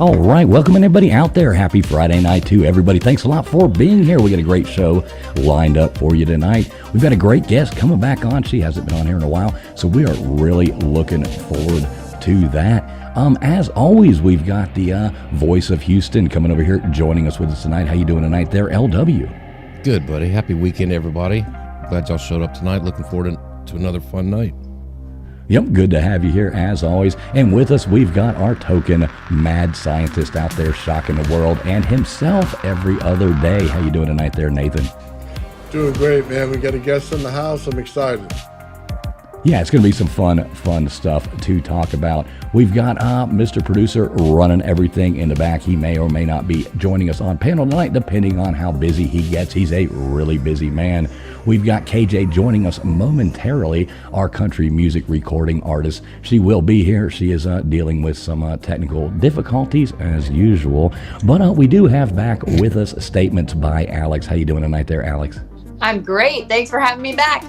All right, welcome everybody out there. Happy Friday night to everybody. Thanks a lot for being here. We got a great show lined up for you tonight. We've got a great guest coming back on. She hasn't been on here in a while, so we are really looking forward to that. As always, we've got the voice of Houston coming over here, joining us with us tonight. How you doing tonight there, LW? Good, buddy. Happy weekend, everybody. Glad y'all showed up tonight. Looking forward to another fun night. Yep, good to have you here as always. And with us, we've got our token mad scientist out there shocking the world and himself every other day. How you doing tonight there, Nathan? Doing great, man. We got a guest in the house. I'm excited. Yeah, it's going to be some fun stuff to talk about. We've got Mr. Producer running everything in the back. He may or may not be joining us on panel tonight, depending on how busy he gets. He's a really busy man. We've got KJ joining us momentarily, our country music recording artist. She will be here. She is dealing with some technical difficulties as usual. But we do have back with us Statements by Alex. How you doing tonight there, Alex? I'm great. Thanks for having me back.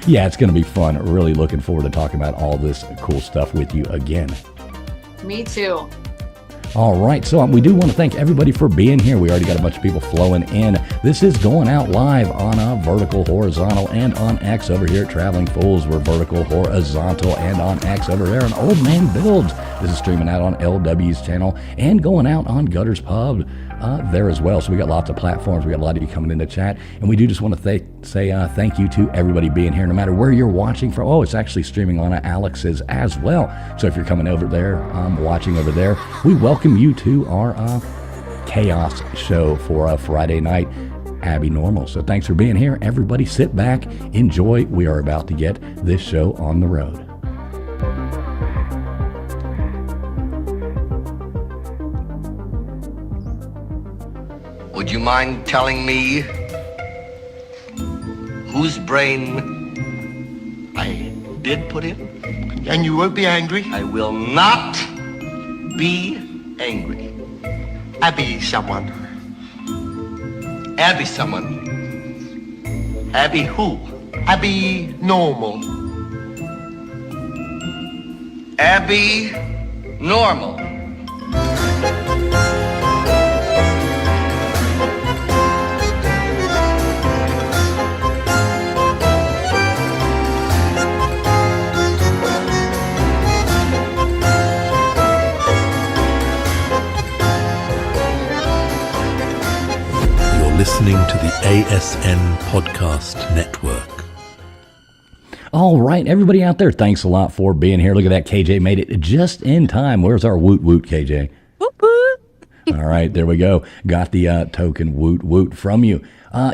Yeah, it's going to be fun. Really looking forward to talking about all this cool stuff with you again. Me too. All right, so we do want to thank everybody for being here. We already got a bunch of people flowing in. This is going out live on Vertical, Horizontal, and on X over here at Traveling Fools. We're Vertical, Horizontal, and on X over there on Old Man Builds. This is streaming out on LW's channel and going out on Gutters Pub there as well. So we got lots of platforms. We got a lot of you coming in to chat. And we do just want to say thank you to everybody being here, no matter where you're watching from. Oh, it's actually streaming on Alex's as well. So if you're coming over there, watching over there, we welcome you to our chaos show for Friday night, Abbinormal. So thanks for being here. Everybody sit back, enjoy. We are about to get this show on the road. Would you mind telling me whose brain I did put in? And you won't be angry? I will not be angry. Abby someone. Abby someone. Abby who? Abby normal. Abby normal. Listening to the ASN Podcast Network. All right, everybody out there, thanks a lot for being here. Look at that, KJ made it just in time. Where's our woot woot, KJ? Woot woot. All right, there we go. Got the token woot woot from you.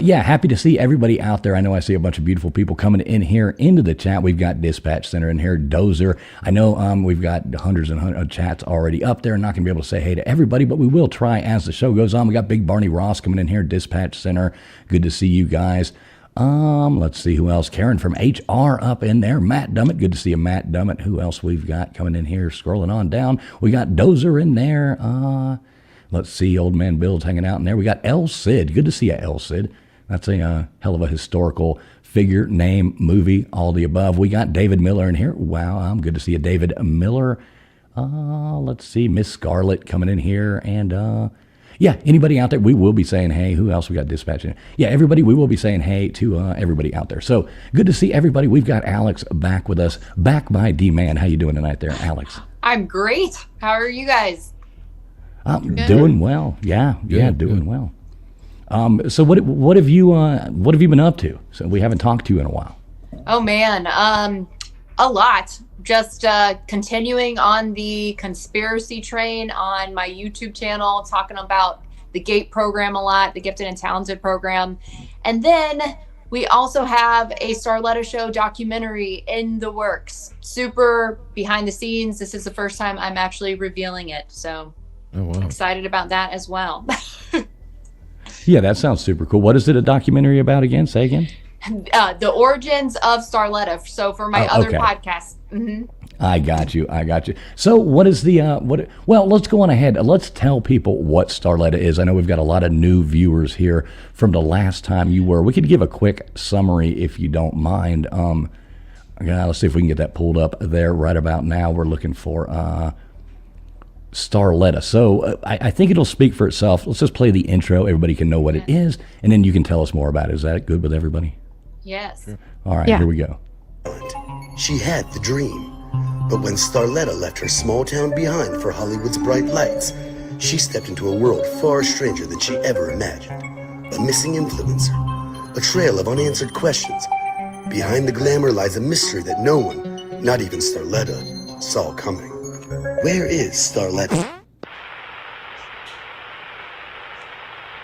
Yeah, happy to see everybody out there. I know I see a bunch of beautiful people coming in here into the chat. We've got Dispatch Center in here, Dozer. I know we've got hundreds and hundreds of chats already up there. Not going to be able to say hey to everybody, but we will try as the show goes on. We got Big Barney Ross coming in here, Dispatch Center. Good to see you guys. Let's see who else. Karen from HR up in there. Matt Dummett. Good to see you, Matt Dummett. Who else we've got coming in here? Scrolling on down. We got Dozer in there. Let's see, Old Man Bill's hanging out in there. We got El Cid. Good to see you, El Cid. That's a hell of a historical figure, name, movie, all the above. We got David Miller in here. Wow, good to see you, David Miller. Let's see, Miss Scarlett coming in here. And yeah, anybody out there, we will be saying hey. Who else we got dispatching? Yeah, everybody, we will be saying hey to everybody out there. So good to see everybody. We've got Alex back with us, back by D-Man. How you doing tonight there, Alex? I'm great. How are you guys? I'm doing well. Yeah, doing well. So what have you been up to? So we haven't talked to you in a while. Oh man, a lot. Just continuing on the conspiracy train on my YouTube channel, talking about the GATE program a lot, the Gifted and Talented program. And then we also have a Starletta show documentary in the works. Super behind the scenes. This is the first time I'm actually revealing it. So excited about that as well. Yeah, that sounds super cool. What is it a documentary about again? Say again. The origins of Starletta. So for my other podcast. Mm-hmm. I got you. So what is the, well, let's go on ahead. Let's tell people what Starletta is. I know we've got a lot of new viewers here from the last time you were. We could give a quick summary if you don't mind. Let's see if we can get that pulled up there right about now. We're looking for Starletta. So I think it'll speak for itself. Let's just play the intro. Everybody can know what it is, and then you can tell us more about it. Is that good with everybody? Yes. Sure. All right, here we go. She had the dream, but when Starletta left her small town behind for Hollywood's bright lights, she stepped into a world far stranger than she ever imagined. A missing influencer, a trail of unanswered questions. Behind the glamour lies a mystery that no one, not even Starletta, saw coming. Where is Starletta?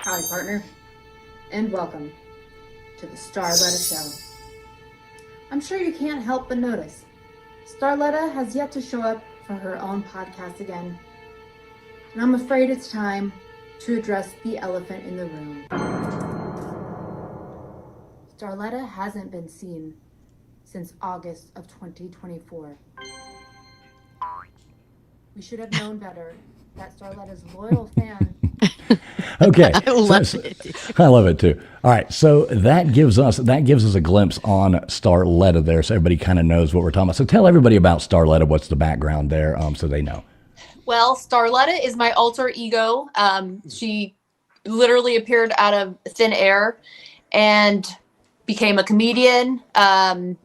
Howdy, partner, and welcome to the Starletta Show. I'm sure you can't help but notice, Starletta has yet to show up for her own podcast again. And I'm afraid it's time to address the elephant in the room. Starletta hasn't been seen since August of 2024. We should have known better that Starletta's loyal fan. Okay, I love it. I love it too. All right, so that gives us a glimpse on Starletta there, so everybody kind of knows what we're talking about. So tell everybody about Starletta. What's the background there, so they know. Well, Starletta is my alter ego. She literally appeared out of thin air and became a comedian, and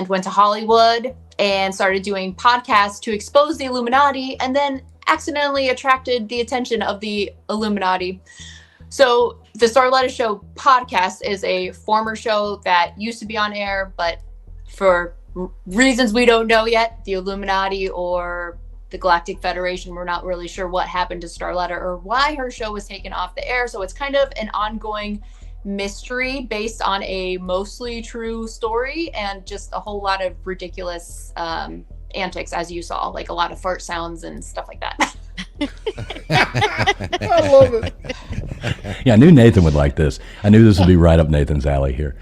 went to Hollywood and started doing podcasts to expose the Illuminati, and then accidentally attracted the attention of the Illuminati. So the Starletta Show podcast is a former show that used to be on air, but for reasons we don't know yet, the Illuminati or the Galactic Federation, we're not really sure what happened to Starletta or why her show was taken off the air. So it's kind of an ongoing mystery based on a mostly true story and just a whole lot of ridiculous antics, as you saw, like a lot of fart sounds and stuff like that. I love it. Yeah, I knew Nathan would like this. I knew this would be right up Nathan's alley here.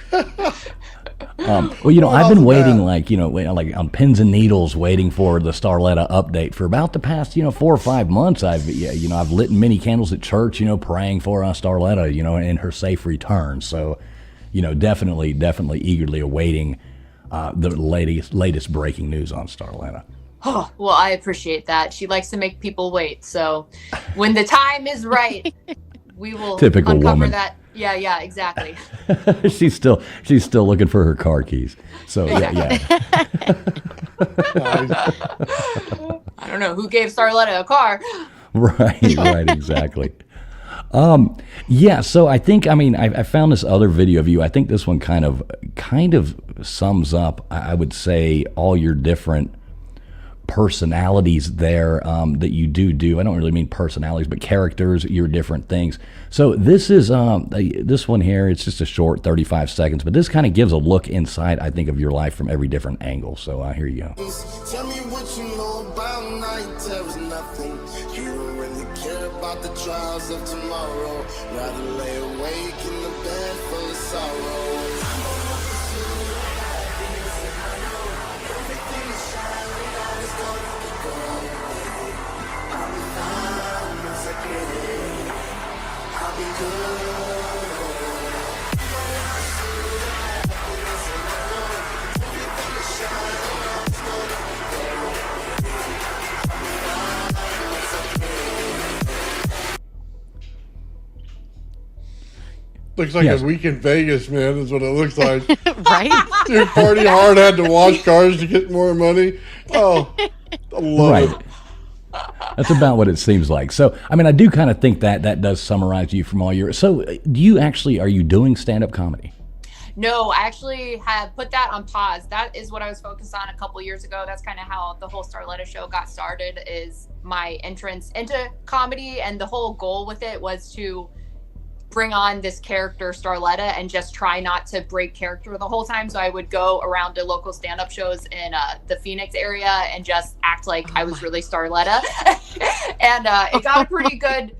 Well, you know, I've been waiting, like on pins and needles, waiting for the Starletta update for about the past, 4 or 5 months. I've lit many candles at church, praying for Starletta, and her safe return. So, definitely eagerly awaiting the latest breaking news on Starletta. Oh, well, I appreciate that. She likes to make people wait. So when the time is right, we will Typical uncover woman. that. Yeah, exactly. she's still looking for her car keys. So yeah. I don't know who gave Starletta a car. Right, exactly. Yeah, so I think, I found this other video of you. I think this one kind of sums up, I would say, all your different personalities there that you do. I don't really mean personalities, but characters, your different things. So this is this one here. It's just a short 35 seconds, but this kind of gives a look inside, I think, of your life from every different angle. So here you go. Tell me what you know about night terrors, nothing. You don't really care about the trials of tomorrow. Rather lay awake in the bed full of sorrow. Looks like Yes. a week in Vegas, man, is what it looks like. Right? Dude, party hard, had to wash cars to get more money. Oh, I love it. That's about what it seems like. So, I do kind of think that does summarize you from all your. So, are you doing stand-up comedy? No, I actually have put that on pause. That is what I was focused on a couple years ago. That's kind of how the whole Starletta Show got started, is my entrance into comedy. And the whole goal with it was to bring on this character Starletta and just try not to break character the whole time. So I would go around to local stand-up shows in the Phoenix area and just act like I was really Starletta. And it got a pretty good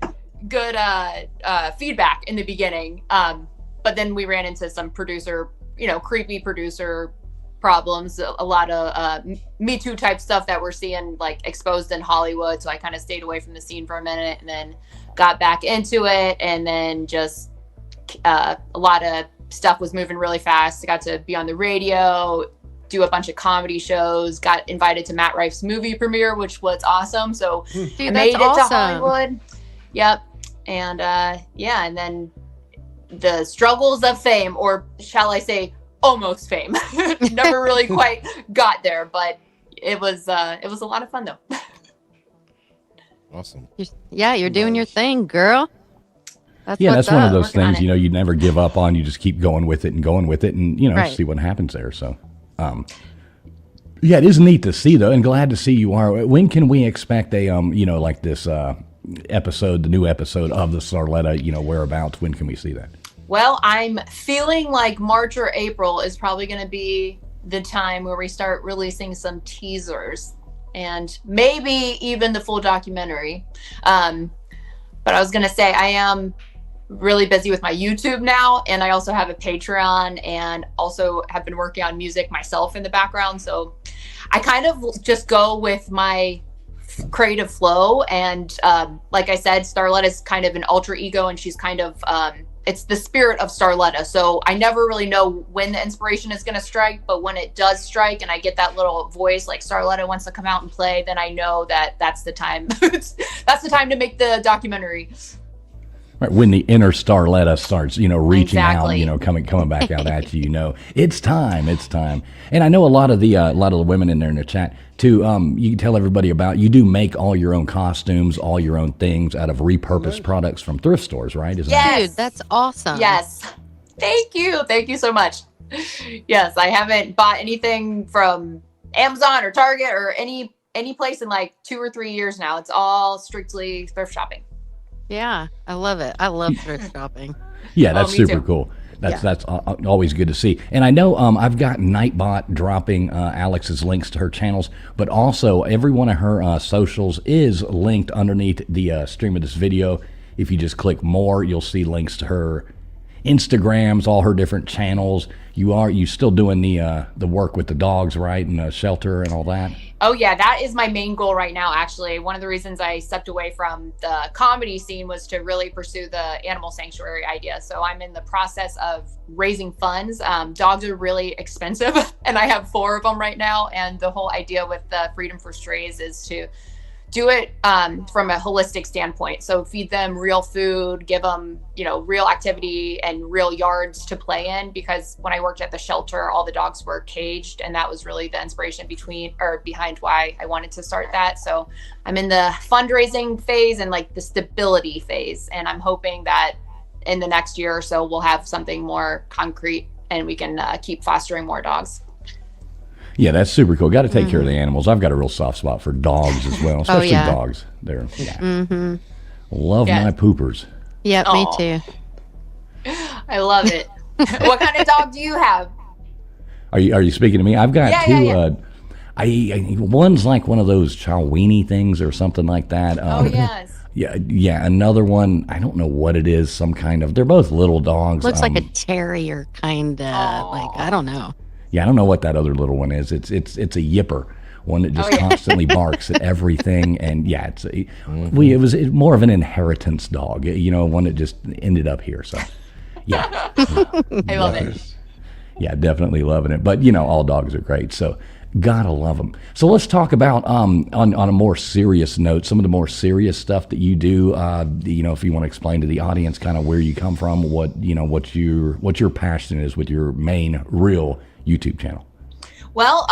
feedback in the beginning. But then we ran into some creepy producer problems, a lot of Me Too type stuff that we're seeing like exposed in Hollywood. So I kind of stayed away from the scene for a minute and then got back into it. And then just a lot of stuff was moving really fast. I got to be on the radio, do a bunch of comedy shows, got invited to Matt Rife's movie premiere, which was awesome. So I made it to Hollywood. Yep. And and then the struggles of fame, or shall I say almost fame, never really quite got there, but it was a lot of fun though. Awesome. You're doing your thing, girl. That's one of those things, you never give up on. You just keep going with it and see what happens there. So, it is neat to see though, and glad to see you are. When can we expect a, like this episode, the new episode of the Starletta, whereabouts? When can we see that? Well, I'm feeling like March or April is probably going to be the time where we start releasing some teasers and maybe even the full documentary. But I was going to say, I am really busy with my YouTube now, and I also have a Patreon, and also have been working on music myself in the background. So I kind of just go with my creative flow. And like I said, Starletta is kind of an alter ego, and she's kind of it's the spirit of Starletta. So I never really know when the inspiration is going to strike, but when it does strike and I get that little voice like Starletta wants to come out and play, then I know that that's the time. That's the time to make the documentary. Right, when the inner Starletta starts, reaching out, coming back out at you, it's time. And I know a lot of the women in there in the chat too. You can tell everybody about, you do make all your own costumes, all your own things out of repurposed products from thrift stores, right? Dude, that's awesome. Yes, thank you so much. Yes, I haven't bought anything from Amazon or Target or any place in like 2 or 3 years now. It's all strictly thrift shopping. Yeah, I love it. I love thrift shopping. Yeah, that's super cool. That's always good to see. And I know I've got Nightbot dropping Alex's links to her channels, but also every one of her socials is linked underneath the stream of this video. If you just click more, you'll see links to her Instagrams, all her different channels. You still doing the work with the dogs, right, and the shelter and all that? Oh yeah, that is my main goal right now. Actually, one of the reasons I stepped away from the comedy scene was to really pursue the animal sanctuary idea. So I'm in the process of raising funds. Dogs are really expensive, and I have 4 of them right now. And the whole idea with the Freedom for Strays is to do it from a holistic standpoint. So feed them real food, give them, real activity and real yards to play in. Because when I worked at the shelter, all the dogs were caged, and that was really the inspiration behind why I wanted to start that. So I'm in the fundraising phase and like the stability phase, and I'm hoping that in the next year or so we'll have something more concrete and we can keep fostering more dogs. Yeah, that's super cool. Got to take care of the animals. I've got a real soft spot for dogs as well, especially dogs. They're love my poopers. Yeah, me too. I love it. What kind of dog do you have? Are you speaking to me? I've got two. I one's like one of those Chowini things or something like that. Yes. Yeah. Another one, I don't know what it is. Some kind of. They're both little dogs. Looks like a terrier kind of. Like, I don't know. Yeah, I don't know what that other little one is. It's a yipper, one that just constantly barks at everything. And it was more of an inheritance dog, one that just ended up here. So, yeah. I love it. Yeah, definitely loving it. But, all dogs are great. So, gotta love them. So let's talk about, on a more serious note, some of the more serious stuff that you do, if you want to explain to the audience kind of where you come from, what your passion is with your main real YouTube channel. Well,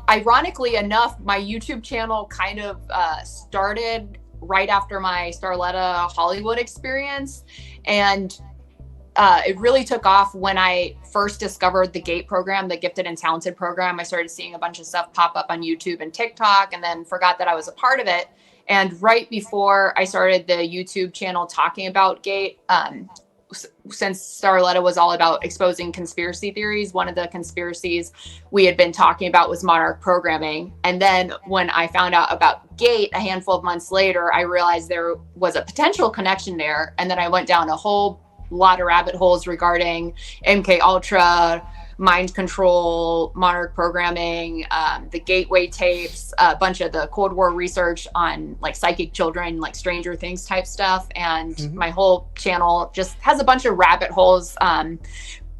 ironically enough, my YouTube channel kind of started right after my Starletta Hollywood experience. And it really took off when I first discovered the GATE program, the Gifted and Talented program. I started seeing a bunch of stuff pop up on YouTube and TikTok, and then forgot that I was a part of it. And right before I started the YouTube channel talking about GATE, since Starletta was all about exposing conspiracy theories, one of the conspiracies we had been talking about was Monarch programming. And then when I found out about GATE a handful of months later, I realized there was a potential connection there. And then I went down a whole lot of rabbit holes regarding MKUltra, mind control, Monarch programming, the Gateway tapes, a bunch of the Cold War research on like psychic children, like Stranger Things type stuff. And my whole channel just has a bunch of rabbit holes.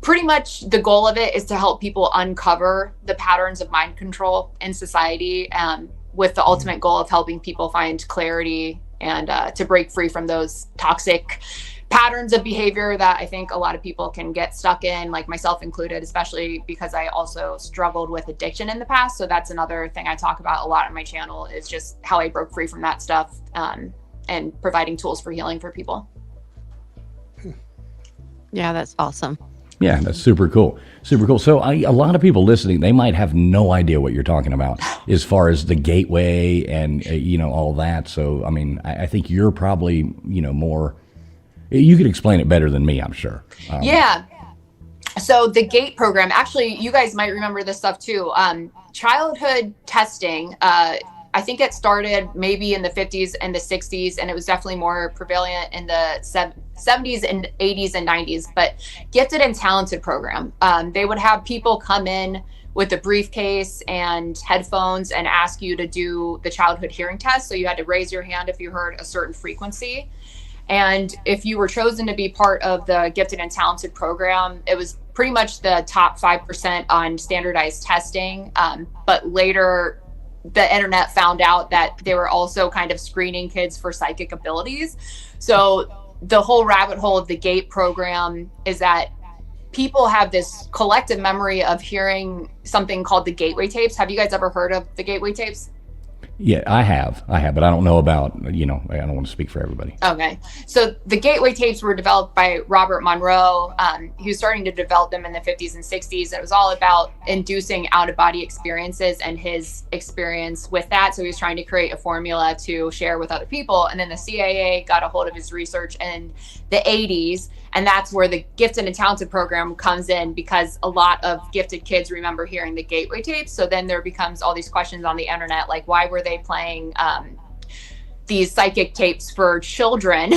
pretty much the goal of it is to help people uncover the patterns of mind control in society, with the ultimate goal of helping people find clarity and to break free from those toxic patterns of behavior that I think a lot of people can get stuck in, like myself included, especially because I also struggled with addiction in the past. So that's another thing I talk about a lot on my channel, is just how I broke free from that stuff, and providing tools for healing for people. Yeah, that's awesome. Yeah, that's super cool. Super cool. So a lot of people listening, they might have no idea what you're talking about as far as the gateway and, all that. So, I mean, I think you're probably, more, you could explain it better than me, I'm sure. Yeah. So the GATE program, actually, you guys might remember this stuff too. Childhood testing, I think it started maybe in the 50s and the 60s, and it was definitely more prevalent in the 70s and 80s and 90s. But Gifted and Talented program, they would have people come in with a briefcase and headphones and ask you to do the childhood hearing test. So you had to raise your hand if you heard a certain frequency. And if you were chosen to be part of the Gifted and Talented program, it was pretty much the top 5% on standardized testing. But later, the internet found out that they were also kind of screening kids for psychic abilities. So the whole rabbit hole of the GATE program is that people have this collective memory of hearing something called the gateway tapes. Have you guys ever heard of the gateway tapes? Yeah, I have, but I don't know about, I don't want to speak for everybody. Okay. So the gateway tapes were developed by Robert Monroe. He was starting to develop them in the 50s and 60s. It was all about inducing out-of-body experiences and his experience with that. So he was trying to create a formula to share with other people. And then the CIA got a hold of his research in the 80s. And that's where the Gifted and Talented program comes in, because a lot of gifted kids remember hearing the gateway tapes. So then there becomes all these questions on the internet, like why were they playing these psychic tapes for children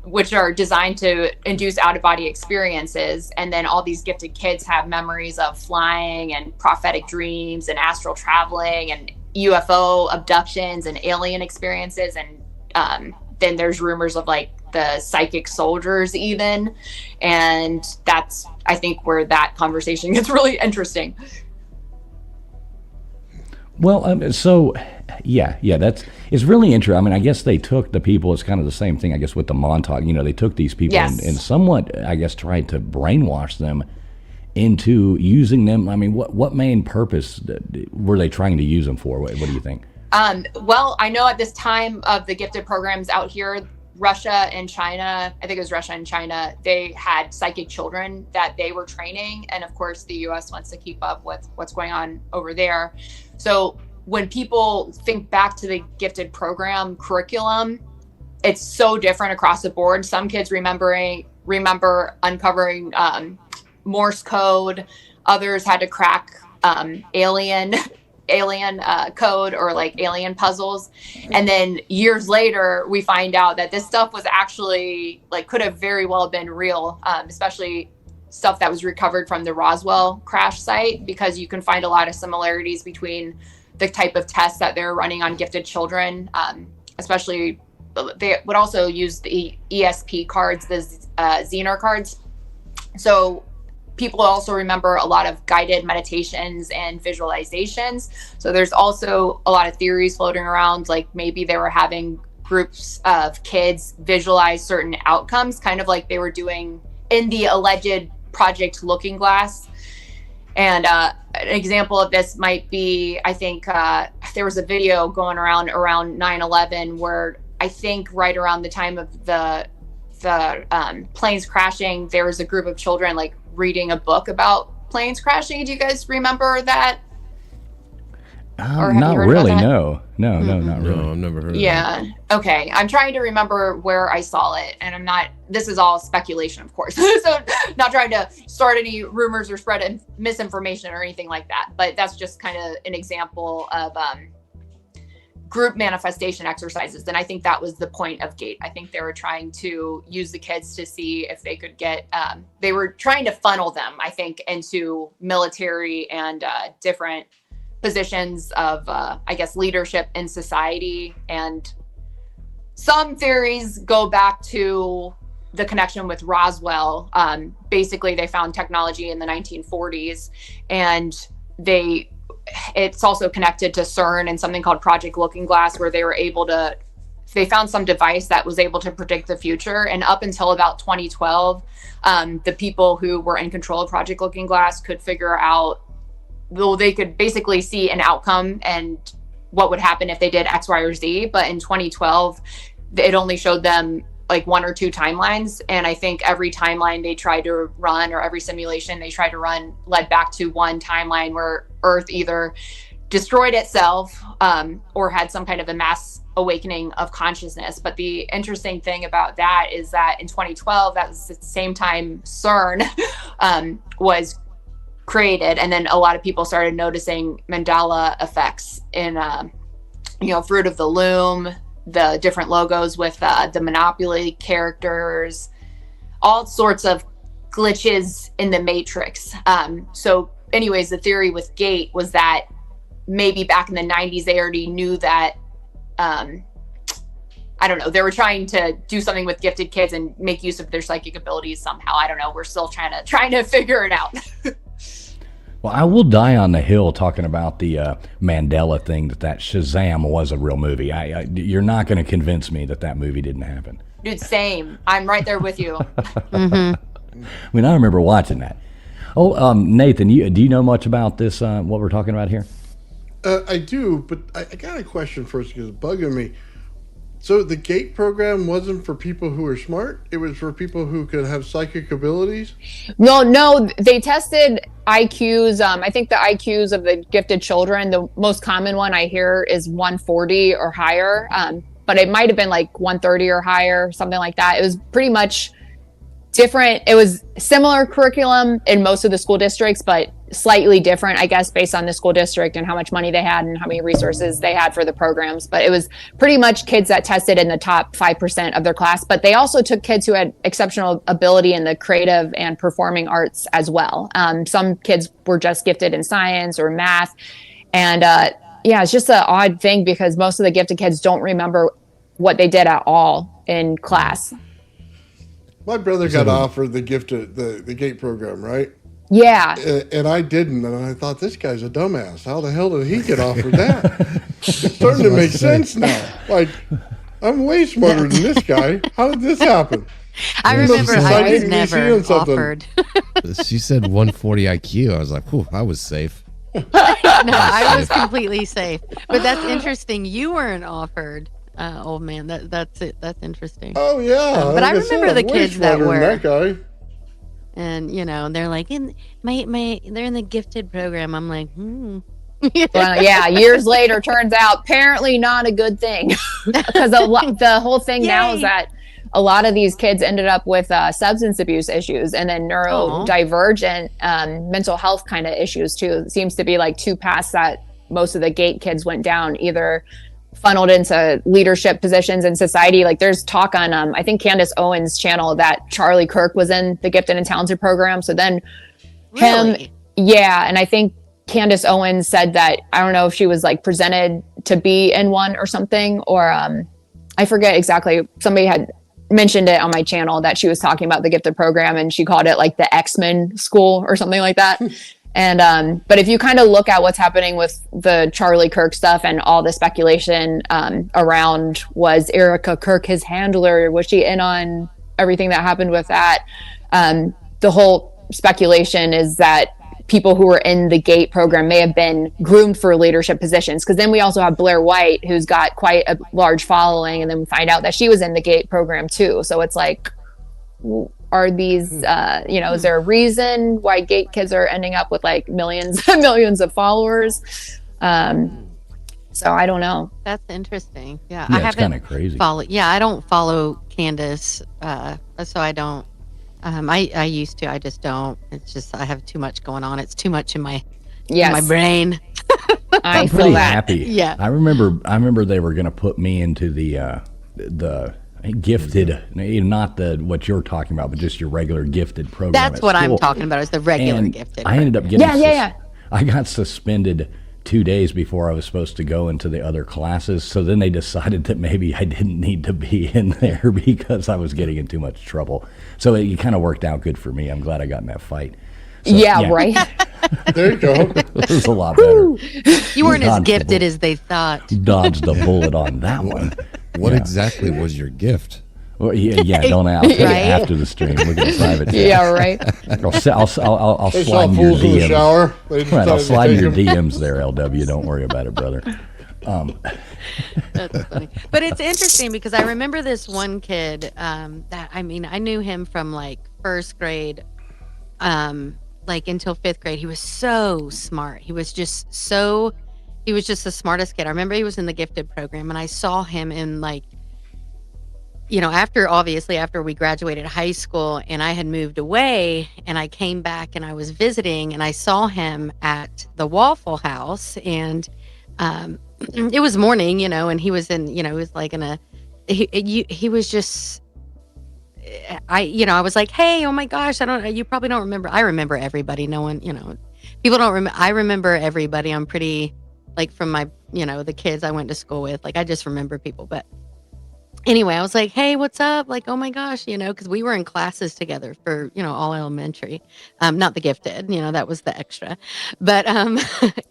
which are designed to induce out-of-body experiences. And then all these gifted kids have memories of flying and prophetic dreams and astral traveling and UFO abductions and alien experiences. And then there's rumors of like the psychic soldiers even. And that's, I think, where that conversation gets really interesting. Well, it's really interesting. I mean, I guess they took the people, it's kind of the same thing, I guess, with the Montauk. They took these people and somewhat, I guess, tried to brainwash them into using them. I mean, what main purpose were they trying to use them for? What do you think? Well, I know at this time of the gifted programs out here, Russia and China, I think it was Russia and China, they had psychic children that they were training. And of course, the US wants to keep up with what's going on over there. So when people think back to the gifted program curriculum, it's so different across the board. Some kids remember uncovering Morse code. Others had to crack alien code or like alien puzzles. And then years later, we find out that this stuff was actually could have very well been real, especially stuff that was recovered from the Roswell crash site, because you can find a lot of similarities between the type of tests that they're running on gifted children, especially they would also use the ESP cards, the Zener cards. So people also remember a lot of guided meditations and visualizations. So there's also a lot of theories floating around, like maybe they were having groups of kids visualize certain outcomes, kind of like they were doing in the alleged Project Looking Glass. And an example of this might be, I think there was a video going around 9/11 where I think right around the time of the planes crashing, there was a group of children reading a book about planes crashing. Do you guys remember that? Not really. No, not really. No, I've never heard of that. Yeah. Okay. I'm trying to remember where I saw it, and this is all speculation, of course. So not trying to start any rumors or spread misinformation or anything like that. But that's just kind of an example of group manifestation exercises. And I think that was the point of GATE. I think they were trying to use the kids to see if they could get, they were trying to funnel them, I think, into military and different positions of, I guess, leadership in society. And some theories go back to the connection with Roswell. Basically, they found technology in the 1940s, and it's also connected to CERN and something called Project Looking Glass, where they found some device that was able to predict the future. And up until about 2012, the people who were in control of Project Looking Glass could figure out, well, they could basically see an outcome and what would happen if they did X, Y, or Z. But in 2012, it only showed them like 1 or 2 timelines. And I think every timeline they tried to run, or every simulation they tried to run, led back to one timeline where Earth either destroyed itself or had some kind of a mass awakening of consciousness. But the interesting thing about that is that in 2012, that was the same time CERN was created. And then a lot of people started noticing Mandela effects in, Fruit of the Loom, the different logos with the Monopoly characters, all sorts of glitches in the Matrix. So anyways, the theory with Gate was that maybe back in the 90s, they already knew that, I don't know, they were trying to do something with gifted kids and make use of their psychic abilities somehow. I don't know. We're still trying to figure it out. Well, I will die on the hill talking about the Mandela thing, that Shazam was a real movie. You're not going to convince me that movie didn't happen. Dude, same. I'm right there with you. I mean, I remember watching that. Oh, Nathan, do you know much about this, what we're talking about here? I do, but I got a question first because it's bugging me. So the GATE program wasn't for people who are smart? It was for people who could have psychic abilities? No, they tested IQs. I think the IQs of the gifted children, the most common one I hear is 140 or higher, but it might have been like 130 or higher, something like that. It was pretty much different. It was similar curriculum in most of the school districts, but slightly different, I guess, based on the school district and how much money they had and how many resources they had for the programs. But it was pretty much kids that tested in the top 5% of their class. But they also took kids who had exceptional ability in the creative and performing arts as well. Some kids were just gifted in science or math. And it's just an odd thing because most of the gifted kids don't remember what they did at all in class. My brother got offered the GATE program, right? Yeah. And I didn't, and I thought, this guy's a dumbass. How the hell did he get offered that? It's starting to make sense now. Like, I'm way smarter than this guy. How did this happen? I remember I was never offered. She said 140 IQ. I was like, whew, I was safe. No, I was completely safe. But that's interesting. You weren't offered. Old man, that's it. That's interesting. Oh yeah, but I remember the kids that were. That guy. And they're like they're in the gifted program. I'm like, Well, yeah. Years later, turns out apparently not a good thing because the whole thing now is that a lot of these kids ended up with substance abuse issues and then neurodivergent mental health kind of issues too. It seems to be like 2 paths that most of the GATE kids went down, either funneled into leadership positions in society. Like there's talk on I think Candace Owens' channel that Charlie Kirk was in the Gifted and Talented program. So then and I think Candace Owens said that, I don't know if she was like presented to be in one or something, or I forget exactly. Somebody had mentioned it on my channel that she was talking about the Gifted program and she called it like the X-Men school or something like that. And but if you kind of look at what's happening with the Charlie Kirk stuff and all the speculation around, was Erica Kirk his handler? Was she in on everything that happened with that? The whole speculation is that people who were in the GATE program may have been groomed for leadership positions, because then we also have Blair White, who's got quite a large following, and then we find out that she was in the GATE program too. So it's like, are these is there a reason why GATE kids are ending up with like millions and millions of followers? So I don't know. That's interesting. Yeah, I haven't kind of crazy. I don't follow Candace, so I don't. I used to. I just don't. It's just I have too much going on. It's too much in my brain. I I'm feel pretty that. happy. Yeah. I remember they were going to put me into the gifted, not what you're talking about, but just your regular gifted program. That's what I'm talking about, is the regular gifted. I ended up getting I got suspended 2 days before I was supposed to go into the other classes. So then they decided that maybe I didn't need to be in there because I was getting in too much trouble. So it kind of worked out good for me. I'm glad I got in that fight. So, right. There you go. It was a lot better. You weren't as gifted as they thought. Dodged the bullet on that one. What exactly was your gift? Well, don't I'll tell you after the stream. We'll get a private chat. Yeah, right. I'll They slide saw in your fools in the DMs. shower. They Right, decided I'll to slide in take your them. DMs there, LW. Don't worry about it, brother. That's funny. But it's interesting because I remember this one kid that, I knew him from like first grade, like until fifth grade. He was so smart. He was just the smartest kid. I remember he was in the gifted program, and I saw him in like, after we graduated high school and I had moved away, and I came back and I was visiting, and I saw him at the Waffle House, and it was morning, and he was in, he was like he was just, I was like, hey, oh my gosh, you probably don't remember. I remember everybody. No one, people don't remember. I remember everybody. I'm pretty, like, from my, the kids I went to school with, like, I just remember people. But anyway, I was like, hey, what's up? Like, oh my gosh, because we were in classes together for, all elementary, not the gifted, that was the extra. But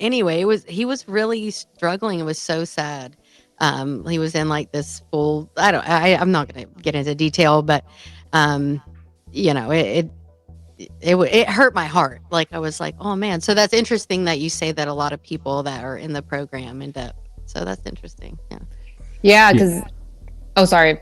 anyway, he was really struggling. It was so sad. He was in like this full, I'm not going to get into detail, but, it hurt my heart. Like, I was like, oh man. So that's interesting that you say that a lot of people that are in the program end up. So that's interesting. Yeah. Yeah. Cause oh, sorry.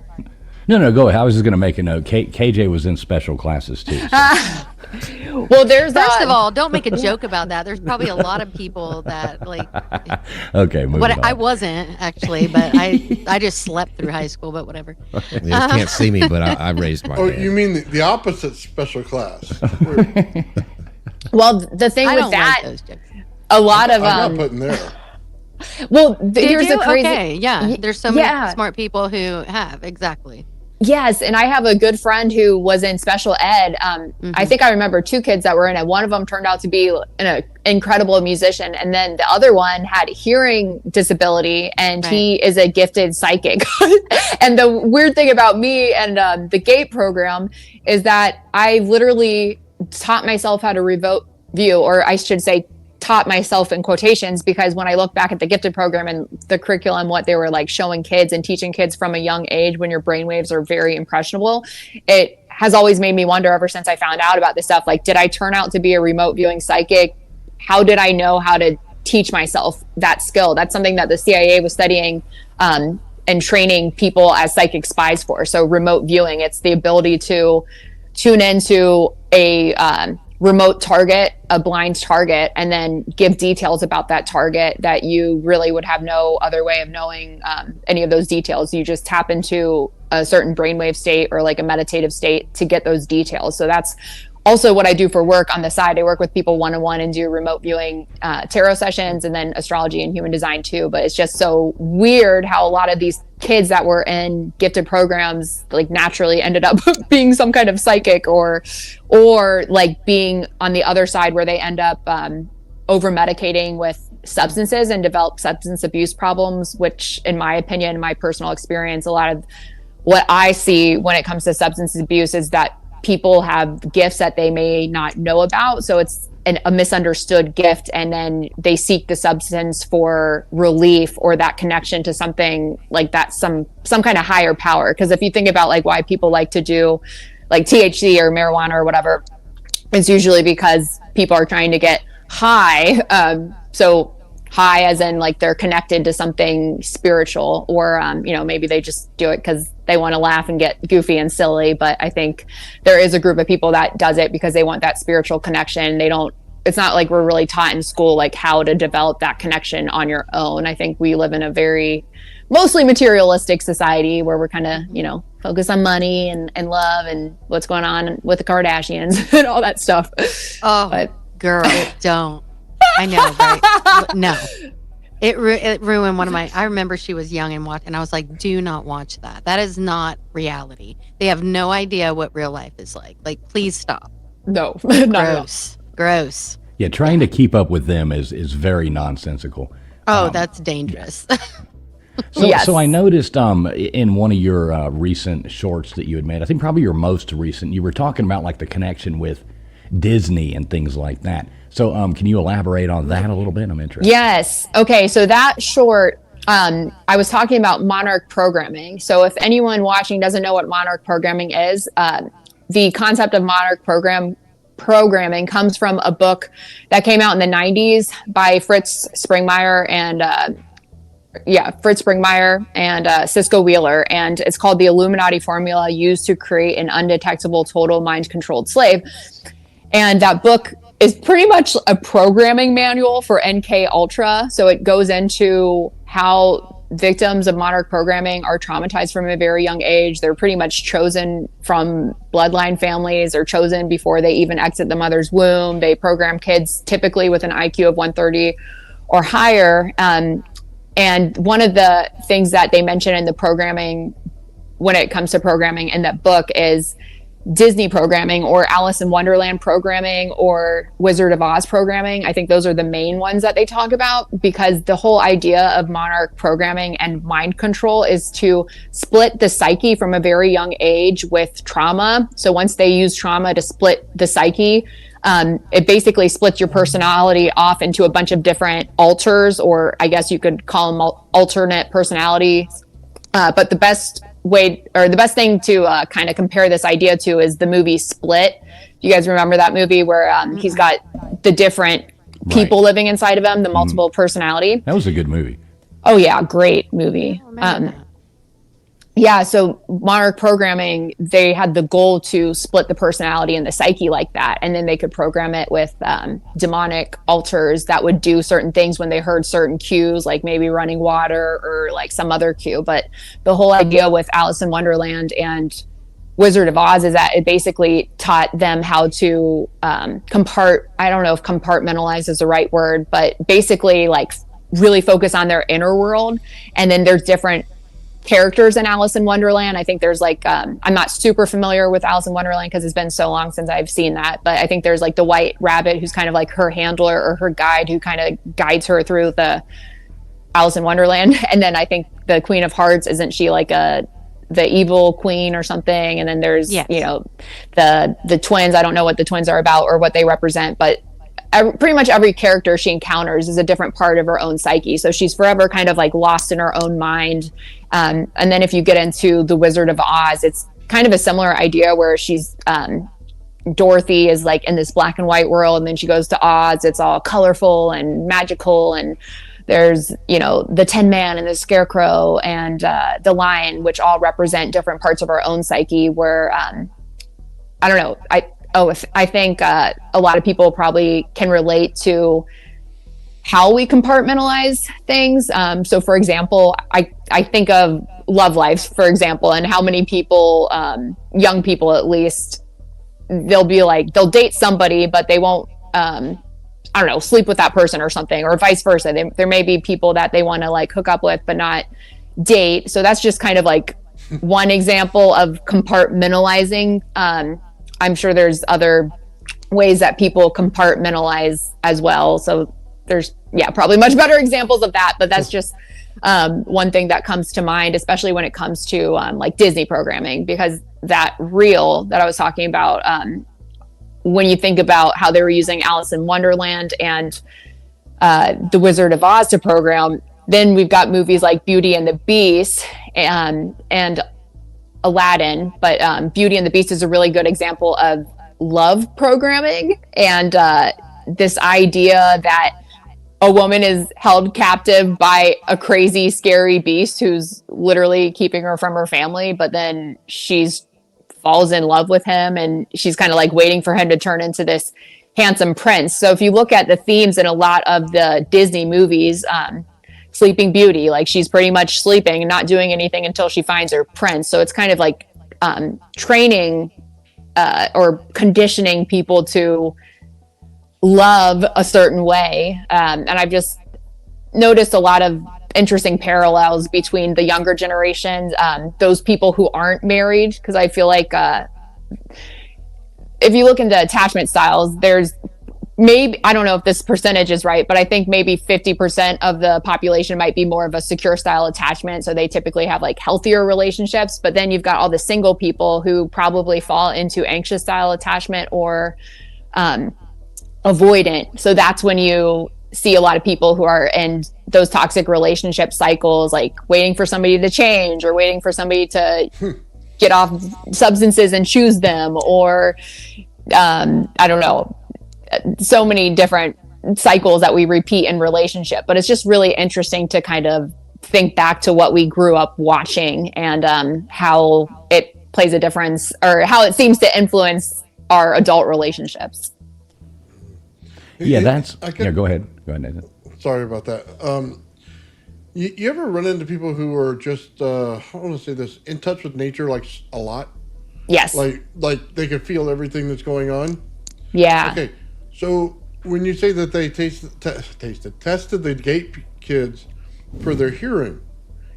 No, go ahead. I was just going to make a note. KJ was in special classes too. So. Well, there's first of all, don't make a joke about that. There's probably a lot of people that like. Okay, moving on. I wasn't actually, but I just slept through high school. But whatever. You can't see me, but I raised my hand. You mean the opposite special class? Well, the thing with that, a lot of I'm not putting there. Well, here's the crazy. Okay, yeah. There's so many smart people who have exactly. Yes, and I have a good friend who was in special ed. I think I remember two kids that were in it. One of them turned out to be an incredible musician, and then the other one had hearing disability, and he is a gifted psychic. And the weird thing about me and the GATE program is that I literally taught myself how to remote view, or I should say taught myself in quotations, because when I look back at the gifted program and the curriculum, what they were like showing kids and teaching kids from a young age when your brainwaves are very impressionable, it has always made me wonder ever since I found out about this stuff. Like, did I turn out to be a remote viewing psychic? How did I know how to teach myself that skill? That's something that the CIA was studying and training people as psychic spies for. So remote viewing, it's the ability to tune into a remote target, a blind target, and then give details about that target that you really would have no other way of knowing any of those details. You just tap into a certain brainwave state or like a meditative state to get those details. So that's also what I do for work on the side. I work with people one-on-one and do remote viewing tarot sessions, and then astrology and human design too. But it's just so weird how a lot of these kids that were in gifted programs like naturally ended up being some kind of psychic, or like being on the other side where they end up over medicating with substances and develop substance abuse problems, which in my opinion, my personal experience, a lot of what I see when it comes to substance abuse is that people have gifts that they may not know about. So it's a misunderstood gift, and then they seek the substance for relief or that connection to something like that, some kind of higher power. Because if you think about like why people like to do like THC or marijuana or whatever, it's usually because people are trying to get high. So high as in like they're connected to something spiritual, or maybe they just do it because they want to laugh and get goofy and silly. But I think there is a group of people that does it because they want that spiritual connection. It's not like we're really taught in school like how to develop that connection on your own. I think we live in a very mostly materialistic society where we're kind of focus on money and love and what's going on with the Kardashians and all that stuff. Oh, girl, don't. I know, right? No, it ruined one of my. I remember she was young and I was like, do not watch that. That is not reality. They have no idea what real life is like. Like, please stop. No, gross. Yeah, trying to keep up with them is very nonsensical. Oh, that's dangerous. So I noticed in one of your recent shorts that you had made, I think probably your most recent, you were talking about like the connection with Disney and things like that. So can you elaborate on that a little bit? I'm interested. Yes. Okay. So that short, I was talking about Monarch programming. So if anyone watching doesn't know what Monarch programming is, the concept of Monarch programming comes from a book that came out in the 90s by Fritz Springmeier and Cisco Wheeler, and it's called The Illuminati Formula Used to Create an Undetectable Total Mind-Controlled Slave. And that book is pretty much a programming manual for MKUltra. So it goes into how victims of Monarch programming are traumatized from a very young age. They're pretty much chosen from bloodline families, or chosen before they even exit the mother's womb. They program kids typically with an IQ of 130 or higher. And one of the things that they mention in the programming, when it comes to programming in that book, is Disney programming, or Alice in Wonderland programming, or Wizard of Oz programming. I think those are the main ones that they talk about, because the whole idea of Monarch programming and mind control is to split the psyche from a very young age with trauma. So once they use trauma to split the psyche, it basically splits your personality off into a bunch of different alters, or I guess you could call them alternate personalities. But the best thing to kind of compare this idea to is the movie Split. You guys remember that movie where he's got the different people living inside of him, the multiple personality? That was a good movie. Oh yeah, great movie. Yeah, so Monarch programming, they had the goal to split the personality and the psyche like that, and then they could program it with demonic alters that would do certain things when they heard certain cues, like maybe running water or like some other cue. But the whole idea with Alice in Wonderland and Wizard of Oz is that it basically taught them how to I don't know if compartmentalize is the right word, but basically like really focus on their inner world. And then there's different characters in Alice in Wonderland. I think there's like I'm not super familiar with Alice in Wonderland because it's been so long since I've seen that, but I think there's like the White Rabbit, who's kind of like her handler or her guide, who kind of guides her through the Alice in Wonderland. And then I think the Queen of Hearts, isn't she like the evil queen or something? And then there's you know, the twins. I don't know what the twins are about or what they represent, but pretty much every character she encounters is a different part of her own psyche. So she's forever kind of like lost in her own mind. And then if you get into the Wizard of Oz, it's kind of a similar idea where she's Dorothy is like in this black and white world, and then she goes to Oz. It's all colorful and magical, and there's, you know, the Tin Man and the Scarecrow and the Lion, which all represent different parts of our own psyche. Where I don't know, I think a lot of people probably can relate to how we compartmentalize things. So for example, I think of love lives, for example, and how many people, young people at least, they'll date somebody, but they won't, I don't know, sleep with that person or something, or vice versa. There may be people that they want to like hook up with, but not date. So that's just kind of like one example of compartmentalizing. I'm sure there's other ways that people compartmentalize as well. So there's, probably much better examples of that, but that's just one thing that comes to mind, especially when it comes to like Disney programming, because that reel that I was talking about, when you think about how they were using Alice in Wonderland and the Wizard of Oz to program, then we've got movies like Beauty and the Beast and Aladdin, but Beauty and the Beast is a really good example of love programming, and this idea that a woman is held captive by a crazy, scary beast who's literally keeping her from her family, but then falls in love with him, and she's kind of like waiting for him to turn into this handsome prince. So if you look at the themes in a lot of the Disney movies, Sleeping Beauty, like she's pretty much sleeping and not doing anything until she finds her prince. So it's kind of like training or conditioning people to love a certain way. And I've just noticed a lot of interesting parallels between the younger generations, those people who aren't married, because I feel like if you look into attachment styles, there's maybe, I don't know if this percentage is right, but I think maybe 50% of the population might be more of a secure style attachment. So they typically have like healthier relationships, but then you've got all the single people who probably fall into anxious style attachment or avoidant. So that's when you see a lot of people who are in those toxic relationship cycles, like waiting for somebody to change or waiting for somebody to get off substances and choose them, or I don't know, so many different cycles that we repeat in relationship. But it's just really interesting to kind of think back to what we grew up watching and how it plays a difference, or how it seems to influence our adult relationships. Yeah, go ahead, Nathan. Sorry about that. You ever run into people who are just I want to say this, in touch with nature, like a lot? Yes. Like they can feel everything that's going on? Yeah. Okay, so when you say that they tested the gate kids for their hearing,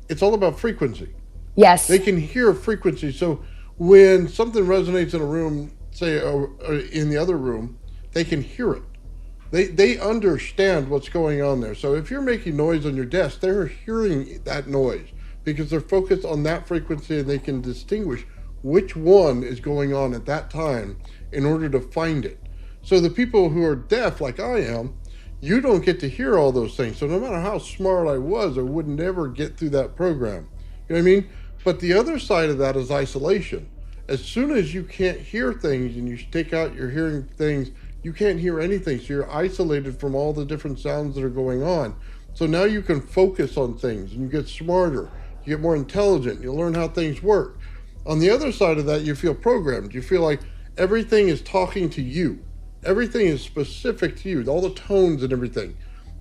it's all about frequency. Yes. They can hear frequency. So when something resonates in a room, say in the other room, they can hear it. They understand what's going on there. So if you're making noise on your desk, they're hearing that noise because they're focused on that frequency, and they can distinguish which one is going on at that time in order to find it. So the people who are deaf, like I am, you don't get to hear all those things. So no matter how smart I was, I would never get through that program. You know what I mean? But the other side of that is isolation. As soon as you can't hear things and you take out your hearing things, you can't hear anything. So you're isolated from all the different sounds that are going on. So now you can focus on things and you get smarter, you get more intelligent, you learn how things work. On the other side of that, you feel programmed. You feel like everything is talking to you. Everything is specific to you, all the tones and everything.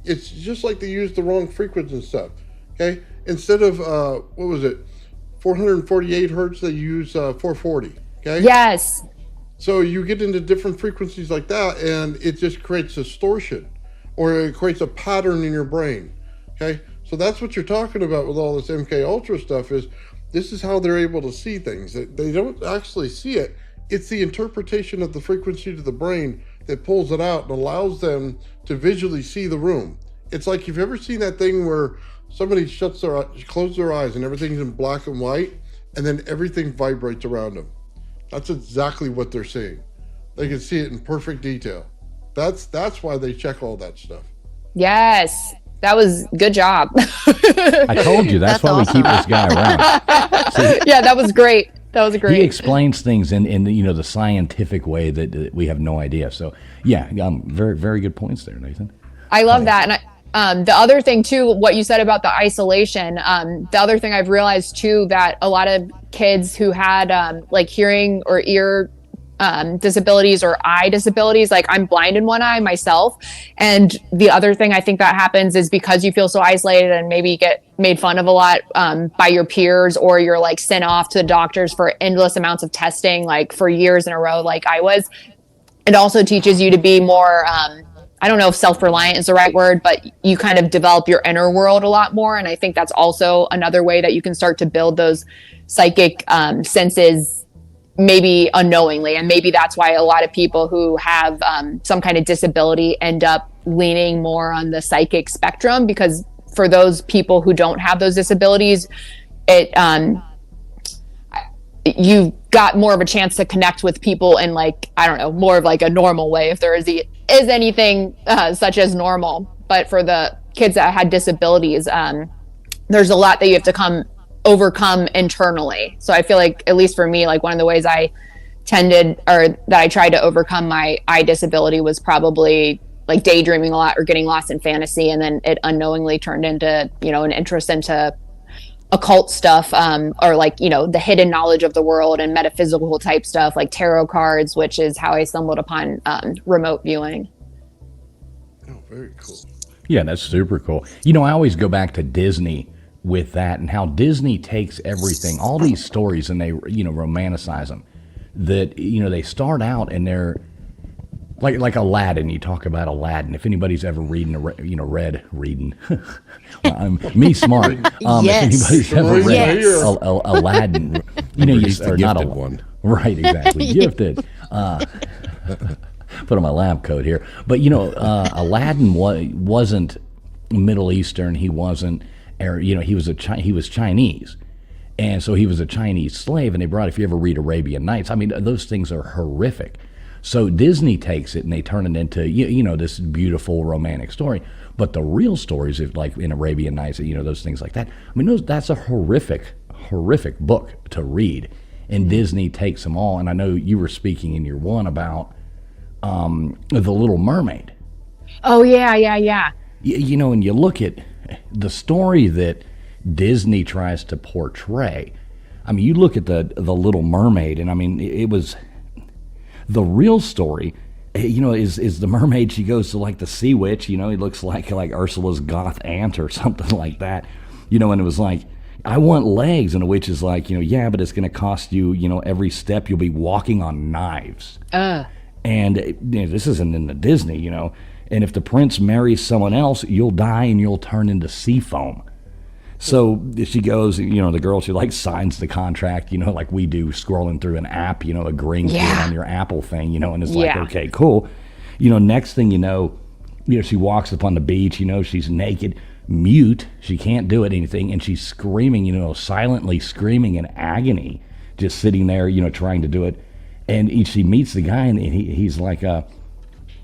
It's just like they use the wrong frequency and stuff, okay? Instead of, 448 hertz, they use 440, okay? Yes. So you get into different frequencies like that, and it just creates distortion, or it creates a pattern in your brain, okay? So that's what you're talking about with all this MKUltra stuff, is this is how they're able to see things. They don't actually see it. It's the interpretation of the frequency to the brain that pulls it out and allows them to visually see the room. It's like, you've ever seen that thing where somebody closes their eyes and everything's in black and white, and then everything vibrates around them. That's exactly what they're seeing. They can see it in perfect detail. That's why they check all that stuff. Yes. That was good job. I told you that's why awesome. we keep this guy around. See, Yeah, that was great. That was great. he explains things in the scientific way that we have no idea. So yeah, very very good points there, Nathan. I love that. And the other thing too, what you said about the isolation, the other thing I've realized too, that a lot of kids who had like hearing or ear disabilities or eye disabilities, like I'm blind in one eye myself. And the other thing I think that happens is because you feel so isolated and maybe you get made fun of a lot by your peers, or you're like sent off to the doctors for endless amounts of testing, like for years in a row, like I was. It also teaches you to be more, I don't know if self-reliant is the right word, but you kind of develop your inner world a lot more. And I think that's also another way that you can start to build those psychic senses, maybe unknowingly. And maybe that's why a lot of people who have some kind of disability end up leaning more on the psychic spectrum, because for those people who don't have those disabilities, you've got more of a chance to connect with people in, like, I don't know, more of like a normal way, if there is anything such as normal. But for the kids that had disabilities, there's a lot that you have to overcome internally. So I feel like, at least for me, like one of the ways I tried to overcome my eye disability was probably like daydreaming a lot or getting lost in fantasy. And then it unknowingly turned into, an interest into occult stuff, or like, the hidden knowledge of the world and metaphysical type stuff, like tarot cards, which is how I stumbled upon remote viewing. Oh, very cool. Yeah, that's super cool. I always go back to Disney with that, and how Disney takes everything, all these stories, and they, romanticize them. That, they start out and they're like Aladdin. You talk about Aladdin. If anybody's ever read reading, well, I'm me smart. Yes. If anybody's ever read Yes. Aladdin, He's the or not gifted one. Right, exactly, gifted. put on my lab coat here. But Aladdin wasn't Middle Eastern. He wasn't, he was Chinese. And so he was a Chinese slave, and they brought, if you ever read Arabian Nights, I mean, those things are horrific. So Disney takes it and they turn it into, this beautiful romantic story. But the real stories, like in Arabian Nights, those things like that, I mean, that's a horrific book to read. And Disney takes them all. And I know you were speaking in your one about The Little Mermaid. Oh, yeah. And you look at the story that Disney tries to portray. I mean, you look at the Little Mermaid, and I mean, it was the real story. Is the mermaid? She goes to like the sea witch. He looks like Ursula's goth aunt or something like that. And it was like, I want legs, and the witch is like, yeah, but it's going to cost you. Every step you'll be walking on knives. And this isn't in the Disney. And if the prince marries someone else, you'll die and you'll turn into sea foam. So she goes, the girl, she like signs the contract, like we do scrolling through an app, agreeing to it on your Apple thing, and it's like, okay, cool. Next thing she walks up on the beach, she's naked, mute, she can't do anything, and she's screaming, silently screaming in agony, just sitting there, trying to do it. And she meets the guy, and he's like,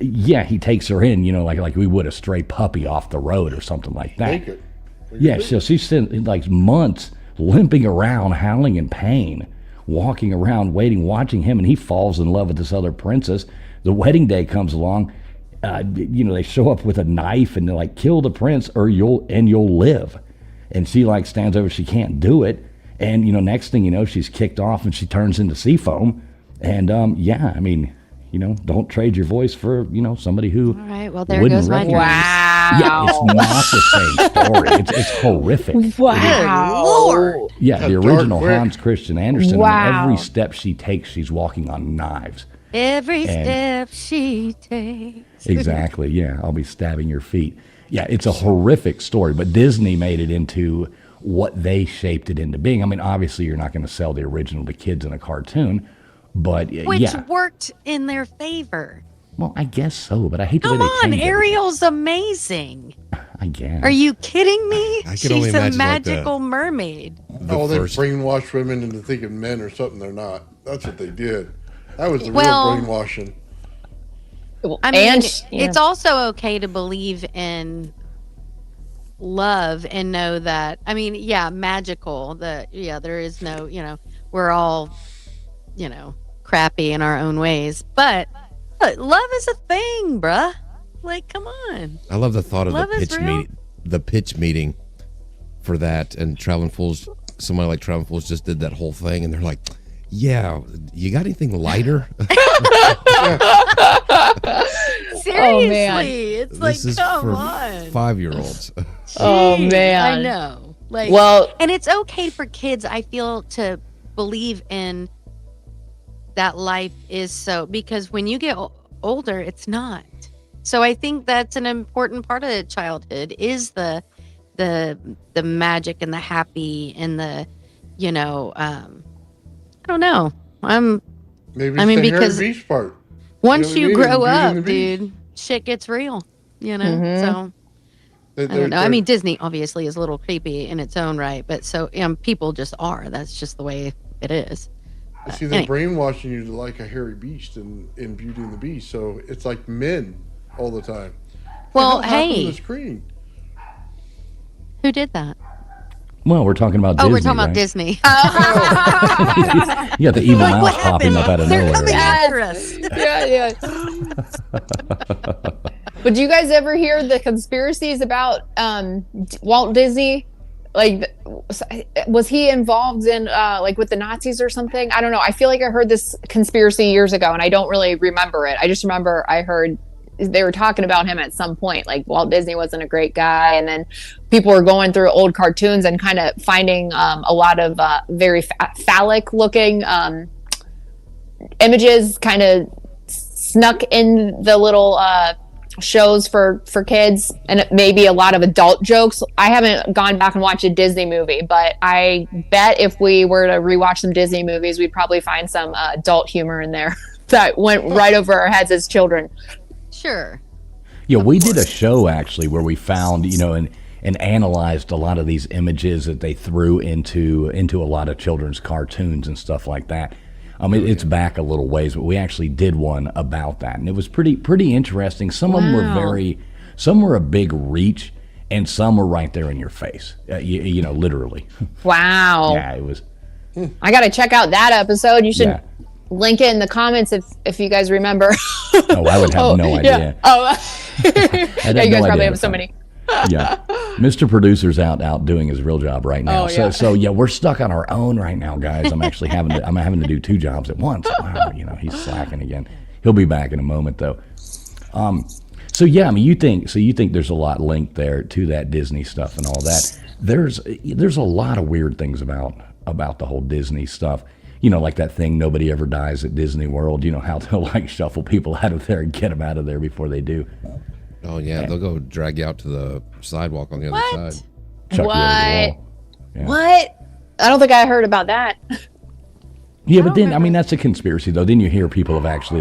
he takes her in, like we would a stray puppy off the road or something like that. Take it. Yeah, so she's spent like months limping around, howling in pain, walking around, waiting, watching him, and he falls in love with this other princess. The wedding day comes along. They show up with a knife and they're like, kill the prince or you'll live. And she like stands over, she can't do it. And next thing she's kicked off and she turns into sea foam. And I mean, don't trade your voice for somebody who. All right, well there goes my dreams. Wow. Yeah, it's not the same story. It's horrific. Wow. Lord. Yeah, the original Hans Christian Andersen. Wow. I mean, every step she takes, she's walking on knives. Every step she takes. Exactly. Yeah, I'll be stabbing your feet. Yeah, it's a horrific story, but Disney made it into what they shaped it into being. I mean, obviously, you're not going to sell the original to kids in a cartoon, but which worked in their favor. Well, I guess so, but I hate the way they Come on, changed Ariel's amazing. I guess. Are you kidding me? I can only She's a imagine, magical mermaid. They brainwashed women into thinking men are something they're not. That's what they did. That was the real brainwashing. I mean, it's also okay to believe in love and know that, I mean, magical. There is no, we're all, crappy in our own ways. But love is a thing, bruh. Like, come on. I love the thought of Love the is pitch real. meet, the pitch meeting for that, and Traveling Fools. Somebody like Traveling Fools just did that whole thing, and they're like, "Yeah, you got anything lighter?" Seriously, it's like, This is come for on. 5-year-olds. Oh, man. I know. Like, and it's okay for kids, I feel, to believe in that life is so, because when you get older, it's not. So I think that's an important part of childhood is the magic and the happy and the, I don't know. Maybe I mean, the because Harry Beach part. once you grow Beauty and up, the Beast. dude, shit gets real, Mhm. So I don't know. I mean, Disney obviously is a little creepy in its own right, but so people just are. That's just the way it is. See, they're brainwashing you to like a hairy beast in Beauty and the Beast, so it's like men all the time. Well, What happened to hey, the screen? who did that? Well, we're talking about Disney. We're talking about right? Disney. You got the evil Like, mouse what popping up out of They're nowhere. coming right? after us. Yeah. But do you guys ever hear the conspiracies about Walt Disney? Like, was he involved in like with the Nazis or something? I don't know. I feel like I heard this conspiracy years ago, and I don't really remember it. I just remember I heard they were talking about him at some point. Like Walt Disney wasn't a great guy, and then people were going through old cartoons and kind of finding a lot of very phallic-looking images, kind of snuck in the little shows for kids, and maybe a lot of adult jokes. I haven't gone back and watched a Disney movie, but I bet if we were to rewatch some Disney movies, we'd probably find some adult humor in there that went right over our heads as children. Sure. Yeah, we did a show actually where we found, and analyzed a lot of these images that they threw into a lot of children's cartoons and stuff like that. It's back a little ways, but we actually did one about that, and it was pretty interesting. Some of them were some were a big reach, and some were right there in your face, literally. Wow. Yeah, it was. I got to check out that episode. You should link it in the comments if you guys remember. Oh, I would have no idea. Yeah. Oh, yeah, you guys probably have so many. Yeah, Mr. Producer's out doing his real job right now. Oh, yeah. So we're stuck on our own right now, guys. I'm actually having to do 2 jobs at once. Wow, he's slacking again. He'll be back in a moment though. So yeah, you think there's a lot linked there to that Disney stuff and all that. There's a lot of weird things about the whole Disney stuff. Like that thing, nobody ever dies at Disney World. How they'll shuffle people out of there and get them out of there before they do. Oh yeah, they'll go drag you out to the sidewalk on the other side. Chuck you over the wall. Yeah. What? I don't think I heard about that. Yeah, but then that's a conspiracy though. Then you hear people have actually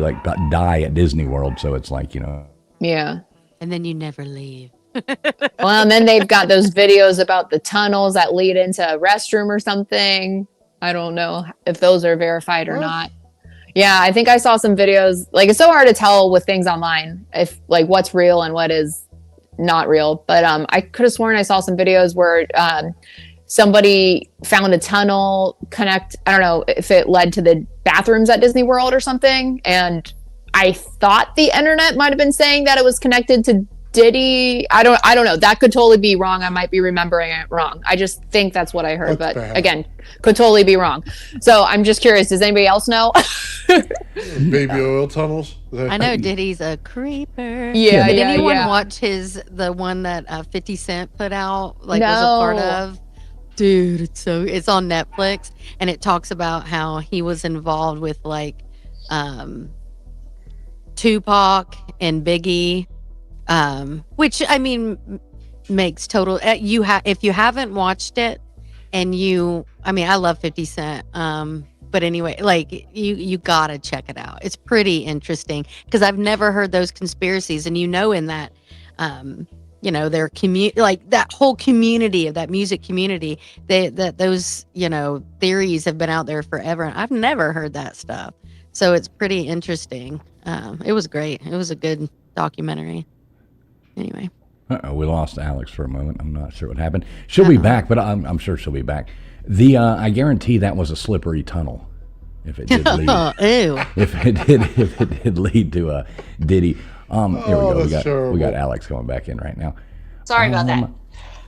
die at Disney World, so it's Yeah. And then you never leave. Well, and then they've got those videos about the tunnels that lead into a restroom or something. I don't know if those are verified or not. Yeah, I think I saw some videos. It's so hard to tell with things online if what's real and what is not real. But I could have sworn I saw some videos where somebody found a tunnel I don't know if it led to the bathrooms at Disney World or something. And I thought the internet might have been saying that it was connected to Diddy. I don't know. That could totally be wrong. I might be remembering it wrong. I just think that's what I heard, but again, could totally be wrong. So I'm just curious. Does anybody else know? Baby oil tunnels. I know Diddy's a creeper. Yeah, Did anyone watch the one that 50 Cent put out? Was a part of? Dude, it's on Netflix, and it talks about how he was involved with Tupac and Biggie. Which makes total if you haven't watched it and I love 50 Cent, but anyway, you gotta check it out. It's pretty interesting because I've never heard those conspiracies, and in that their community, that whole community of that music community, those theories have been out there forever, and I've never heard that stuff, so it's pretty interesting. It was great. It was a good documentary. Anyway. We lost Alex for a moment. I'm not sure what happened. She'll be back, but I'm sure she'll be back. I guarantee that was a slippery tunnel. If it did lead, if it did lead to Diddy. Here we go. We got Alex coming back in right now. Sorry about that.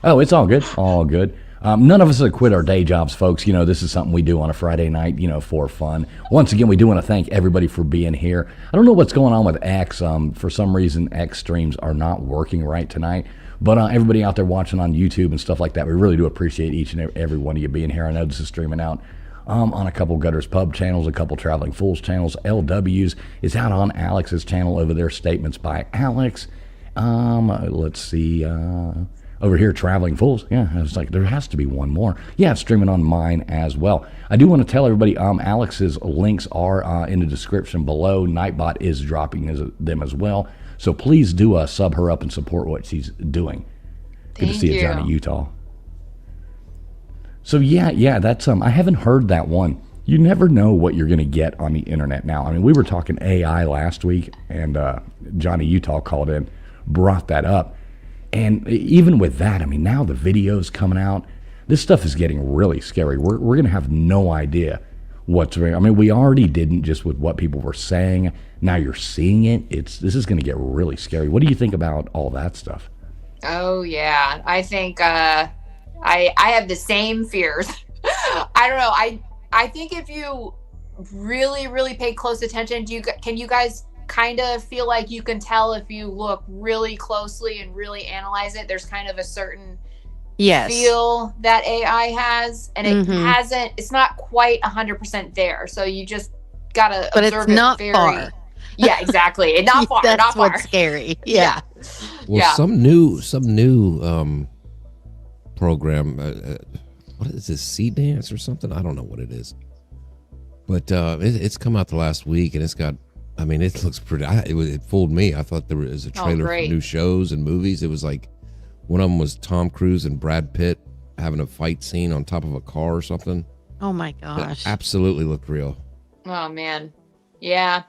Oh, it's all good. All good. None of us have quit our day jobs, folks. This is something we do on a Friday night, for fun. Once again, we do want to thank everybody for being here. I don't know what's going on with X. For some reason, X streams are not working right tonight. But everybody out there watching on YouTube and stuff like that, we really do appreciate each and every one of you being here. I know this is streaming out on a couple Gutters Pub channels, a couple Traveling Fools channels. LW's is out on Alex's channel over there, Statements by Alex. Let's see. Over here, Traveling Fools. Yeah, I was there has to be one more. Yeah, it's streaming on mine as well. I do want to tell everybody, Alex's links are in the description below. Nightbot is dropping them as well. So please do sub her up and support what she's doing. Good to see you, Johnny Utah. So yeah, that's I haven't heard that one. You never know what you're going to get on the internet now. We were talking AI last week, and Johnny Utah called in, brought that up. And even with that, now the videos coming out, this stuff is getting really scary. We're going to have no idea what's real. We already didn't just with what people were saying. Now you're seeing it. This is going to get really scary. What do you think about all that stuff? Oh yeah, I think I have the same fears. I don't know. I think if you really, really pay close attention, can you guys kind of feel like you can tell if you look really closely and really analyze it? There's kind of a certain feel that AI has, and it it's not quite 100% there. So you just gotta observe it very far. Yeah, exactly. Not far. That's not far. what's scary. Yeah. Well, some new program. What is this? Sea Dance or something? I don't know what it is. But it's come out the last week, and it's got. I mean, it looks pretty. It fooled me. I thought there was a trailer for new shows and movies. It was like one of them was Tom Cruise and Brad Pitt having a fight scene on top of a car or something. Oh my gosh! It absolutely looked real. Oh man, yeah.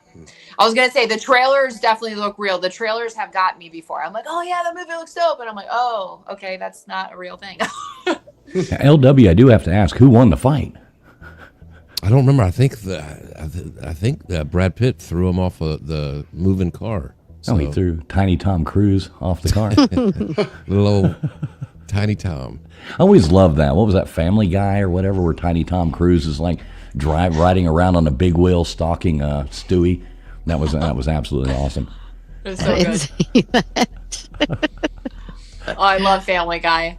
I was gonna say the trailers definitely look real. The trailers have got me before. I'm like, oh yeah, that movie looks dope, and I'm like, oh, okay, that's not a real thing. LW, I do have to ask, who won the fight? I don't remember. I think Brad Pitt threw him off the moving car. So. Oh, he threw Tiny Tom Cruise off the car. Little old Tiny Tom. I always loved that. What was that, Family Guy or whatever, where Tiny Tom Cruise is like riding around on a big wheel stalking Stewie. That was absolutely awesome. It was so good. Oh, I love Family Guy.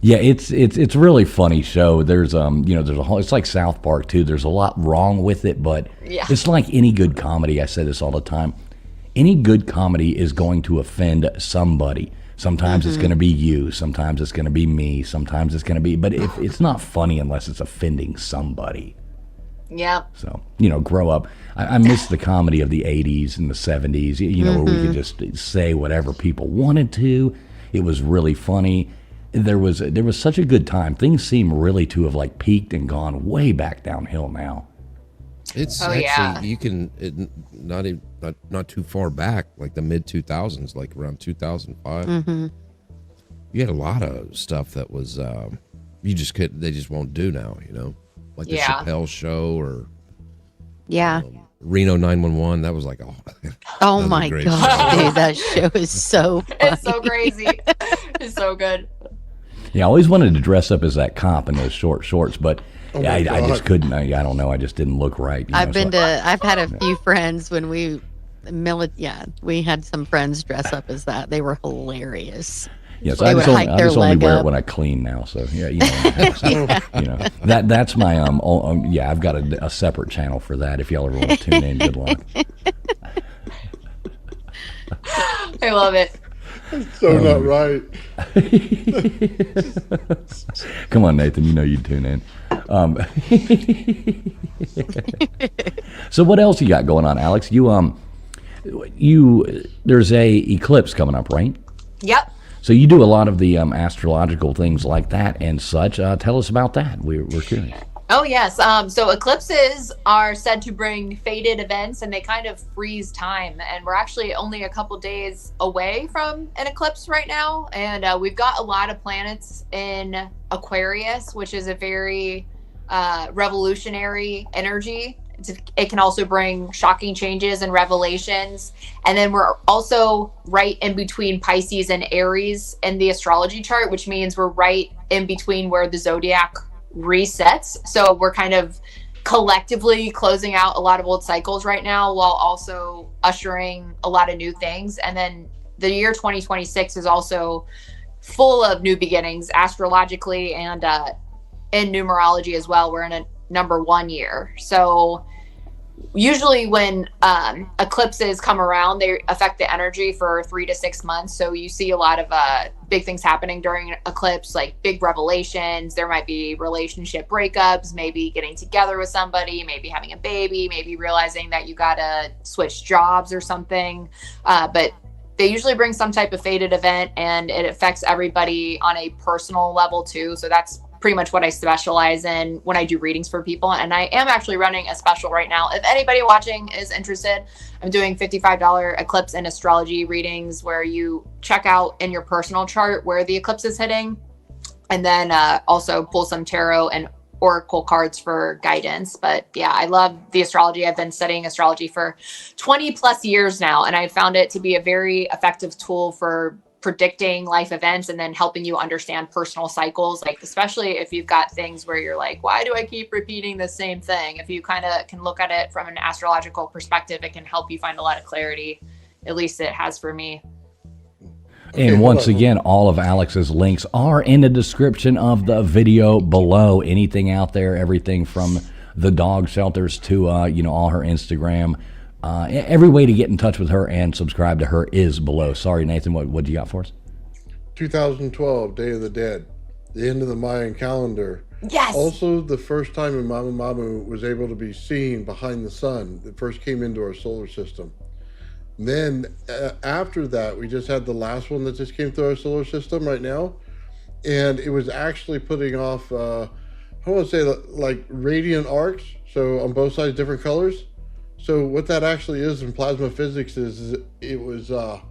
Yeah, it's a really funny show. There's there's a whole, it's like South Park too. There's a lot wrong with it, but it's like any good comedy. I say this all the time. Any good comedy is going to offend somebody. Sometimes it's going to be you. Sometimes it's going to be me. Sometimes it's going to be, but if it's not funny unless it's offending somebody. Yeah. So, grow up. I miss the comedy of the 80s and the 70s, where we could just say whatever people wanted to. It was really funny. There was such a good time. Things seem really to have like peaked and gone way back downhill now. It's you can not too far back, like the mid 2000s, like around 2005. You had a lot of stuff that was they just won't do now, like the Chappelle Show or Reno 911. That was like oh my gosh, dude, that show is so funny. It's so crazy. It's so good. Yeah, I always wanted to dress up as that cop in those short shorts, but I just couldn't. I don't know. I just didn't look right. I've had a few friends when we had some friends dress up as that. They were hilarious. Yes, I just only wear it when I clean now. So that's my I've got a separate channel for that. If y'all ever want to tune in, good luck. I love it. So not right. Come on, Nathan. You'd tune in. So what else you got going on, Alex? There's a eclipse coming up, right? Yep. So you do a lot of the astrological things like that and such. Tell us about that. We're curious. Oh, yes. So eclipses are said to bring fated events, and they kind of freeze time. And we're actually only a couple days away from an eclipse right now. And we've got a lot of planets in Aquarius, which is a very revolutionary energy. It can also bring shocking changes and revelations. And then we're also right in between Pisces and Aries in the astrology chart, which means we're right in between where the zodiac resets. So we're kind of collectively closing out a lot of old cycles right now while also ushering a lot of new things. And then the year 2026 is also full of new beginnings astrologically and in numerology as well. We're in a number 1 year. So usually when eclipses come around, they affect the energy for 3 to 6 months. So you see a lot of big things happening during an eclipse, like big revelations. There might be relationship breakups, maybe getting together with somebody, maybe having a baby, maybe realizing that you got to switch jobs or something. But they usually bring some type of fated event, and it affects everybody on a personal level too. So that's pretty much what I specialize in when I do readings for people. And I am actually running a special right now. If anybody watching is interested, I'm doing $55 eclipse and astrology readings where you check out in your personal chart where the eclipse is hitting, and then also pull some tarot and oracle cards for guidance. But yeah, I love the astrology. I've been studying astrology for 20 plus years now, and I found it to be a very effective tool for predicting life events and then helping you understand personal cycles, like especially if you've got things where you're like, why do I keep repeating the same thing? If you kind of can look at it from an astrological perspective, it can help you find a lot of clarity. At least it has for me. And once again, all of Alex's links are in the description of the video below. Anything out there, everything from the dog shelters to all her Instagram. Every way to get in touch with her and subscribe to her is below. Sorry, Nathan, what you got for us? 2012, Day of the Dead. the end of the Mayan calendar. Yes. Also, the first time Mamamu was able to be seen behind the sun. It first came into our solar system. And then after that, we just had the last one that just came through our solar system right now. And it was actually putting off, I want to say like radiant arcs. So on both sides, different colors. So what that actually is in plasma physics is it was, I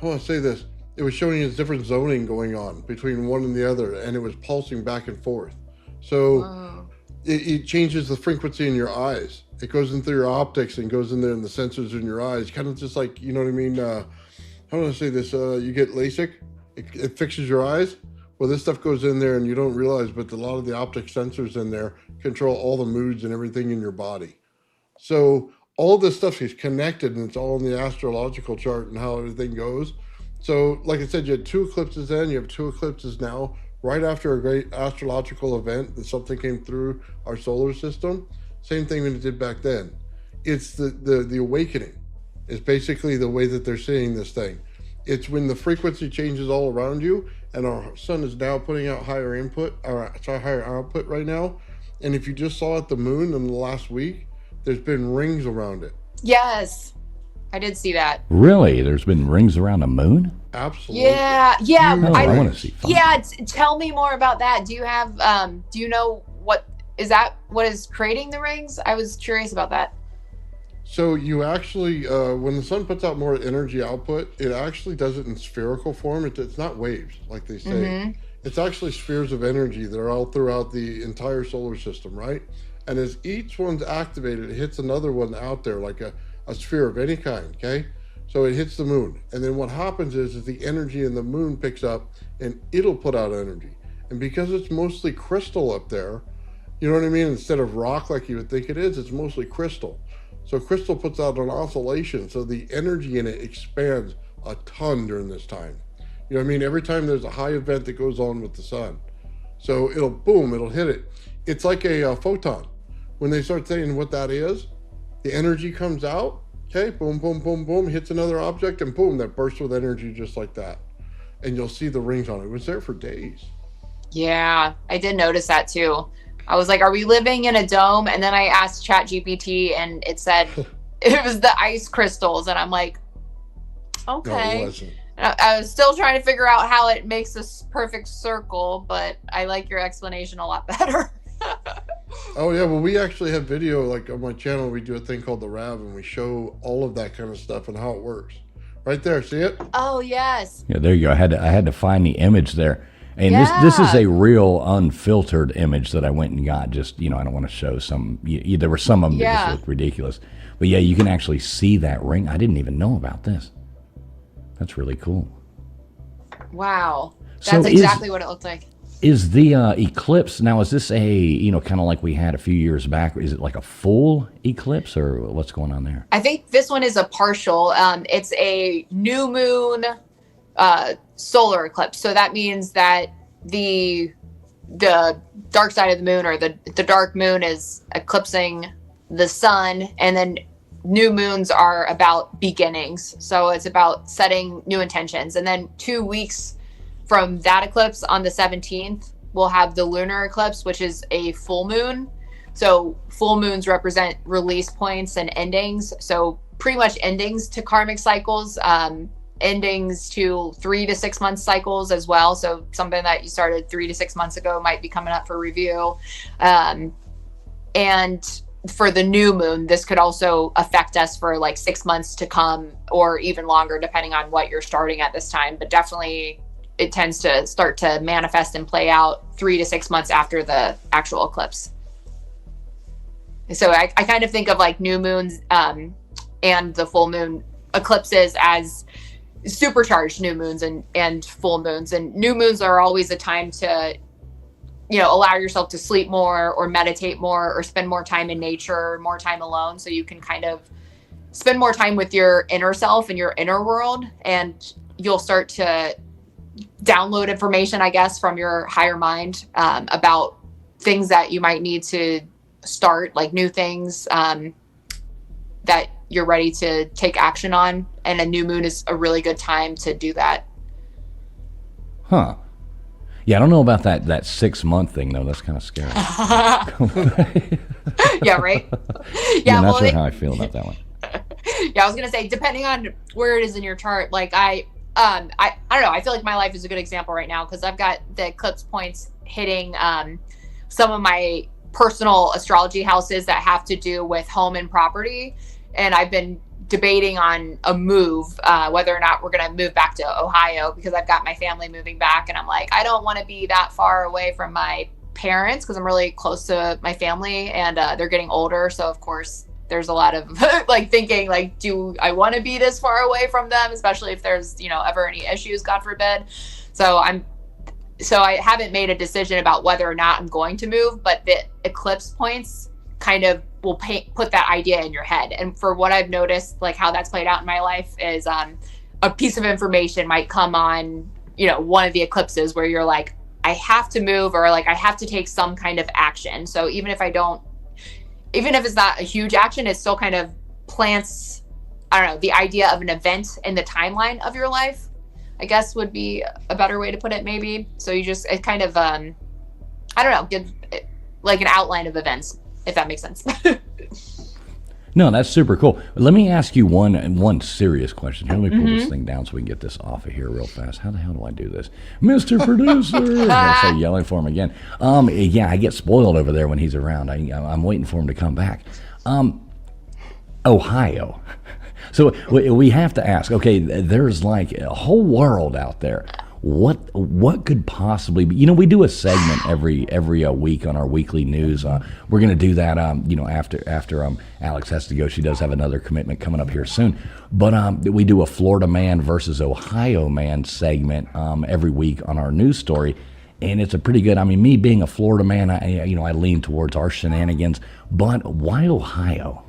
want to say this, it was showing us different zoning going on between one and the other, and it was pulsing back and forth. So it changes the frequency in your eyes. It goes into your optics and goes in there in the sensors in your eyes, kind of just like, you know what I mean? How do I say this? You get LASIK, it fixes your eyes. Well, this stuff goes in there and you don't realize, but a lot of the optic sensors in there control all the moods and everything in your body. So all this stuff is connected, and it's all in the astrological chart and how everything goes. So like I said, you had 2 eclipses then, you have 2 eclipses now, right after a great astrological event that something came through our solar system. Same thing when it did back then. It's the awakening is basically the way that they're seeing this thing. It's when the frequency changes all around you, and our sun is now putting out higher output right now. And if you just saw it, the moon in the last week, there's been rings around it. Yes, I did see that. Really? There's been rings around the moon? Absolutely. Yeah. Oh, I want to see fun. Yeah, tell me more about that. Do you have, do you know what is creating the rings? I was curious about that. So you actually, when the sun puts out more energy output, it actually does it in spherical form. It's not waves, like they say. Mm-hmm. It's actually spheres of energy that are all throughout the entire solar system, right? And as each one's activated, it hits another one out there, like a sphere of any kind, okay? So it hits the moon. And then what happens is the energy in the moon picks up, and it'll put out energy. And because it's mostly crystal up there, you know what I mean? Instead of rock like you would think it is, it's mostly crystal. So crystal puts out an oscillation, so the energy in it expands a ton during this time. You know what I mean? Every time there's a high event that goes on with the sun. So it'll hit it. It's like a photon. When they start saying what that is, the energy comes out, okay, boom, boom, boom, boom, hits another object, and boom, that bursts with energy just like that. And you'll see the rings on it. It was there for days. Yeah, I did notice that too. I was like, are we living in a dome? And then I asked ChatGPT, and it said it was the ice crystals. And I'm like, okay. No, it wasn't. I was still trying to figure out how it makes this perfect circle, but I like your explanation a lot better. Oh yeah, well we actually have video, like on my channel we do a thing called the RAV, and we show all of that kind of stuff and how it works. Right there, see it? Oh yes. Yeah, there you go. I had to find the image there. And this is a real unfiltered image that I went and got. Just, I don't want to show some. There were some of them that just looked ridiculous. But yeah, you can actually see that ring. I didn't even know about this. That's really cool. Wow. That's exactly what it looked like. Is the eclipse, now is this a, kind of like we had a few years back, is it like a full eclipse or what's going on there? I think this one is a partial. It's a new moon solar eclipse. So that means that the dark side of the moon, or the dark moon, is eclipsing the sun, and then new moons are about beginnings. So it's about setting new intentions. And then 2 weeks from that eclipse, on the 17th, we'll have the lunar eclipse, which is a full moon. So full moons represent release points and endings. So pretty much endings to karmic cycles, endings to 3 to 6 month cycles as well. So something that you started 3 to 6 months ago might be coming up for review. And for the new moon, this could also affect us for like 6 months to come, or even longer, depending on what you're starting at this time. But definitely it tends to start to manifest and play out 3 to 6 months after the actual eclipse. So I kind of think of like new moons and the full moon eclipses as supercharged new moons and full moons. And new moons are always a time to, allow yourself to sleep more or meditate more or spend more time in nature, more time alone. So you can kind of spend more time with your inner self and your inner world, and you'll start to download information, I guess, from your higher mind about things that you might need to start, like new things that you're ready to take action on. And a new moon is a really good time to do that. Huh. Yeah, I don't know about that 6 month thing though. That's kind of scary. Yeah, right. Yeah, not sure how I feel about that one. Yeah, I was gonna say, depending on where it is in your chart, like I don't know. I feel like my life is a good example right now because I've got the eclipse points hitting some of my personal astrology houses that have to do with home and property, and I've been debating on a move, whether or not we're going to move back to Ohio because I've got my family moving back, and I'm like, I don't want to be that far away from my parents because I'm really close to my family, and they're getting older, so of course there's a lot of like thinking like, do I want to be this far away from them, especially if there's ever any issues, God forbid. So I haven't made a decision about whether or not I'm going to move, but the eclipse points kind of will put that idea in your head. And for what I've noticed, like how that's played out in my life is a piece of information might come on, one of the eclipses where you're like, I have to move, or like I have to take some kind of action. So even if it's not a huge action, it still kind of plants, I don't know, the idea of an event in the timeline of your life, I guess would be a better way to put it maybe. So it kind of, I don't know, give like an outline of events, if that makes sense. No, that's super cool. Let me ask you one serious question. Let me pull this thing down so we can get this off of here real fast. How the hell do I do this? Mr. Producer! I'll start yelling for him again. Yeah, I get spoiled over there when he's around. I'm waiting for him to come back. Ohio. So we have to ask, okay, there's like a whole world out there. What could possibly be? We do a segment every week on our weekly news. We're going to do that, after Alex has to go. She does have another commitment coming up here soon. But we do a Florida man versus Ohio man segment every week on our news story. And it's a pretty good, me being a Florida man, I lean towards our shenanigans. But why Ohio?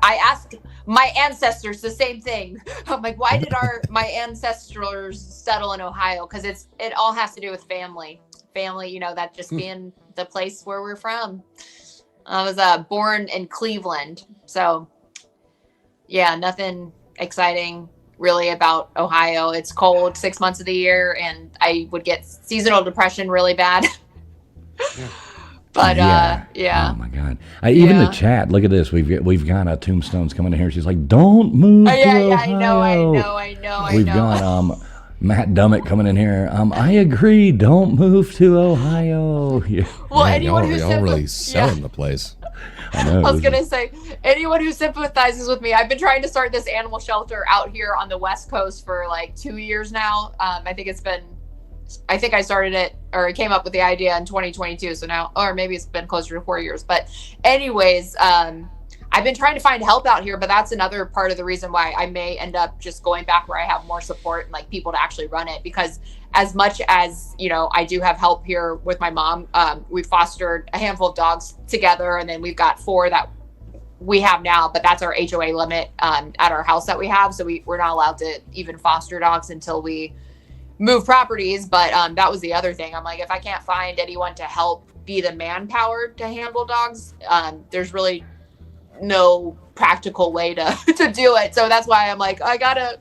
I ask my ancestors the same thing. I'm like, why did my ancestors settle in Ohio? Because it all has to do with family, that just being the place where we're from. I was born in Cleveland, so yeah, nothing exciting really about Ohio. It's cold 6 months of the year, and I would get seasonal depression really bad. Yeah. But yeah. Oh my God! Even the chat. Look at this. We've got Tombstones coming in here. She's like, "Don't move." I know. We've got Matt Dummett coming in here. I agree. Don't move to Ohio. Yeah. Well, Man, anyone y'all really selling the place. I was gonna say, anyone who sympathizes with me, I've been trying to start this animal shelter out here on the West Coast for like 2 years now. I think I started it, or I came up with the idea in 2022. So now, or maybe it's been closer to 4 years. But anyways, I've been trying to find help out here, but that's another part of the reason why I may end up just going back where I have more support and like people to actually run it. Because as much as, I do have help here with my mom, we fostered a handful of dogs together, and then we've got 4 that we have now, but that's our HOA limit at our house that we have. So we're not allowed to even foster dogs until we move properties. But that was the other thing. I'm like, if I can't find anyone to help be the manpower to handle dogs, there's really no practical way to do it. So that's why I'm like, you gotta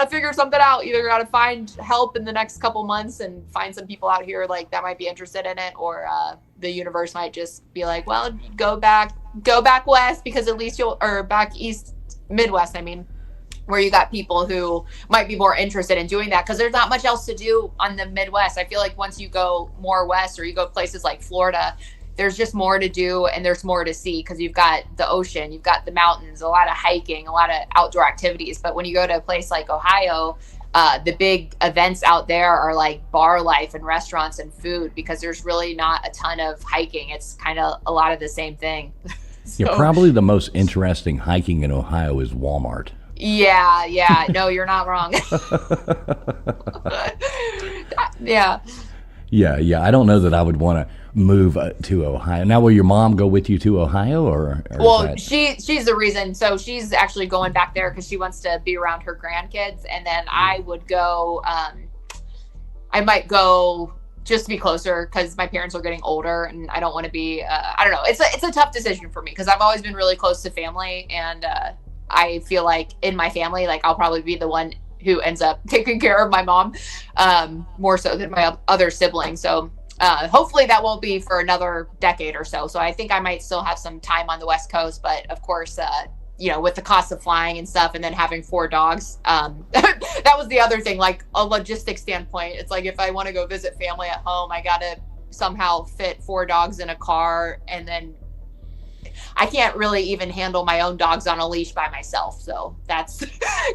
figure something out. Either gotta find help in the next couple months and find some people out here like that might be interested in it, or the universe might just be like, well, go back west, because at least or back east, Midwest, where you got people who might be more interested in doing that, because there's not much else to do on the Midwest. I feel like once you go more west, or you go places like Florida, there's just more to do and there's more to see, because you've got the ocean, you've got the mountains, a lot of hiking, a lot of outdoor activities. But when you go to a place like Ohio, the big events out there are like bar life and restaurants and food, because there's really not a ton of hiking. It's kind of a lot of the same thing. Yeah, probably the most interesting hiking in Ohio is Walmart. Yeah. No, you're not wrong. Yeah. Yeah. I don't know that I would want to move to Ohio. Now, will your mom go with you to Ohio, or well, she's the reason. So she's actually going back there because she wants to be around her grandkids, and then I would go. I might go just to be closer, because my parents are getting older, and I don't want to be. I don't know. It's a tough decision for me, because I've always been really close to family, and I feel like in my family, like I'll probably be the one who ends up taking care of my mom, more so than my other siblings. So hopefully that won't be for another decade or so. So I think I might still have some time on the West Coast, but of course, with the cost of flying and stuff, and then having 4 dogs, that was the other thing, like a logistics standpoint. It's like, if I want to go visit family at home, I got to somehow fit 4 dogs in a car, and then I can't really even handle my own dogs on a leash by myself. So that's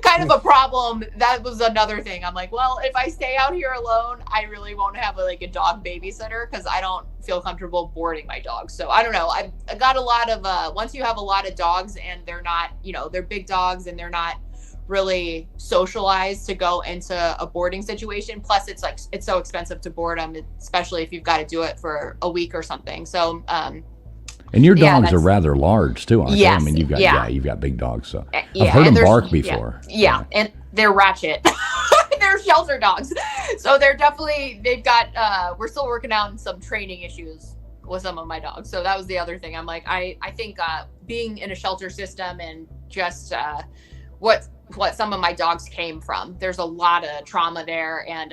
kind of a problem. That was another thing. I'm like, well, if I stay out here alone, I really won't have a dog babysitter, because I don't feel comfortable boarding my dogs. So I don't know. I got a lot of, once you have a lot of dogs and they're not, they're big dogs and they're not really socialized to go into a boarding situation. Plus it's so expensive to board them, especially if you've got to do it for a week or something. So, and your dogs are rather large too, aren't yes, they? I mean, you've got big dogs. So yeah, I've heard them bark before. Yeah, and they're ratchet. They're shelter dogs. So they've got, we're still working out some training issues with some of my dogs. So that was the other thing. I'm like, I think being in a shelter system and just what some of my dogs came from, there's a lot of trauma there. And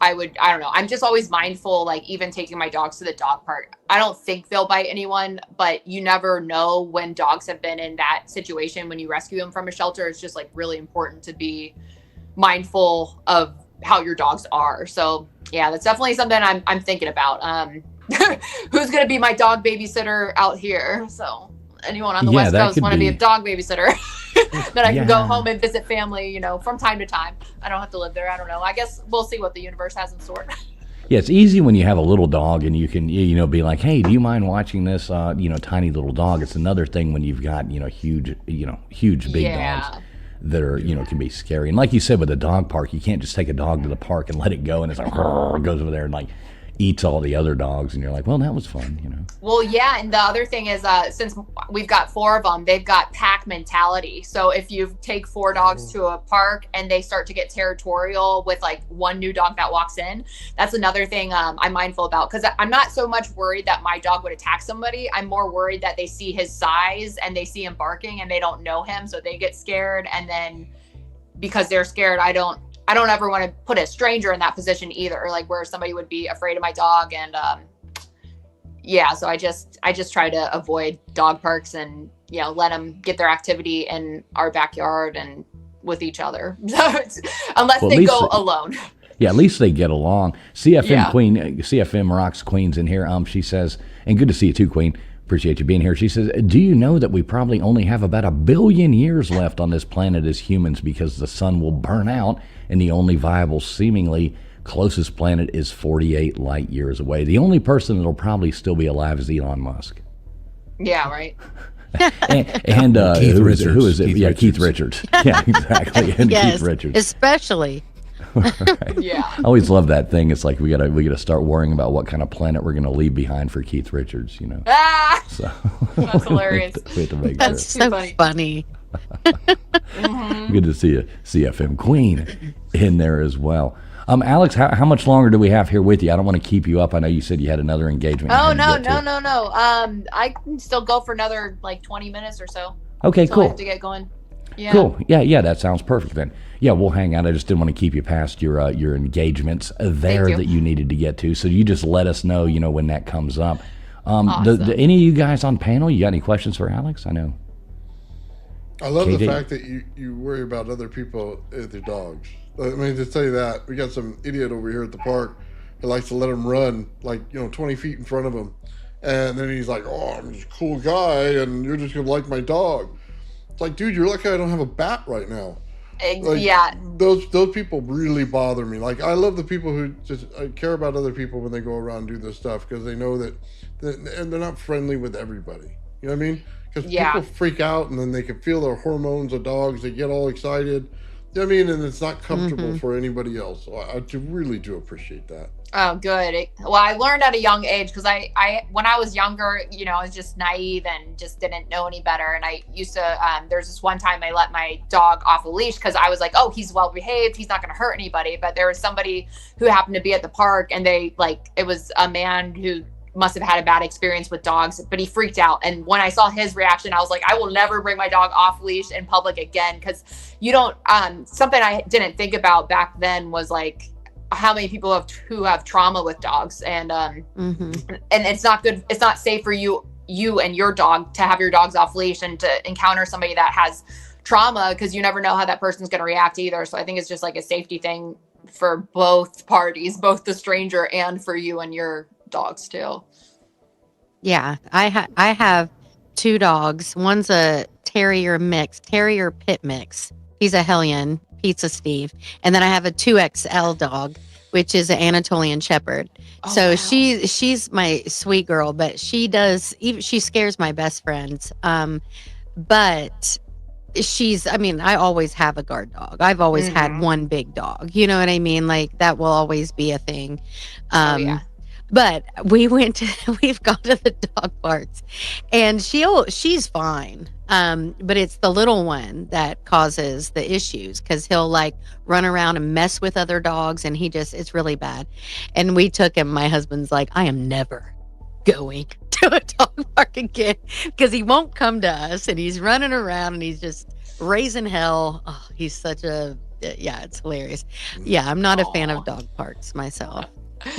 I don't know. I'm just always mindful, even taking my dogs to the dog park. I don't think they'll bite anyone, but you never know when dogs have been in that situation when you rescue them from a shelter. It's just really important to be mindful of how your dogs are. So yeah, that's definitely something I'm thinking about. Who's going to be my dog babysitter out here? So anyone on the West Coast want to be a dog babysitter? That I can go home and visit family, from time to time. I don't have to live there. I don't know. I guess we'll see what the universe has in store. Yeah, it's easy when you have a little dog and you can, be like, hey, do you mind watching this, tiny little dog? It's another thing when you've got, huge big dogs that are, can be scary. And like you said, with a dog park, you can't just take a dog to the park and let it go and it's like, goes over there and eats all the other dogs, and you're like, well, that was fun, Well, yeah, and the other thing is, since we've got 4 of them, they've got pack mentality. So if you take 4 dogs to a park and they start to get territorial with one new dog that walks in, that's another thing I'm mindful about, because I'm not so much worried that my dog would attack somebody. I'm more worried that they see his size and they see him barking and they don't know him, so they get scared, and then because they're scared, I don't ever want to put a stranger in that position either, where somebody would be afraid of my dog. And so I just try to avoid dog parks and let them get their activity in our backyard and with each other. Unless they go alone. Yeah, at least they get along. CFM Rocks Queen's in here. She says, and good to see you too, Queen. Appreciate you being here. She says, do you know that we probably only have about 1 billion years left on this planet as humans, because the sun will burn out and the only viable, seemingly closest planet is 48 light years away. The only person that'll probably still be alive is Elon Musk. Yeah, right. and Keith who Richards. is it? Keith Richards. Yeah, exactly. And yes, Keith Richards. Especially. Right. Yeah. I always love that thing. It's like we gotta start worrying about what kind of planet we're gonna leave behind for Keith Richards, So that's hilarious. we have to make That's sure. so funny. Good to see you, CFM Queen, in there as well. Alex, how much longer do we have here with you? I don't want to keep you up. I know you said you had another engagement. Oh, no. I can still go for another 20 minutes or so. Okay, cool. I have to get going. Yeah. Cool. Yeah, that sounds perfect then. Yeah, we'll hang out. I just didn't want to keep you past your engagements there that you needed to get to. So you just let us know, when that comes up. Awesome. Any of you guys on panel, you got any questions for Alex? I know. I love KJ? the fact that you worry about other people with their dogs. I mean, to tell you that, we got some idiot over here at the park who likes to let him run 20 feet in front of him. And then he's like, oh, I'm just a cool guy and you're just going to like my dog. It's like, dude, you're lucky I don't have a bat right now. Yeah. Those people really bother me. I love the people who just care about other people when they go around and do this stuff, because they know that and they're not friendly with everybody. You know what I mean? Because people freak out and then they can feel their hormones of dogs. They get all excited. You know what I mean? And it's not comfortable for anybody else. So I really do appreciate that. Oh, good. Well, I learned at a young age, because I when I was younger, I was just naive and just didn't know any better. And I used to, there's this one time I let my dog off a leash because I was like, oh, he's well behaved, he's not going to hurt anybody. But there was somebody who happened to be at the park, and it was a man who must have had a bad experience with dogs, but he freaked out. And when I saw his reaction, I was like, I will never bring my dog off leash in public again. Cause you don't, something I didn't think about back then was like how many people who have trauma with dogs, and it's not good. It's not safe for you and your dog to have your dogs off leash and to encounter somebody that has trauma, because you never know how that person's going to react either. So I think it's just like a safety thing for both parties, both the stranger and for you and your dogs too. Yeah, I have 2 dogs. One's a terrier pit mix. He's a Hellion, Pizza Steve. And then I have a 2XL dog, which is an Anatolian Shepherd. So wow. She's my sweet girl, but she scares my best friends. But I always have a guard dog. I've always had one big dog. You know what I mean? Like that will always be a thing. But we've gone to the dog parks, and she's fine. But it's the little one that causes the issues, because he'll like run around and mess with other dogs, and it's really bad. And we took him. My husband's like, I am never going to a dog park again, because he won't come to us, and he's running around and he's just raising hell. Oh, he's such it's hilarious. Yeah, I'm not a fan of dog parks myself.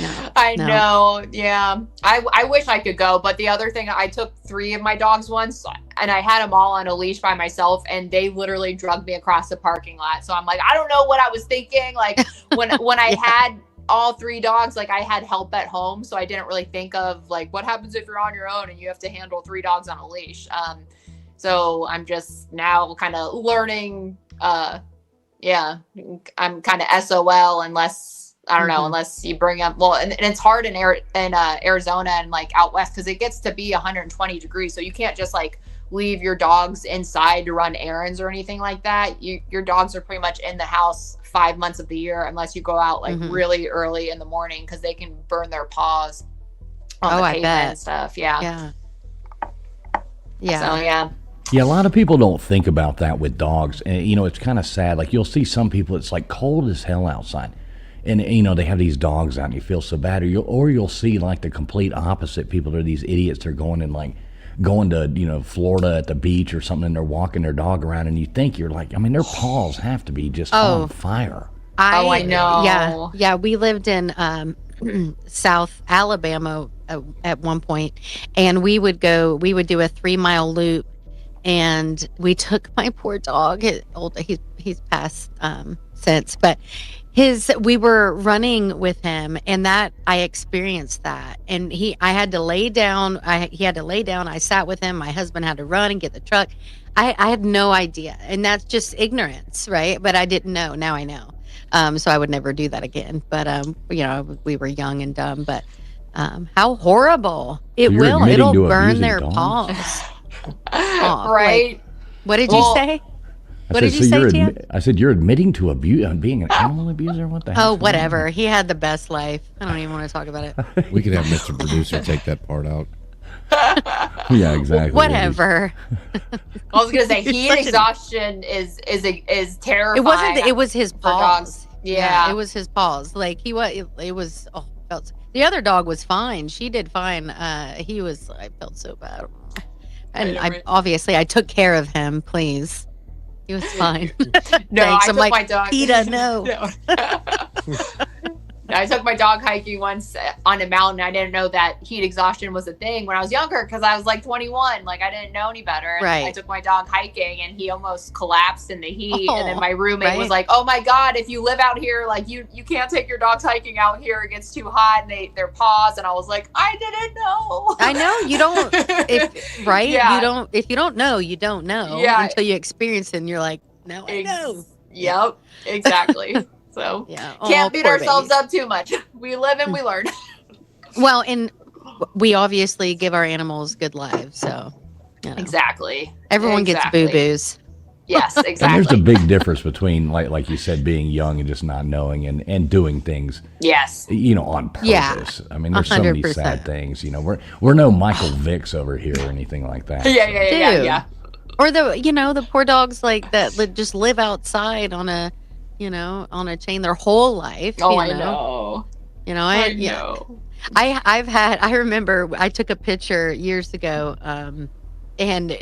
No, I know. Yeah. I wish I could go. But the other thing, I took 3 of my dogs once, and I had them all on a leash by myself, and they literally drugged me across the parking lot. So I'm like, I don't know what I was thinking. Like when I had all 3 dogs, like I had help at home. So I didn't really think of like, what happens if you're on your own and you have to handle 3 dogs on a leash? So I'm just now kind of learning, I'm kind of SOL unless you bring up, and it's hard in Arizona and like out west, because it gets to be 120 degrees. So you can't just like leave your dogs inside to run errands or anything like that. Your dogs are pretty much in the house 5 months of the year, unless you go out like really early in the morning, because they can burn their paws on the pavement and stuff. Yeah. So yeah. Yeah, a lot of people don't think about that with dogs. And, it's kind of sad. Like, you'll see some people, it's like cold as hell outside. And, they have these dogs out and you feel so bad. Or you'll see, like, the complete opposite. People are these idiots. They're going to, Florida at the beach or something, and they're walking their dog around. And you think their paws have to be just on fire. I know. Yeah. We lived in South Alabama at one point, and we would do a 3-mile loop. And we took my poor dog. He's passed since, but we were running with him, and that I experienced that. And I had to lay down. He had to lay down. I sat with him. My husband had to run and get the truck. I had no idea, and that's just ignorance, right? But I didn't know. Now I know. So I would never do that again. But we were young and dumb. But how horrible! It'll burn their paws. Right. Like, what did you say? What did you say, Tia? I said, you're admitting to being an animal abuser? What the hell? Oh, whatever. He had the best life. I don't even want to talk about it. We could have Mr. Producer take that part out. Yeah, exactly. Whatever. I was gonna say heat exhaustion is terrifying. It was his paws. Yeah, it was his paws. Like it was. Oh, the other dog was fine. She did fine. I felt so bad. And I took care of him. Please, he was fine. No, I took my dog. PETA, no. I took my dog hiking once on a mountain. I didn't know that heat exhaustion was a thing when I was younger, because I was like 21. Like, I didn't know any better. And right. I took my dog hiking, and he almost collapsed in the heat. And then my roommate was like, "Oh my God, if you live out here, like you can't take your dogs hiking out here. It gets too hot, and their paws." And I was like, "I didn't know." I know you don't. Yeah. You don't. If you don't know, you don't know until you experience it, and you're like, "No, I know." Yep, exactly. So can't beat ourselves up too much. We live and we learn. Well, and we obviously give our animals good lives. So exactly. Everyone gets boo-boos. Yes, exactly. And there's a big difference between, like you said, being young and just not knowing and doing things. Yes. On purpose. Yeah, I mean, there's 100%. So many sad things. We're no Michael Vicks over here or anything like that. Yeah. Or the poor dogs like that just live outside on a chain their whole life. Oh, I know. I know. I remember I took a picture years ago, and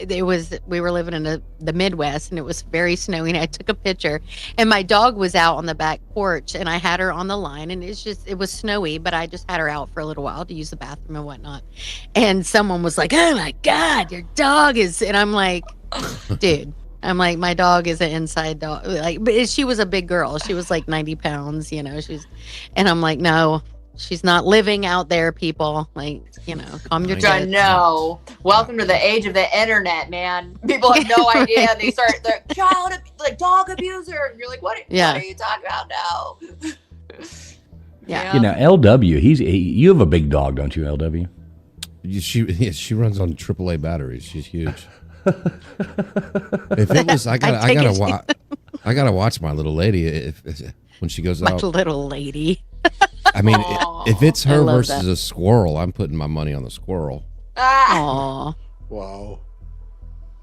we were living in the Midwest, and it was very snowy, and I took a picture, and my dog was out on the back porch, and I had her on the line, and it was snowy, but I just had her out for a little while to use the bathroom and whatnot. And someone was like, "Oh my God, your dog is," and I'm like, dude, my dog is an inside dog. Like, but she was a big girl. She was like 90 pounds, and I'm like, no, she's not living out there, people. Like, calm your tits. No. Welcome to the age of the internet, man. People have no idea. They start, dog abuser. And you're like, what are you talking about now? Yeah. LW, you have a big dog, don't you, LW? She runs on AAA batteries. She's huge. If it was, I gotta watch my little lady when she goes out. My little lady. I mean, if it's her versus a squirrel, I'm putting my money on the squirrel. Aw. Wow.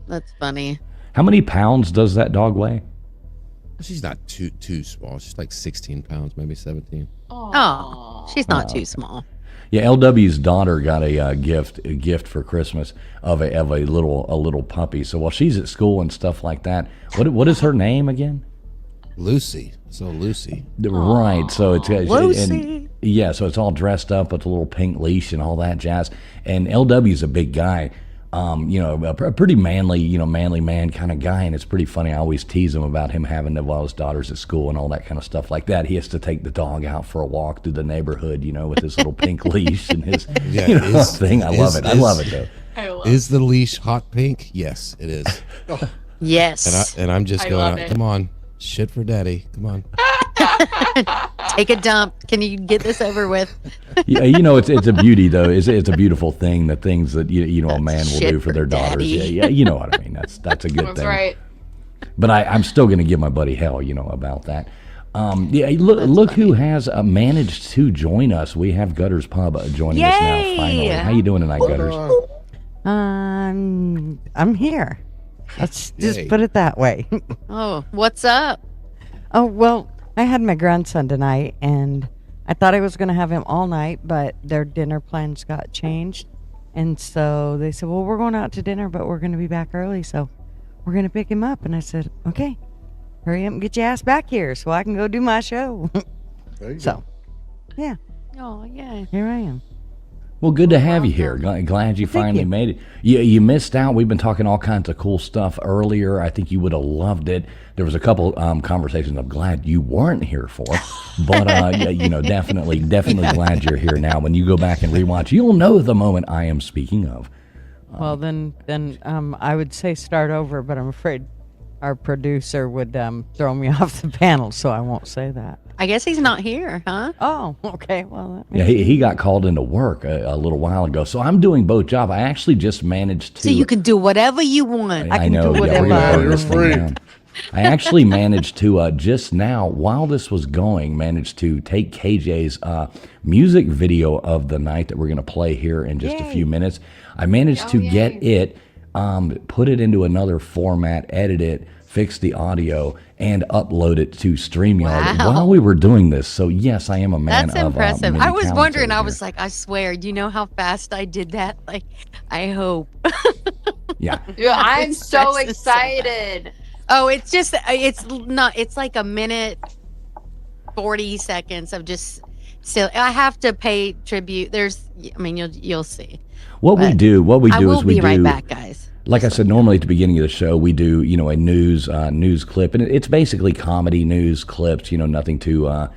That's funny. How many pounds does that dog weigh? She's not too small. She's like 16 pounds, maybe 17. Oh, she's not too small. Yeah, LW's daughter got a gift for Christmas of a little puppy. So while she's at school and stuff like that, what is her name again? Lucy. So Lucy. Right. So it's Lucy. So it's all dressed up with a little pink leash and all that jazz. And LW's a big guy. A pretty manly man kind of guy, and it's pretty funny. I always tease him about him having while his daughter's at school and all that kind of stuff like that. He has to take the dog out for a walk through the neighborhood, with his little pink leash and his thing. I love it though. Is the leash hot pink? Yes, it is. Yes. And I'm just going, come on, shit for daddy, come on. Take a dump. Can you get this over with? It's a beauty though. It's a beautiful thing. The things that a man will do for their daughters. Yeah, you know what I mean. That's a good thing. That's right. But I'm still going to give my buddy hell, about that. Look who has managed to join us. We have Gutters Pub joining us now. Finally, how you doing tonight, Gutters? I'm here. Let's just put it that way. Oh, what's up? Oh, well, I had my grandson tonight, and I thought I was going to have him all night, but their dinner plans got changed. And so they said, well, we're going out to dinner, but we're going to be back early, so we're going to pick him up. And I said, okay, hurry up and get your ass back here so I can go do my show. So, yeah. Oh, yeah. Here I am. Well, good to have you here. Glad you finally made it. You missed out. We've been talking all kinds of cool stuff earlier. I think you would have loved it. There was a couple conversations I'm glad you weren't here for, but definitely glad you're here now. When you go back and rewatch, you'll know the moment I am speaking of. Well, then I would say start over, but I'm afraid our producer would throw me off the panel, so I won't say that. I guess he's not here, huh? Oh, okay. Well, he got called into work a little while ago, so I'm doing both jobs. I actually just managed to. So you can do whatever you want. I can do whatever. You're free. I actually managed to just now, while this was going, managed to take KJ's music video of the night that we're going to play here in just a few minutes. I managed to get it, put it into another format, edit it, fix the audio, and upload it to StreamYard while we were doing this. So yes, I am a man of. That's impressive. I was wondering. I was here. like, I swear, do you know how fast I did that? Like, I hope. Yeah. I'm so excited. Oh, it's like a minute, 40 seconds of just still. I have to pay tribute. You'll see. What we do is we do. I will be right back, guys. Like I said, normally at the beginning of the show, we do, a news clip, and it's basically comedy news clips, nothing too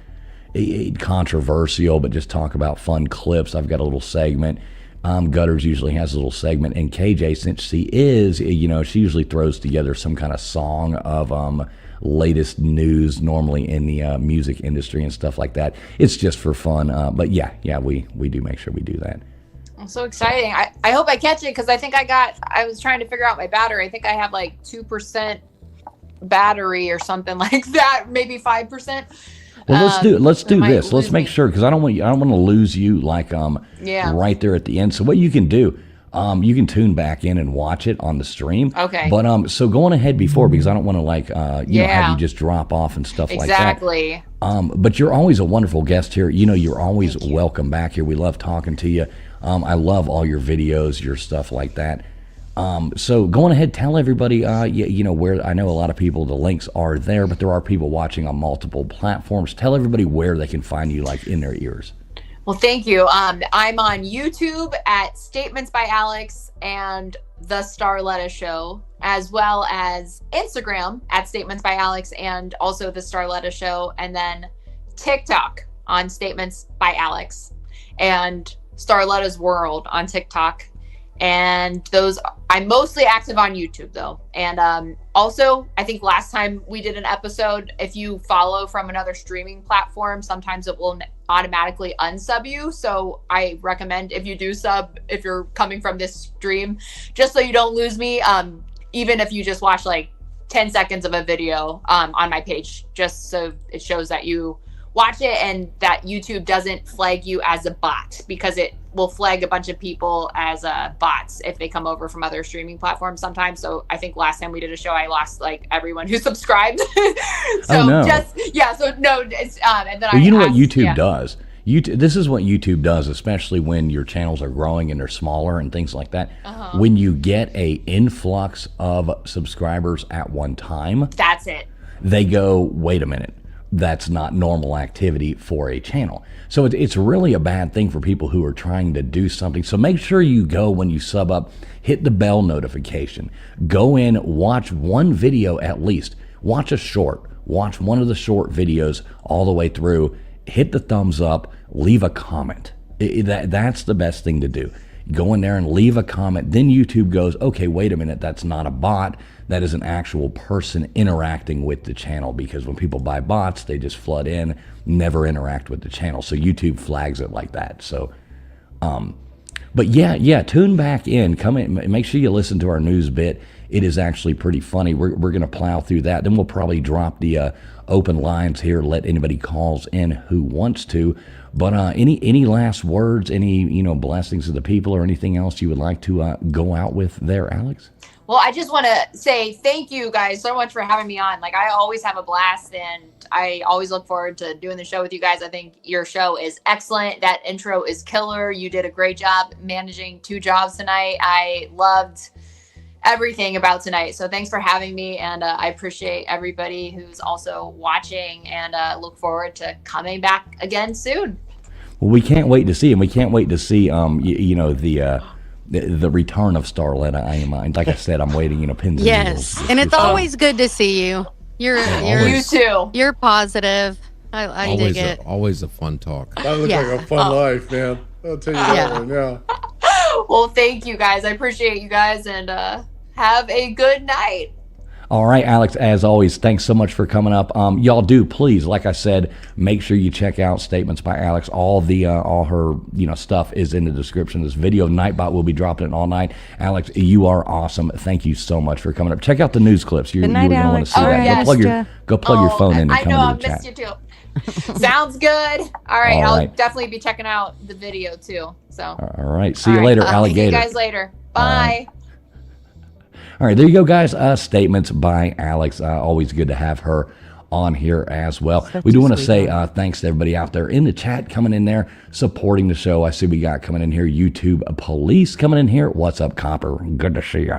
controversial, but just talk about fun clips. I've got a little segment. Gutters usually has a little segment, and KJ, since she is, she usually throws together some kind of song of latest news, normally in the music industry and stuff like that. It's just for fun, but yeah, we do make sure we do that. I'm so exciting. I hope I catch it because I think I was trying to figure out my battery. I think I have like 2% battery or something like that, maybe 5%. Well, let's do this. Let's make sure, because I don't want to lose you like right there at the end. So what you can do, you can tune back in and watch it on the stream. Okay. But so going ahead before, because I don't want to like you know, have you just drop off and stuff like that. Exactly. But you're always a wonderful guest here. You know, you're always welcome back here. We love talking to you. I love all your videos, your stuff like that. So going ahead, tell everybody, you know, where, I know a lot of people, the links are there, but there are people watching on multiple platforms. Tell everybody where they can find you, like in their ears. Well, thank you. I'm on YouTube at Statements by Alex and The Starletta Show, as well as Instagram at Statements by Alex and also The Starletta Show, and then TikTok on Statements by Alex and Starletta's World on TikTok. And those, I'm mostly active on YouTube though. And also, I think last time we did an episode, if you follow from another streaming platform, sometimes it will automatically unsub you. So I recommend, if you do sub, if you're coming from this stream, just so you don't lose me, even if you just watch like 10 seconds of a video on my page, just so it shows that you watch it and that YouTube doesn't flag you as a bot, because it will flag a bunch of people as bots if they come over from other streaming platforms sometimes. So I think last time we did a show, I lost like everyone who subscribed. So oh, no. So no, it's, and then well, you know what YouTube does? This is what YouTube does, especially when your channels are growing and they're smaller and things like that. When you get a influx of subscribers at one time, that's it. They go, wait a minute, that's not normal activity for a channel. So it's really a bad thing for people who are trying to do something. So make sure you go, when you sub up, hit the bell notification. Go in, watch one video at least. Watch a short. Watch one of the short videos all the way through. Hit the thumbs up. Leave a comment. That's the best thing to do. Go in there and leave a comment. Then YouTube goes, okay, wait a minute, that's not a bot. That is an actual person interacting with the channel, because when people buy bots, they just flood in, never interact with the channel. So YouTube flags it like that. So, but yeah, tune back in. Come in, make sure you listen to our news bit. It is actually pretty funny. We're going to plow through that. Then we'll probably drop the open lines here, let anybody calls in who wants to. But any last words, any blessings to the people, or anything else you would like to go out with there, Alex? Well, I just want to say thank you guys so much for having me on. Like, I always have a blast, and I always look forward to doing the show with you guys. I think your show is excellent. That intro is killer. You did a great job managing 2 jobs tonight. I loved everything about tonight. So thanks for having me, and I appreciate everybody who's also watching, and look forward to coming back again soon. Well, we can't wait to see him. We can't wait to see the return of Starletta. Like I said, I'm waiting, pins and yes, needles. and it's always good to see you. You're you too. You're positive. I dig it. Always a fun talk. That looks like a fun life, man. I'll tell you that one. Yeah. Well, thank you guys. I appreciate you guys, and have a good night. All right, Alex, as always, thanks so much for coming up. Y'all do, please, like I said, make sure you check out Statements by Alex. All her stuff is in the description of this video. Nightbot will be dropping it all night. Alex, you are awesome. Thank you so much for coming up. Check out the news clips. You're going to want to see that. Yes. Go plug your phone in and I come know, into the I chat. missed you too. Sounds good. All right, I'll definitely be checking out the video too. So. All right, see you later, alligator. See you guys later. Bye. All right, there you go, guys. Statements by Alex. Always good to have her on here as well. We do want to say thanks to everybody out there in the chat coming in there, supporting the show. I see we got coming in here, YouTube Police coming in here. What's up, Copper? Good to see you.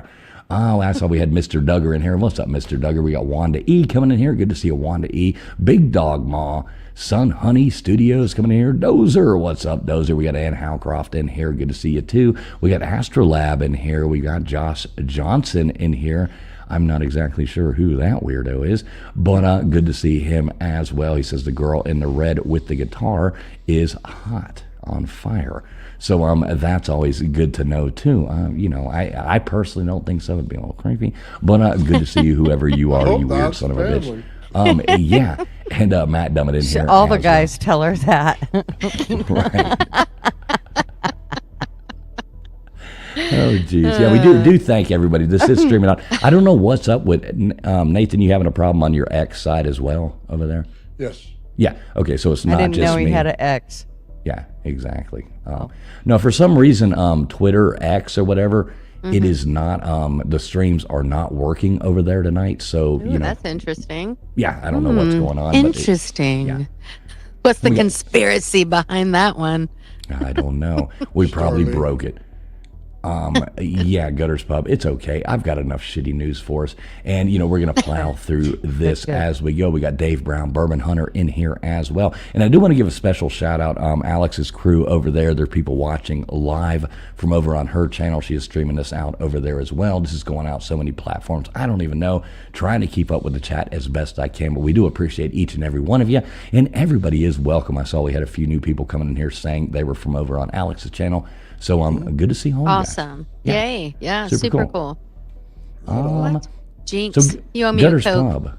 Oh, I saw we had Mr. Duggar in here. What's up, Mr. Duggar? We got Wanda E coming in here. Good to see you, Wanda E. Big Dog Ma. Sun Honey Studios coming in here. Dozer, what's up, Dozer? We got Ann Howcroft in here. Good to see you, too. We got Astrolab in here. We got Josh Johnson in here. I'm not exactly sure who that weirdo is, but good to see him as well. He says the girl in the red with the guitar is hot, on fire. So that's always good to know, too. I personally don't think so. It'd be a little creepy, but good to see you, whoever you are, you weird son of a bitch. Yeah, and Matt Dummett in here. All the guys tell her that. Right. Oh, geez. Yeah, we do thank everybody. This is streaming out. I don't know what's up with Nathan. You having a problem on your X side as well over there? Yes. Yeah. Okay. So it's not I didn't just know he me. had an X. Yeah, exactly. No, for some reason, Twitter X or whatever, it is not. The streams are not working over there tonight. So Ooh, that's interesting. Yeah, I don't know what's going on. Interesting. What's the conspiracy behind that one? I don't know. We probably broke it. Yeah, Gutters Pub. It's okay. I've got enough shitty news for us. And, we're going to plow through this as we go. We got Dave Brown, Bourbon Hunter in here as well. And I do want to give a special shout out. Alex's crew over there. There are people watching live from over on her channel. She is streaming this out over there as well. This is going out so many platforms. I don't even know. Trying to keep up with the chat as best I can. But we do appreciate each and every one of you. And everybody is welcome. I saw we had a few new people coming in here saying they were from over on Alex's channel. So good to see all of you guys. Awesome. Yay. Yeah, super cool. What? Jinx, So you owe me Gutters a Coke. Pub.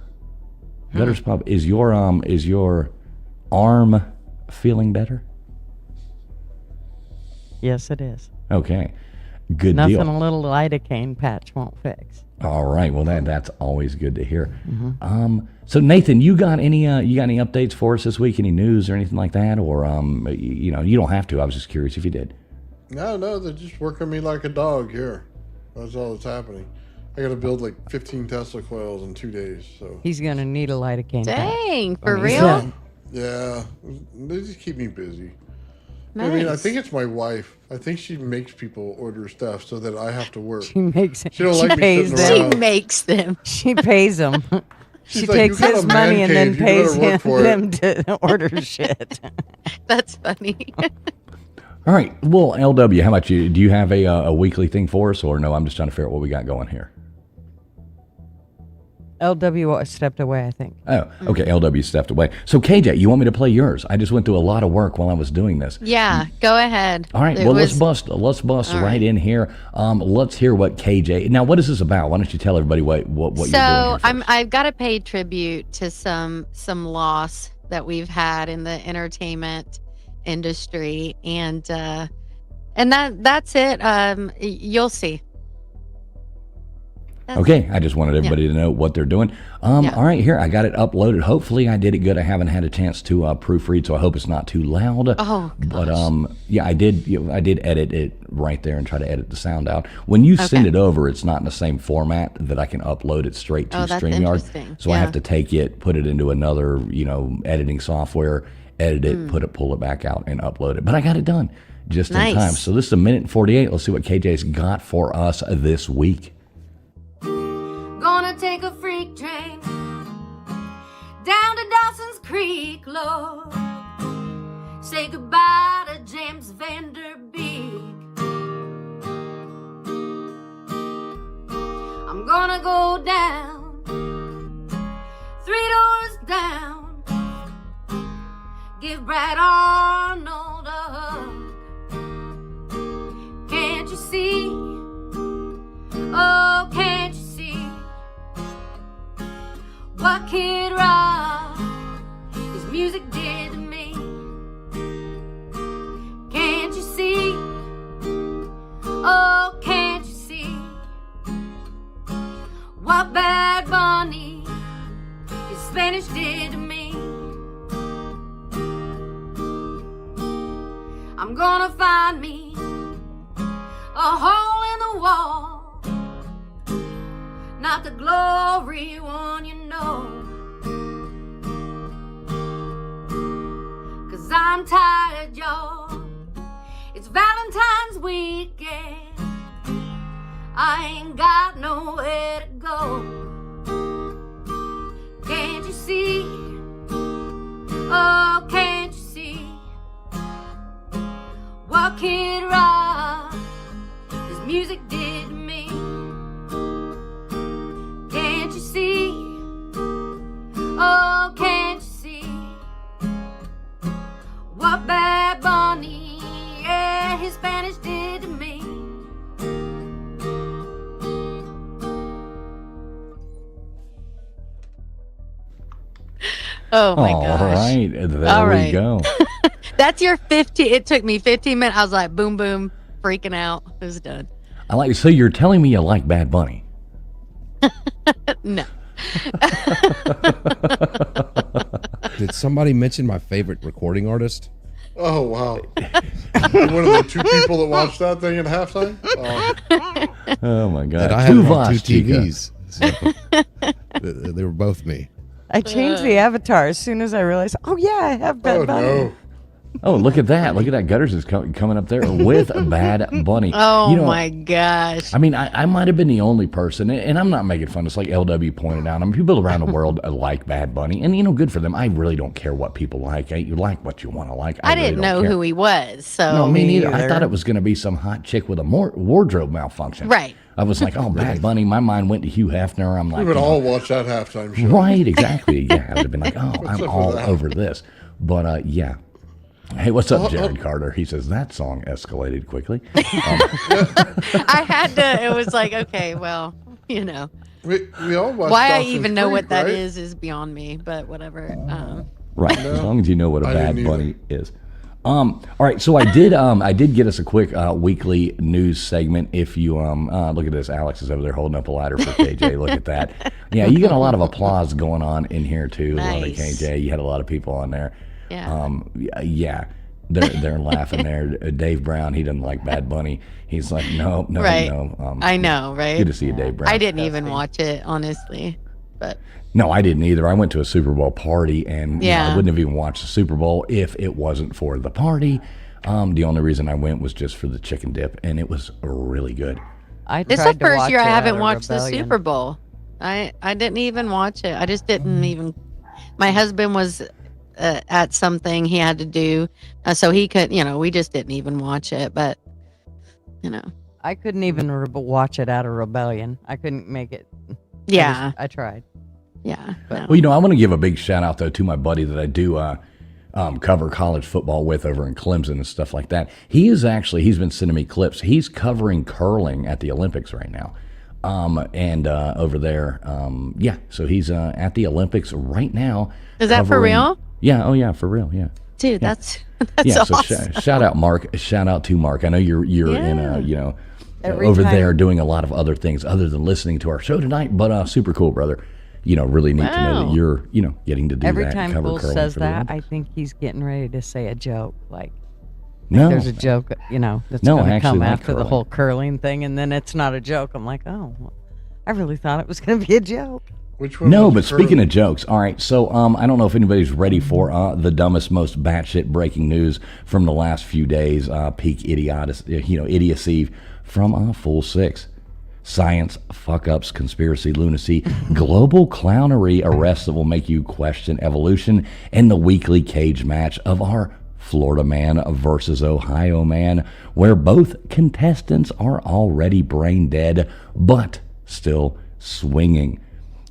Gutters Pub, is your arm feeling better? Yes, it is. Okay. Good Nothing deal. a little lidocaine patch won't fix. All right. Well, that's always good to hear. So Nathan, you got any updates for us this week? Any news or anything like that? Or you don't have to. I was just curious if you did. No, they're just working me like a dog here. That's all that's happening. I got to build like 15 Tesla coils in 2 days. So He's going to need a lidocaine patch. Dang, for real? Yeah, they just keep me busy. Nice. I mean, I think it's my wife. I think she makes people order stuff so that I have to work. She makes it. She don't like me pays sitting them. around. She makes them. She pays them. She She's like, takes "You got his a man money and then cave, you pays better work for them it." to order shit. That's funny. All right. Well, LW, how about you? Do you have a weekly thing for us, or no? I'm just trying to figure out what we got going here. LW stepped away, I think. Oh, okay. LW stepped away. So KJ, you want me to play yours? I just went through a lot of work while I was doing this. Yeah, go ahead. All right. Let's bust right in here. Let's hear what KJ. Now, what is this about? Why don't you tell everybody what you're doing here first? I've got to pay tribute to some loss that we've had in the entertainment industry, and that's it. You'll see. Okay, I just wanted everybody to know what they're doing. All right, here, I got it uploaded. Hopefully I did it good. I haven't had a chance to proofread, so I hope it's not too loud. Oh, gosh. But yeah, I did edit it right there and try to edit the sound out. When you send it over, it's not in the same format that I can upload it straight to StreamYard. So I have to take it, put it into another, editing software, edit it, pull it back out and upload it. But I got it done just in time. So this is 1 minute and 48. Let's see what KJ's got for us this week. Gonna take a freak train down to Dawson's Creek, Lord. Say goodbye to James Vanderbeek. I'm gonna go down 3 doors down, give Brad Arnold a hug. Can't you see? Oh, can't you see what Kid Rock, his music did to me? Can't you see? Oh, can't you see what Bad Bunny, his Spanish did to me? I'm gonna find me a hole in the wall, not the glory one, cause I'm tired, y'all. It's Valentine's weekend, I ain't got nowhere to go. Can't you see? Oh, can't you see what Kid Rock, his music did to me? Can't you see? Oh, can't you see what Bad Bunny, yeah, his Spanish did to me? Oh my gosh. All right, there we go. That's your 15. It took me 15 minutes. I was like, boom, boom, freaking out. It was done. So you're telling me you like Bad Bunny? No. Did somebody mention my favorite recording artist? Oh, wow. One of the two people that watched that thing at halftime? Oh, my God. And I had it on two TVs. So they were both me. I changed the avatar as soon as I realized, oh, yeah, I have Bad Bunny. No. Oh, look at that. Look at that. Gutters is coming up there with Bad Bunny. Oh, my gosh. I mean, I might have been the only person, and I'm not making fun. It's like LW pointed out. I mean, people around the world like Bad Bunny, and, good for them. I really don't care what people like. You like what you want to like. I really didn't don't know care. who he was, so. No, me neither. I thought it was going to be some hot chick with a wardrobe malfunction. Right. I was like, oh, Bad Bunny. My mind went to Hugh Hefner. I'm like, We would all watch that halftime show. right, exactly. Yeah, I would have been like, oh, I'm all over this. But, yeah. Hey, what's up, Jared Carter? He says, that song escalated quickly. I had to, it was like, okay, well, We all watched why I Dawson's even know Creek, what that right? is beyond me, but whatever. Right, as long as you know what a I Bad didn't Bunny is. All right, so I did get us a quick weekly news segment. If you look at this, Alex is over there holding up a ladder for KJ. Look at that. Yeah, you got a lot of applause going on in here too. Nice. A lot of KJ. You had a lot of people on there. Yeah. Yeah. They're laughing there. Dave Brown, he doesn't like Bad Bunny. He's like, no. Right. I know, right? Good to see you, Dave Brown. I didn't even watch it, honestly, but. No, I didn't either. I went to a Super Bowl party, and I wouldn't have even watched the Super Bowl if it wasn't for the party. The only reason I went was just for the chicken dip, and it was really good. This is the first year I haven't watched the Super Bowl. I didn't even watch it. I just didn't even. My husband was at something he had to do, so he could. We just didn't even watch it. But I couldn't even watch it out of rebellion. I couldn't make it. Yeah, I tried. Yeah. Well, I want to give a big shout out though to my buddy that I do cover college football with over in Clemson and stuff like that. He's been sending me clips. He's covering curling at the Olympics right now. And over there, so he's at the Olympics right now. Is that for real? Yeah. Oh yeah, for real. Yeah. Dude, that's So awesome. shout out Mark. Shout out to Mark. I know you're in Every over time. there doing a lot of other things other than listening to our show tonight. But super cool, brother. Really neat to know that you're getting to do Every that. time Cover Bull curling says for the that, Olympics. I think he's getting ready to say a joke. No, there's a joke, that's No, going I to come actually like after the curling. whole curling thing, and then it's not a joke. I'm like, oh, well, I really thought it was going to be a joke. Which one? No, was but curling? speaking of jokes, all right. So I don't know if anybody's ready for the dumbest, most batshit breaking news from the last few days. Peak idiocy from Full 6. Science, fuck-ups, conspiracy, lunacy, global clownery, arrests that will make you question evolution, and the weekly cage match of our Florida man versus Ohio man, where both contestants are already brain dead, but still swinging.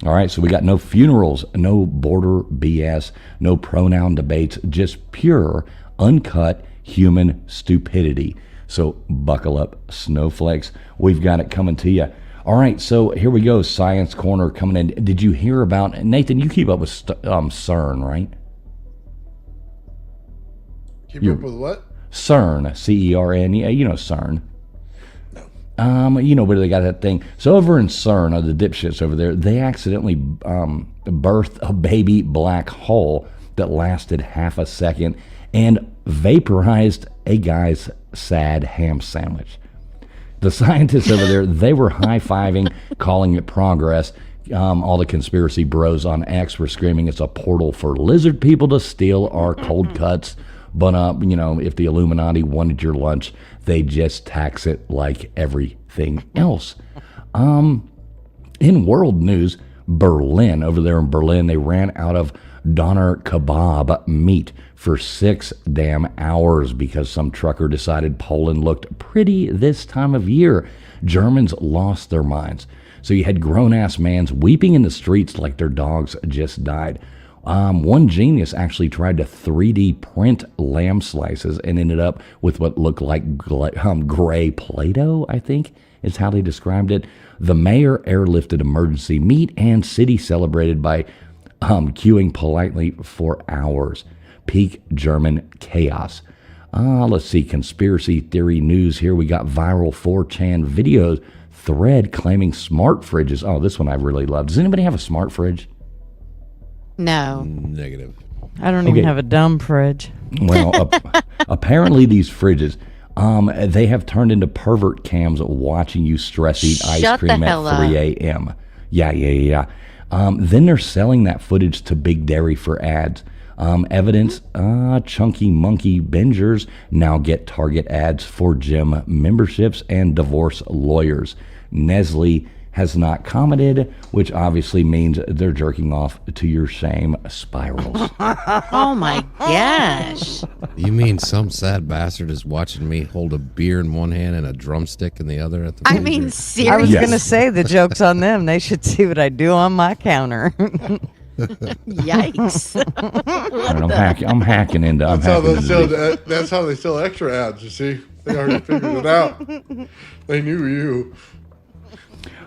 All right, so we got no funerals, no border BS, no pronoun debates, just pure, uncut human stupidity. So buckle up, snowflakes. We've got it coming to you. All right, so here we go. Science Corner coming in. Did you hear about, Nathan, you keep up with CERN, right? Keep up with what? CERN, C-E-R-N. Yeah, you know CERN. Where they got that thing. So over in CERN, the dipshits over there, they accidentally birthed a baby black hole that lasted half a second and vaporized a guy's sad ham sandwich. The scientists over there, they were high-fiving, calling it progress. All the conspiracy bros on X were screaming it's a portal for lizard people to steal our cold cuts. But, if the Illuminati wanted your lunch, they just tax it like everything else. In world news, Berlin, over there in Berlin, they ran out of doner kebab meat for 6 damn hours because some trucker decided Poland looked pretty this time of year. Germans lost their minds. So you had grown-ass mans weeping in the streets like their dogs just died. One genius actually tried to 3D print lamb slices and ended up with what looked like gray Play-Doh, I think is how they described it. The mayor airlifted emergency meat, and city celebrated by queuing politely for hours. Peak German chaos. Let's see, conspiracy theory news here. We got viral 4chan videos thread claiming smart fridges. Oh, this one I really love. Does anybody have a smart fridge? No. Negative. I don't even have a dumb fridge. Well, apparently these fridges, they have turned into pervert cams watching you stress eat ice cream at 3 a.m. Yeah. Then they're selling that footage to Big Dairy for ads. Evidence, chunky monkey bingers now get Target ads for gym memberships and divorce lawyers. Nestle has not commented, which obviously means they're jerking off to your shame spirals. Oh my gosh. You mean some sad bastard is watching me hold a beer in one hand and a drumstick in the other at the I mean, seriously. I was going to say the joke's on them. They should see what I do on my counter. Yikes. I'm hacking into. That's how they sell extra ads. You see, they already figured it out. They knew you.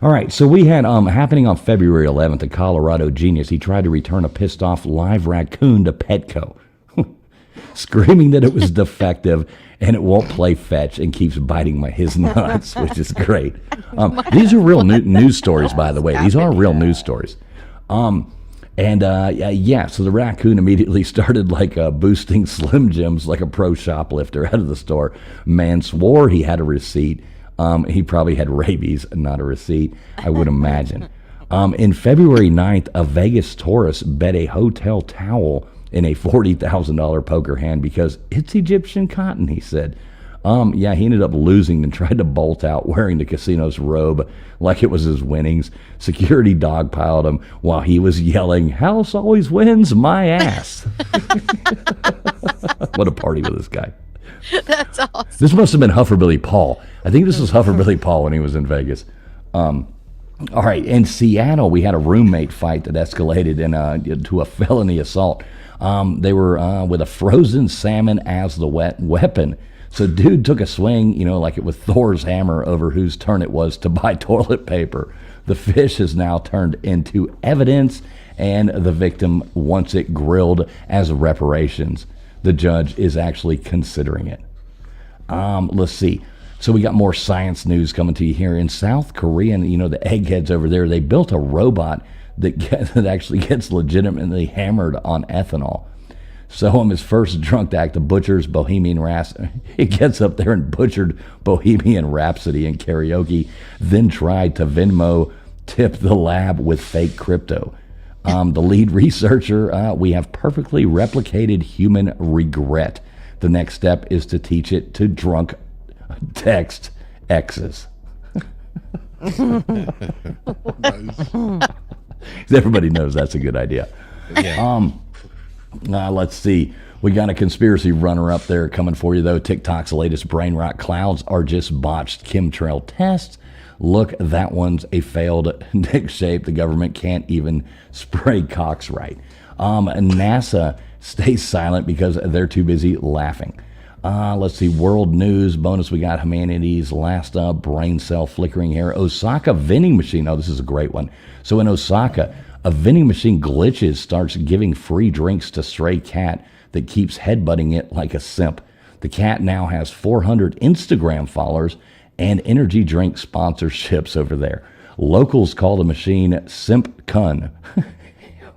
All right, so we had happening on February 11th, a Colorado genius. He tried to return a pissed off live raccoon to Petco, screaming that it was defective and it won't play fetch and keeps biting his nuts, which is great. These are real news stories, by the way. These are real news stories. So the raccoon immediately started boosting Slim Jims like a pro shoplifter out of the store. Man swore he had a receipt. He probably had rabies, not a receipt, I would imagine. In February 9th, a Vegas tourist bet a hotel towel in a $40,000 poker hand because it's Egyptian cotton, he said. He ended up losing and tried to bolt out wearing the casino's robe like it was his winnings. Security dogpiled him while he was yelling, "House always wins, my ass." What a party with this guy. That's awesome. This must have been Hufferbilly Paul. I think this was Hufferbilly Paul when he was in Vegas. All right, in Seattle, we had a roommate fight that escalated to a felony assault. They were with a frozen salmon as the weapon. So dude took a swing, like it was Thor's hammer over whose turn it was to buy toilet paper. The fish is now turned into evidence, and the victim wants it grilled as reparations. The judge is actually considering it. Let's see. So we got more science news coming to you here. In South Korea, the eggheads over there, they built a robot that actually gets legitimately hammered on ethanol. So on his first drunk act, the butcher's Bohemian Rhapsody, he gets up there and butchered Bohemian Rhapsody in karaoke, then tried to Venmo tip the lab with fake crypto. The lead researcher, we have perfectly replicated human regret. The next step is to teach it to drunk text exes. Everybody knows that's a good idea. Yeah. Let's see. We got a conspiracy runner up there coming for you, though. TikTok's latest brain rot clouds are just botched chemtrail tests. Look, that one's a failed dick shape. The government can't even spray cocks right. NASA stays silent because they're too busy laughing. Let's see, world news bonus. We got humanity's last brain cell flickering here. Osaka vending machine. Oh, this is a great one. So in Osaka, a vending machine glitches, starts giving free drinks to stray cat that keeps headbutting it like a simp. The cat now has 400 Instagram followers and energy drink sponsorships over there. Locals call the machine Simp Kun,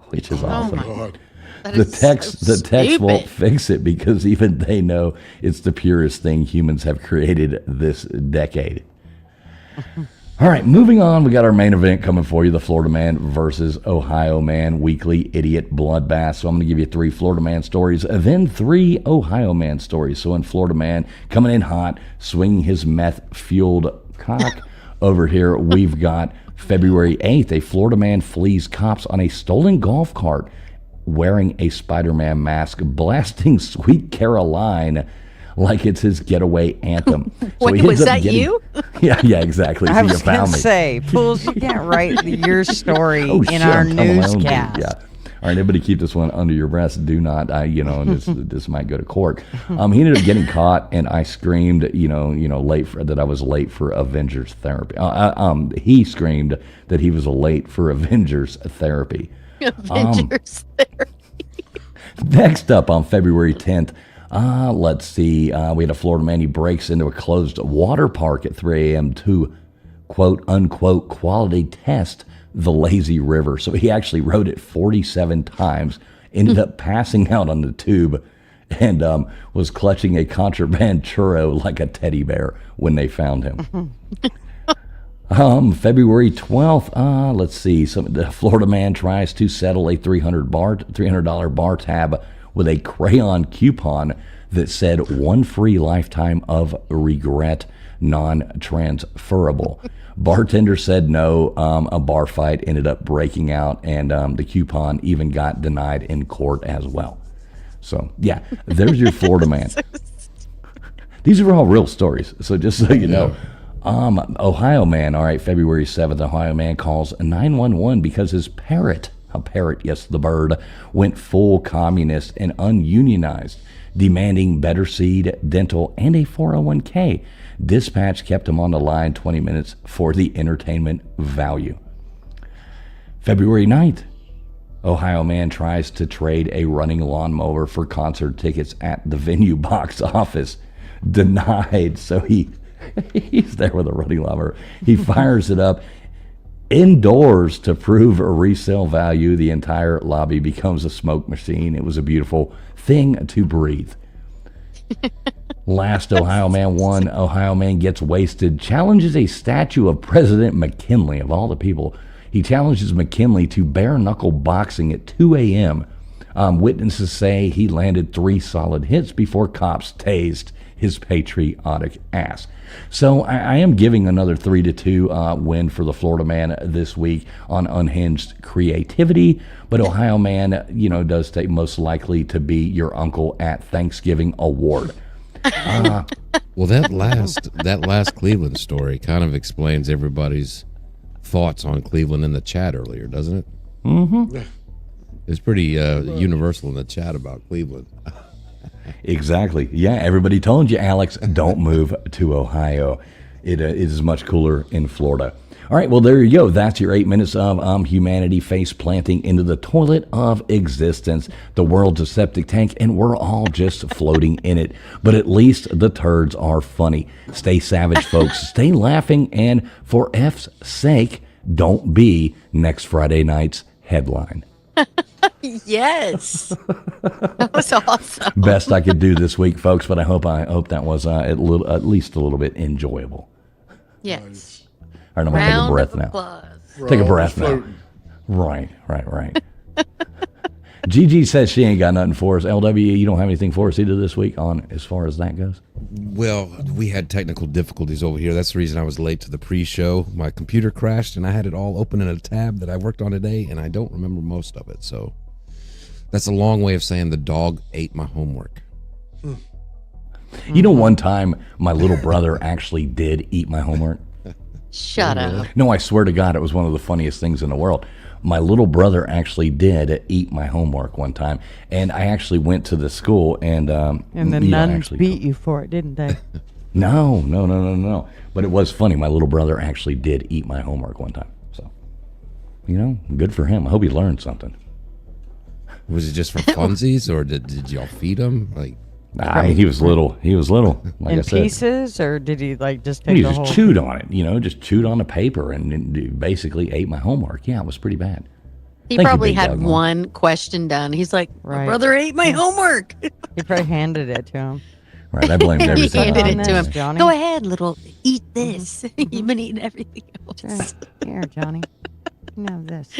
which is awesome. The text won't fix it because even they know it's the purest thing humans have created this decade. All right, moving on. We got our main event coming for you, the Florida Man versus Ohio Man weekly idiot bloodbath. So I'm going to give you 3 Florida Man stories, then 3 Ohio Man stories. So in Florida Man, coming in hot, swinging his meth-fueled cock. Over here, we've got February 8th, a Florida man flees cops on a stolen golf cart wearing a Spider-Man mask, blasting Sweet Caroline like it's his getaway anthem. Wait, was that you? Yeah, exactly. I was going to say, Fools, you can't write your story in our newscast. Yeah. All right, everybody keep this one under your breath. Do not, this might go to court. He ended up getting caught, and I screamed, that I was late for Avengers therapy. He screamed that he was late for Avengers therapy. Avengers therapy. Next up on February 10th, let's see. We had a Florida man. He breaks into a closed water park at 3 a.m. to, quote, unquote, quality test the lazy river. So he actually wrote it 47 times ended up passing out on the tube and was clutching a contraband churro like a teddy bear when they found him. February 12th, let's see. The Florida man tries to settle a $300 bar tab with a crayon coupon that said 1 free lifetime of regret, non-transferable. Bartender said no. A bar fight ended up breaking out, and the coupon even got denied in court as well. So, yeah, there's your Florida man. These are all real stories, so just so you know. Ohio man, all right, February 7th, Ohio man calls 911 because his parrot, a parrot, yes, the bird, went full communist and ununionized, demanding better seed, dental, and a 401k. Dispatch kept him on the line 20 minutes for the entertainment value. February 9th, Ohio man tries to trade a running lawnmower for concert tickets at the venue box office. Denied, so he's there with a running lawnmower. He fires it up indoors to prove a resale value. The entire lobby becomes a smoke machine. It was a beautiful thing to breathe. Last Ohio man, one Ohio man gets wasted, challenges a statue of President McKinley, of all the people. He challenges McKinley to bare knuckle boxing at 2 a.m. Witnesses say he landed 3 solid hits before cops tased his patriotic ass. So I am giving another 3-2 win for the Florida man this week on unhinged creativity. But Ohio man, does take most likely to be your uncle at Thanksgiving award. Well, that last Cleveland story kind of explains everybody's thoughts on Cleveland in the chat earlier, doesn't it? Mm-hmm. It's pretty universal in the chat about Cleveland. Exactly. Yeah, everybody told you, Alex, don't move to Ohio. It is much cooler in Florida. All right, well, there you go. That's your 8 minutes of humanity face planting into the toilet of existence. The world's a septic tank, and we're all just floating in it. But at least the turds are funny. Stay savage, folks. Stay laughing, and for F's sake, don't be next Friday night's headline. Yes. That was awesome. Best I could do this week, folks, but I hope that was at least a little bit enjoyable. Yes. All right, I'm going to take a breath now. Take a breath now. Right. Gigi says she ain't got nothing for us. LW, you don't have anything for us either this week on as far as that goes? Well, we had technical difficulties over here. That's the reason I was late to the pre-show. My computer crashed, and I had it all open in a tab that I worked on today, and I don't remember most of it. So that's a long way of saying the dog ate my homework. You know, one time my little brother actually did eat my homework. Shut up. No, I swear to God, it was one of the funniest things in the world. My little brother actually did eat my homework one time, and I actually went to the school, and the nuns beat you for it, didn't they? No. But it was funny. My little brother actually did eat my homework one time. So, good for him. I hope he learned something. Was it just for funsies, or did y'all feed him? I mean, he was little. Like in I said. pieces, or did he just take He the just whole? chewed on it, just chewed on the paper and basically ate my homework. Yeah, it was pretty bad. He Thank you, probably Big had Dog. one question done. He's like, my Right. brother ate my homework. He probably handed it to him. Right, I blamed He everything handed on it to him. Johnny. Go ahead, eat this. You've been eating everything else. Here, Johnny. You know this.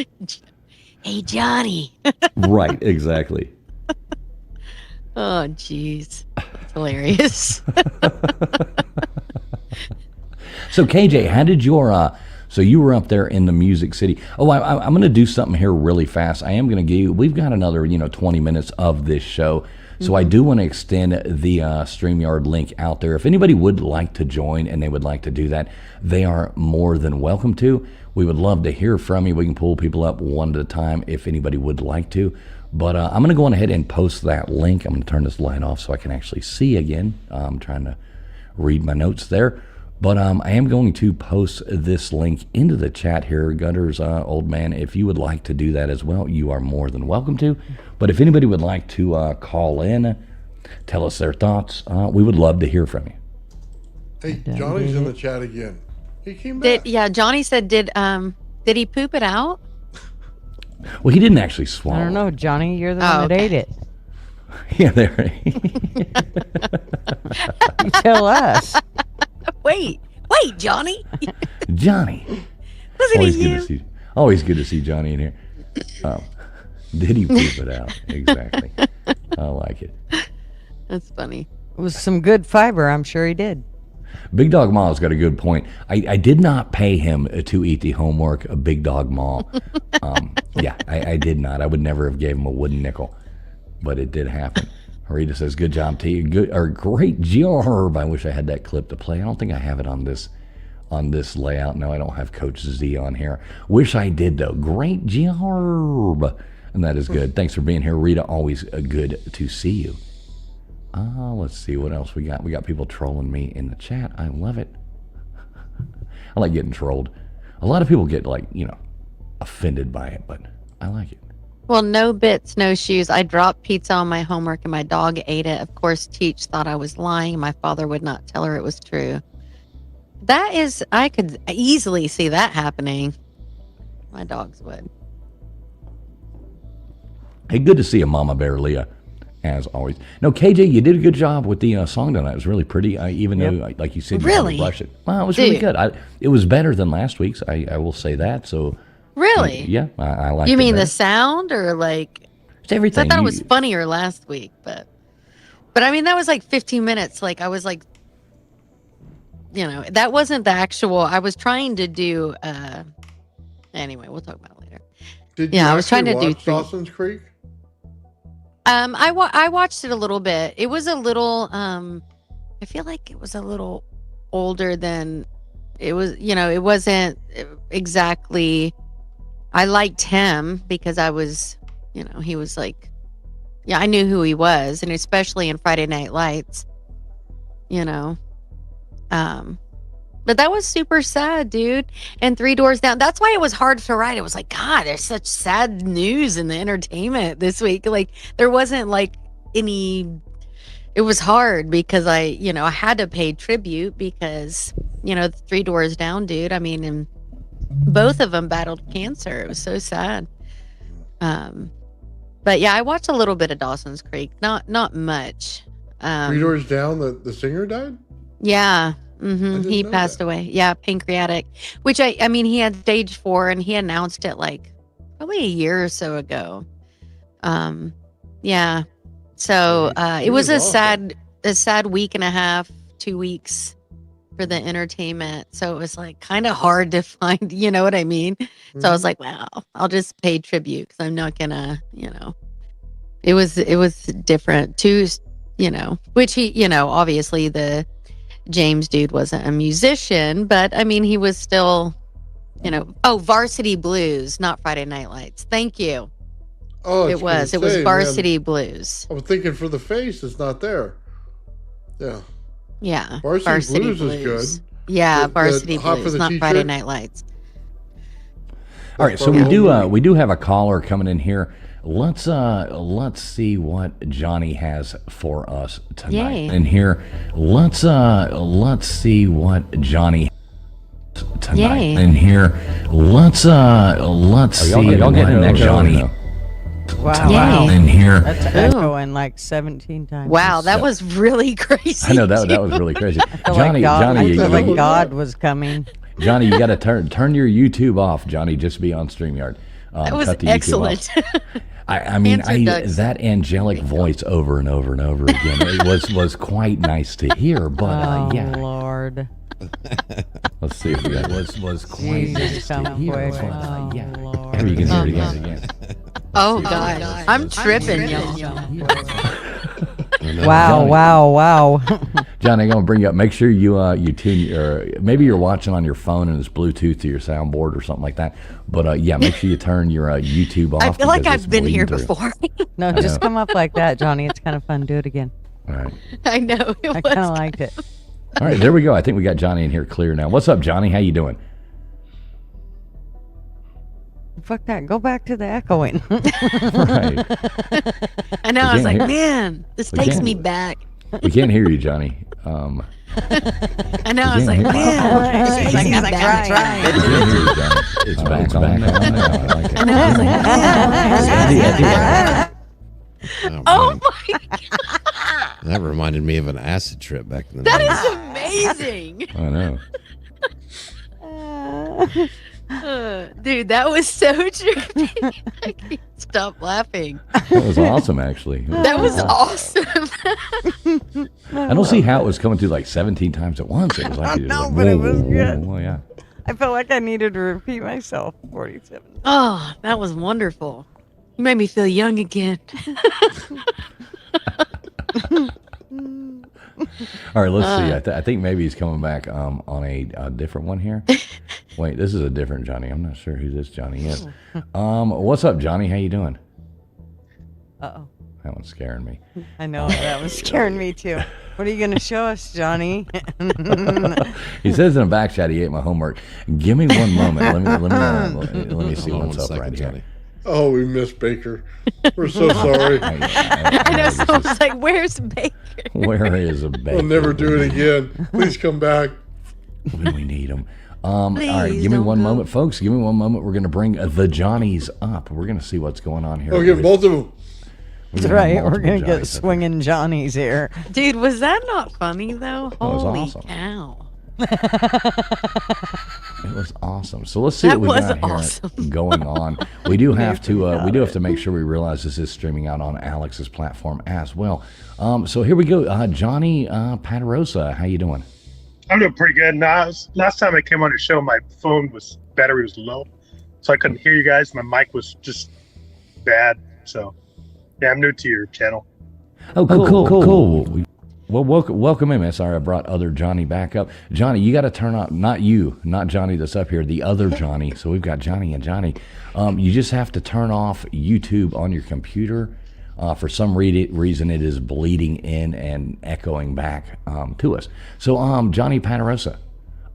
Hey, Johnny. Right, exactly. Oh, jeez. That's hilarious. So, KJ, how did your so you were up there in the Music City. Oh, I'm going to do something here really fast. I am going to give you, we've got another, 20 minutes of this show. So I do want to extend the StreamYard link out there. If anybody would like to join and they would like to do that, they are more than welcome to. We would love to hear from you. We can pull people up one at a time if anybody would like to. But I'm going to go on ahead and post that link. I'm going to turn this light off so I can actually see again. I'm trying to read my notes there. But I am going to post this link into the chat here. Gunter's old man, if you would like to do that as well, you are more than welcome to. But if anybody would like to call in, tell us their thoughts, we would love to hear from you. Hey, Johnny's in the chat again. He came back. Johnny said, did he poop it out? Well, he didn't actually swallow. I don't know, Johnny. You're the one that ate it. Yeah, there. You tell us. Wait, Johnny. Johnny. Wasn't it you? Always good to see Johnny in here. Did he poop it out? Exactly. I like it. That's funny. It was some good fiber. I'm sure he did. Big Dog Mall's got a good point. I did not pay him to eat the homework of Big Dog Mall. Yeah, I did not. I would never have gave him a wooden nickel, but it did happen. Rita says, "Good job, T. Good or great job." I wish I had that clip to play. I don't think I have it on this layout. No, I don't have Coach Z on here. Wish I did though. Great job, and that is good. Thanks for being here, Rita. Always good to see you. Let's see what else we got. We got people trolling me in the chat. I love it. I like getting trolled. A lot of people get offended by it, but I like it. Well, no bits, no shoes. I dropped pizza on my homework and my dog ate it. Of course, Teach thought I was lying. My father would not tell her it was true. I could easily see that happening. My dogs would. Hey, good to see you, Mama Bear Leah, as always. No, KJ, you did a good job with the song tonight. It was really pretty, even though, like you said, you had to brush it. Well, it was really good. It was better than last week's. I will say that. So really, yeah, I like. You mean the sound or like? It's everything. I thought it was funnier last week, but I mean that was like 15 minutes. Like I was like, that wasn't the actual. I was trying to do. Anyway, we'll talk about it later. I was trying to do Dawson's Creek. I watched it a little bit. It was a little I feel like it was a little older than it was, it wasn't exactly. I liked him because I was, he was like, I knew who he was, and especially in Friday Night Lights, but that was super sad, dude. And Three Doors Down. That's why it was hard to write. It was like, God, there's such sad news in the entertainment this week. Like there wasn't like any. It was hard because I had to pay tribute because Three Doors Down, dude. I mean, and both of them battled cancer. It was so sad. But yeah, I watched a little bit of Dawson's Creek. Not much. Three Doors Down. The singer died. Yeah. He passed away. Yeah, pancreatic, which I mean, he had stage 4 and he announced it like probably a year or so ago. Yeah. So it was a sad week and a half, 2 weeks for the entertainment. So it was like kind of hard to find, you know what I mean? So I was like, well, I'll just pay tribute because I'm not gonna, it was different too, which he, obviously the James dude wasn't a musician, but I mean, he was still, Varsity Blues, not Friday Night Lights. Thank you. Oh, it was Varsity Blues. I was thinking for the face, it's not there. Yeah. Yeah. Varsity Blues is good. Yeah, Varsity Blues, not Friday Night Lights. All right, so we do have a caller coming in here. Let's see what Johnny has for us tonight. Yay. And here, let's see what Johnny has tonight. Yay. And here, let's see what Johnny. Wow. And here, that's echoing like 17 times. Wow, that was really crazy. I know that was really crazy. Johnny, I feel like God was coming. Johnny, you got to turn your YouTube off, Johnny. Just be on StreamYard. That was cut the excellent. YouTube off. I mean, that angelic voice over and over and over again. It was quite nice to hear, but yeah. Lord. Let's see if we got was quite nice to hear. Yeah. Lord. Maybe you can hear it again. Oh God, I'm tripping, y'all. Wow. Johnny, I'm gonna bring you up. Make sure you tune your. Maybe you're watching on your phone and it's Bluetooth to your soundboard or something like that. But yeah, make sure you turn your YouTube off. I feel like I've been here before. No, just come up like that, Johnny. It's kind of fun. Do it again. All right. I know. I kind of liked it. All right, there we go. I think we got Johnny in here clear now. What's up, Johnny? How you doing? Fuck that. Go back to the echoing. Right. I know. I was like, man, this takes me back. We can't hear you, Johnny. I know. I was like, yeah. She's like, I'm trying. It's back on now. I like it. I know. I was like, oh my God. That reminded me of an acid trip back in the That 90s. is amazing. I know. Dude, that was so trippy. I can't stop laughing. That was awesome, actually. That was awesome. I don't see how it was coming through like 17 times at once. It was like, But it was good. Well, yeah. I felt like I needed to repeat myself 47. Oh, that was wonderful. You made me feel young again. All right, let's see. I think maybe he's coming back on a different one here. Wait, this is a different Johnny. I'm not sure who this Johnny is. What's up, Johnny? How you doing? Uh-oh. That one's scaring me. I know, that was scaring me too. What are you going to show us, Johnny? He says in the back chat he ate my homework. Give me one moment. Let me see what's up right here. Oh, we missed Baker. We're so sorry. I know, someone's like, where's Baker? Where is a Baker? We'll never do it again. Please come back. When we need them. All right, give me one moment, folks. Give me one moment. We're going to bring the Johnnies up. We're going to see what's going on here. Oh, get both of them. That's right. We're going to get swinging Johnnies here. Dude, was that not funny, though? Holy awesome. cow. It was awesome. So let's see what we got here going on. We do have to make sure we realize this is streaming out on Alex's platform as well. So here we go. Johnny Patarosa, how you doing? I'm doing pretty good. Last time I came on the show, my battery was low, so I couldn't hear you guys. My mic was just bad. So yeah, I'm new to your channel. Oh, cool. Well, welcome in, man. Sorry, I brought other Johnny back up. Johnny, you got to turn on, not Johnny that's up here, the other Johnny. So we've got Johnny and Johnny. You just have to turn off YouTube on your computer. For some reason, it is bleeding in and echoing back to us. So, Johnny Patarosa,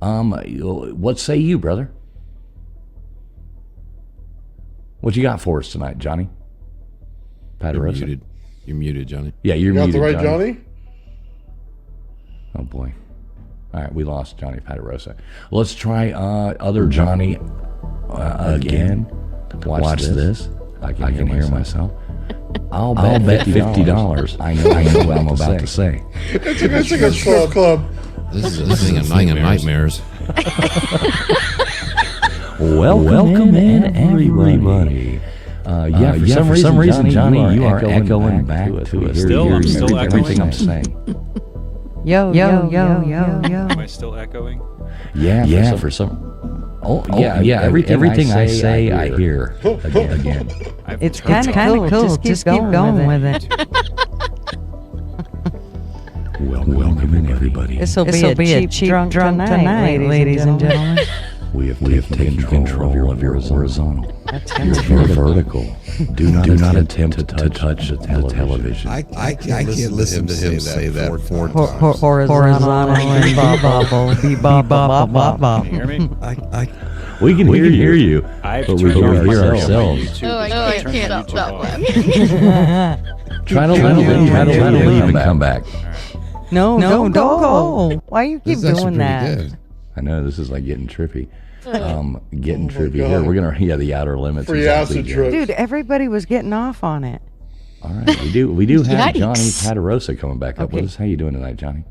what say you, brother? What you got for us tonight, Johnny Patarosa? You're muted, Johnny. Yeah, you're muted, the right Johnny? Oh boy! All right, we lost Johnny Patarosa. Let's try other Johnny again. Watch this. I can hear myself. I'll bet $50. I know what I'm about to say. It's a good club. This is a thing of nightmares. Welcome in, everybody. For some reason, Johnny, you are echoing back to us. I'm still everything echoing. I'm saying. Yo. Am I still echoing? Yeah, for some. Everything I say, I hear again. It's kind of cool. Just keep going with it. Welcome in, everybody. This will be a cheap drunk tonight, ladies and gentlemen. We have taken control of your horizontal. Your vertical. Do not attempt to touch the television. I can't listen to him say that four times. Horizontal and bobble. Can you hear me? We can hear you, I've but we turned can off hear my ourselves. I can't stop laughing. Try to leave and come back. No, don't go. Why you keep doing that? Good. I know this is like getting trippy. Getting trippy here. We're gonna the outer limits. Free acid trip. Dude, everybody was getting off on it. All right, we do have Yikes. Johnny Patarosa coming back up with us. How you doing tonight, Johnny?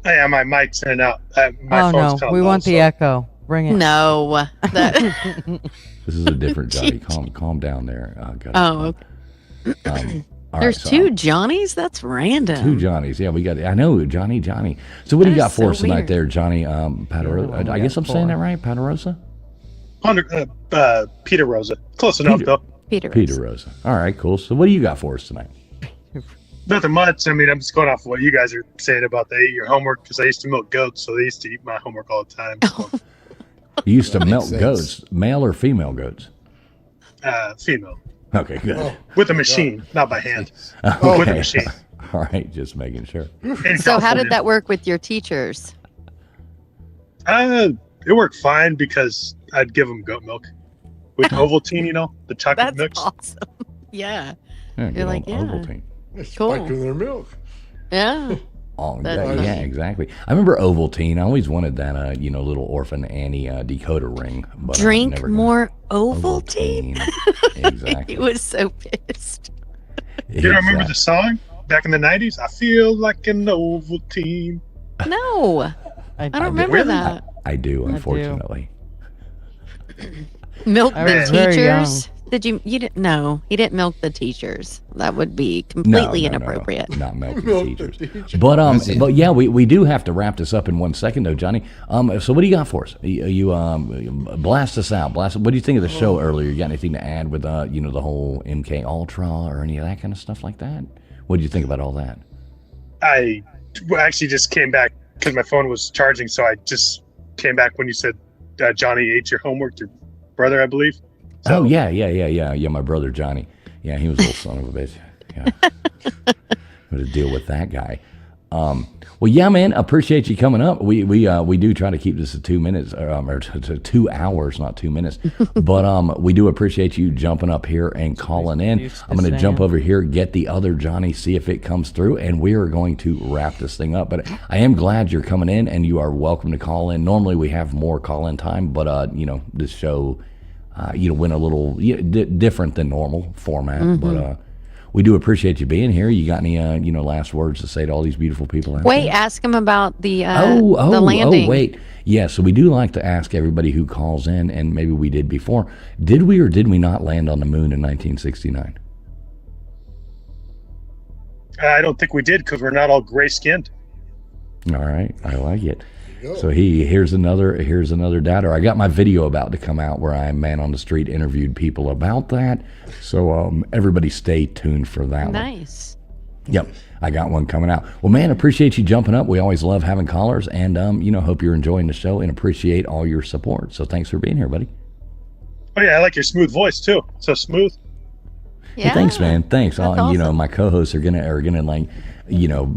Yeah, my mic's in and out. My Oh phone's no, kinda we low, want the so- echo. Bring it. No. This is a different Johnny. Calm down there. Oh, okay. All there's right, so two Johnnies? That's random. two Johnnies. Yeah, we got. I know Johnny. So what do you That got is for so us tonight, weird. there, Johnny Patarosa? Yeah, I guess I'm saying four. that right, Patarosa. Peter Rosa. Close enough, though. Peter Rosa. All right, cool. So what do you got for us tonight? Nothing much. I mean, I'm just going off what you guys are saying about they eat your homework, because I used to milk goats, so they used to eat my homework all the time. So. You used to That milk makes sense. goats, male or female goats? Female. Okay, good. Oh. With a machine, not by hand. Okay. With a machine. All right, just making sure. In So how California. did that work with your teachers? It worked fine because I'd give them goat milk with Ovaltine, the chocolate That's mix. awesome. Yeah. Yeah, You're like, yeah. Ovaltine. It's Cool. spiking their milk. Yeah. Oh, That's yeah, funny. exactly. I remember Ovaltine. I always wanted that, little Orphan Annie decoder ring. But Drink never more Ovaltine. Exactly. He was so pissed. You don't remember the song back in the 90s? I feel like an Ovaltine. No, I don't remember Really? that. I do, unfortunately. Milk I the was very teachers? Did you didn't? No, he didn't milk the teachers. That would be completely inappropriate. Not milk the teachers. But yeah, we do have to wrap this up in 1 second, though, Johnny. So what do you got for us? You blast us out. What do you think of the show earlier? You got anything to add with the whole MKUltra or any of that kind of stuff like that? What did you think about all that? I actually just came back because my phone was charging, so I just came back when you said Johnny ate your homework, your brother, I believe. So, yeah, my brother Johnny. Yeah, he was a little son of a bitch. Yeah, what to deal with that guy. Well, yeah, man, appreciate you coming up. We do try to keep this to 2 minutes, or to 2 hours, not 2 minutes. But we do appreciate you jumping up here and calling in. I'm going to jump over here, get the other Johnny, see if it comes through, and we are going to wrap this thing up. But I am glad you're coming in, and you are welcome to call in. Normally we have more call-in time, but this show, went a little different than normal format. Mm-hmm. But we do appreciate you being here. You got any last words to say to all these beautiful people out Wait, there? ask him about the the landing. wait. Yeah, so we do like to ask everybody who calls in, and maybe we did before, did we or did we not land on the moon in 1969? I don't think we did because we're not all gray-skinned. All right, I like it. So here's another doubter. I got my video about to come out where I, man on the street, interviewed people about that. So everybody stay tuned for that one. Nice. Yep, I got one coming out. Well, man, appreciate you jumping up. We always love having callers, and hope you're enjoying the show and appreciate all your support. So thanks for being here, buddy. Oh yeah, I like your smooth voice too. So smooth. Yeah. Well, thanks, man. Thanks. That's awesome. My co-hosts are gonna like,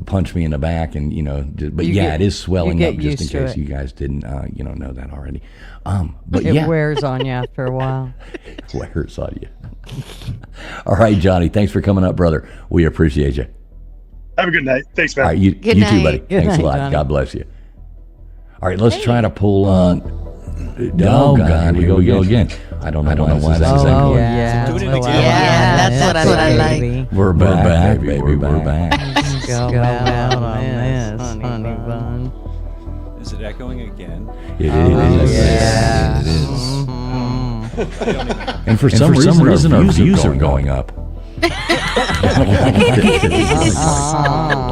punch me in the back, and it is swelling up just in case you guys didn't know that already. But it wears on you after a while. Wears on you. All right, Johnny. Thanks for coming up, brother. We appreciate you. Have a good night. Thanks, man. All right, you Good too, night. buddy. Good Thanks night, a lot. Johnny. God bless you. All right, let's try to pull on. Oh God, here we go again. I don't know why that's Oh, exactly. yeah. Do it Well, again. Yeah, that's what I like. We're back, baby. We're back. Go out on this, honey bun. Is it echoing again? It Oh, is. yeah. It is. And for some reason, our views are going up.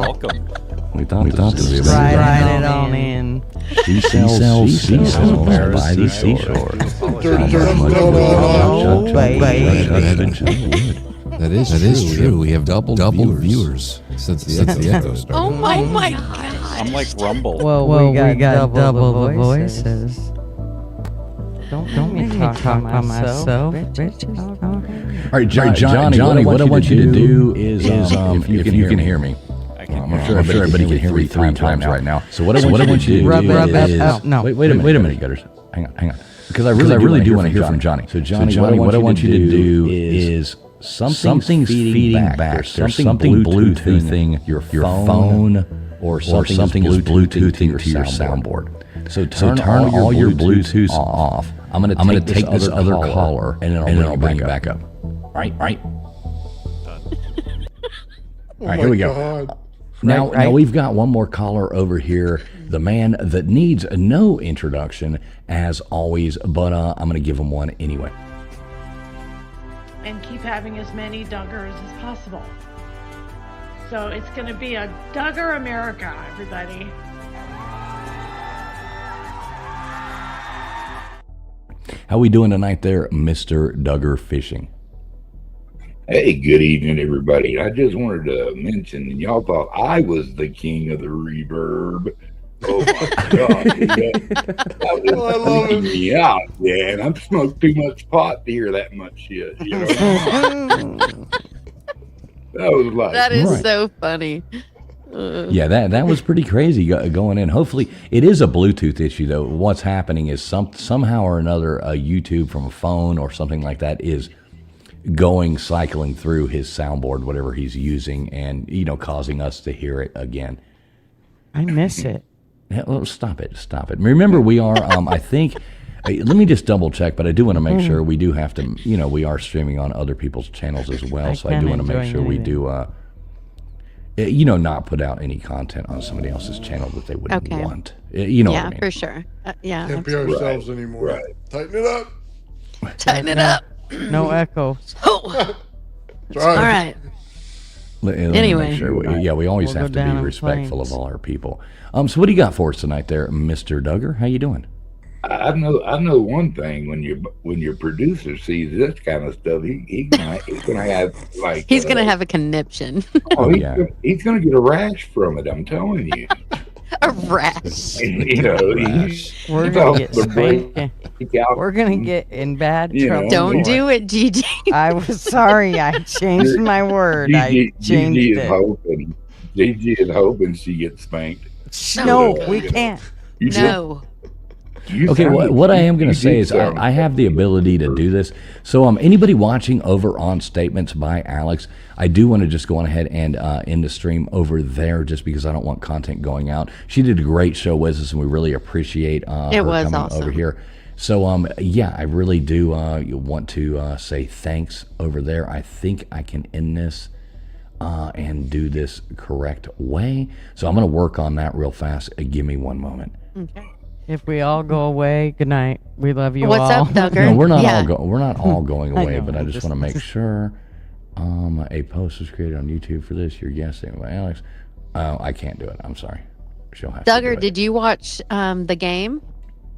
Welcome. We thought this was Ride it on in. She sells by the seashore. Oh, baby. That is true. We have double viewers since the echo started. Oh my God. I'm like Rumble. Well, we got double the voices. Don't make me talk about myself, bitches. All right, Johnny, what I want you to do is, if you can hear me. I'm sure everybody can hear me 3 times right now. So what I want you to do is... No. Wait a minute, gutters. Hang on. Because I really do want to hear from Johnny. So Johnny, what I want you to do is something's feeding back. There's something Bluetoothing your phone, or something is Bluetoothing to your soundboard. So turn all your Bluetooth off. I'm going to take this other caller, and then I'll bring it back up. Right? All right, here we go. Now we've got one more caller over here, the man that needs no introduction, as always, but I'm going to give him one anyway. And keep having as many Duggars as possible. So it's going to be a Duggar America, everybody. How we doing tonight there, Mr. Duggar Fishing? Hey, good evening, everybody. I just wanted to mention, y'all thought I was the king of the reverb. Oh my God! I love it. Me out, man. I've smoked too much pot to hear that much shit. You know, that was like That is so funny. Yeah, that was pretty crazy going in. Hopefully, it is a Bluetooth issue though. What's happening is somehow or another, a YouTube from a phone or something like that is cycling through his soundboard, whatever he's using, and causing us to hear it again. I miss it. Yeah, well, stop it. Remember, we are, I think, let me just double check, but I do want to make sure we do have to, we are streaming on other people's channels as well. So I do want to make sure we do, not put out any content on somebody else's channel that they wouldn't want. You know what I mean? For sure. Yeah. Can't be ourselves anymore. Right. Tighten it up. Tighten it up. No echo. Oh. All All right. Let me Anyway. make sure we always We'll have go to down be in respectful flames. of all our people. So what do you got for us tonight there, Mr. Duggar? How you doing? I know one thing. When your producer sees this kind of stuff, he's gonna have like He's going to have a conniption. He's gonna get a rash from it. I'm telling you. A rash. We're gonna get spanked. We're gonna get in bad trouble. Don't do it, Gigi. I was sorry. I changed my word. I changed Gigi is it. hoping. Gigi is hoping she gets spanked. No, we can't. No. Okay, what I am going to say is I have the ability to do this. So anybody watching over on Statements by Alex, I do want to just go on ahead and end the stream over there just because I don't want content going out. She did a great show with us, and we really appreciate her coming awesome. over here. So, I really do want to say thanks over there. I think I can end this and do this correct way. So I'm going to work on that real fast. Give me one moment. Okay. If we all go away, good night. We love you all. What's up, Duggar? No, we're not all going I away, know, but I I'm just want to make sure. A post was created on YouTube for this. You're guessing by Alex. I can't do it. I'm sorry. She'll have to do Duggar, it. did you watch the game?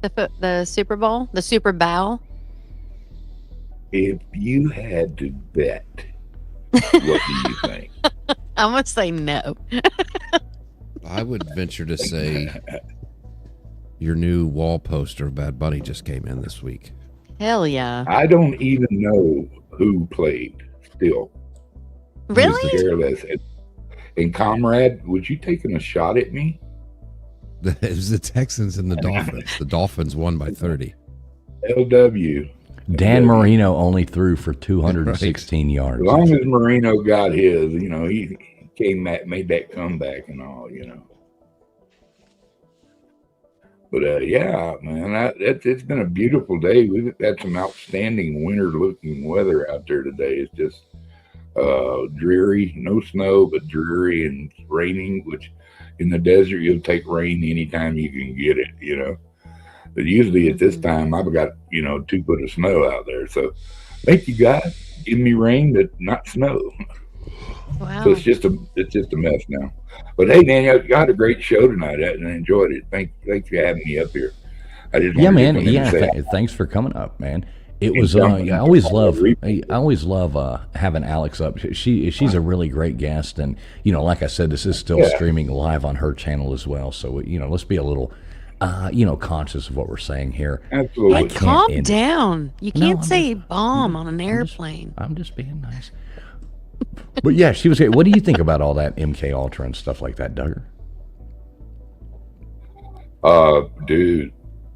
The Super Bowl? The Super Bowl? If you had to bet, what do you think? I'm going to say no. I would venture to say your new wall poster of Bad Bunny just came in this week. Hell yeah. I don't even know who played still. Really? Careless. And comrade, would you taking a shot at me? It was the Texans and the Dolphins. The Dolphins won by 30. LW. Dan Marino only threw for 216 yards. As long as Marino got his, he came back, made that comeback and all, But yeah, man, it's been a beautiful day. We've had some outstanding winter-looking weather out there today. It's just dreary, no snow, but dreary and raining. Which in the desert you'll take rain anytime you can get it, But usually at this time I've got 2 foot of snow out there. So thank you guys, give me rain but not snow. Wow. So it's just a mess now. But hey, man, you had a great show tonight, and I enjoyed it. Thanks for having me up here. I just man. Thanks for coming up, man. It was. I always love having Alex up. She's a really great guest, and like I said, this is still streaming live on her channel as well. So let's be a little, conscious of what we're saying here. Absolutely. Calm down. You can't say bomb on an airplane. I'm just being nice. But yeah, she was great. What do you think about all that MKUltra and stuff like that, Duggar? Dude,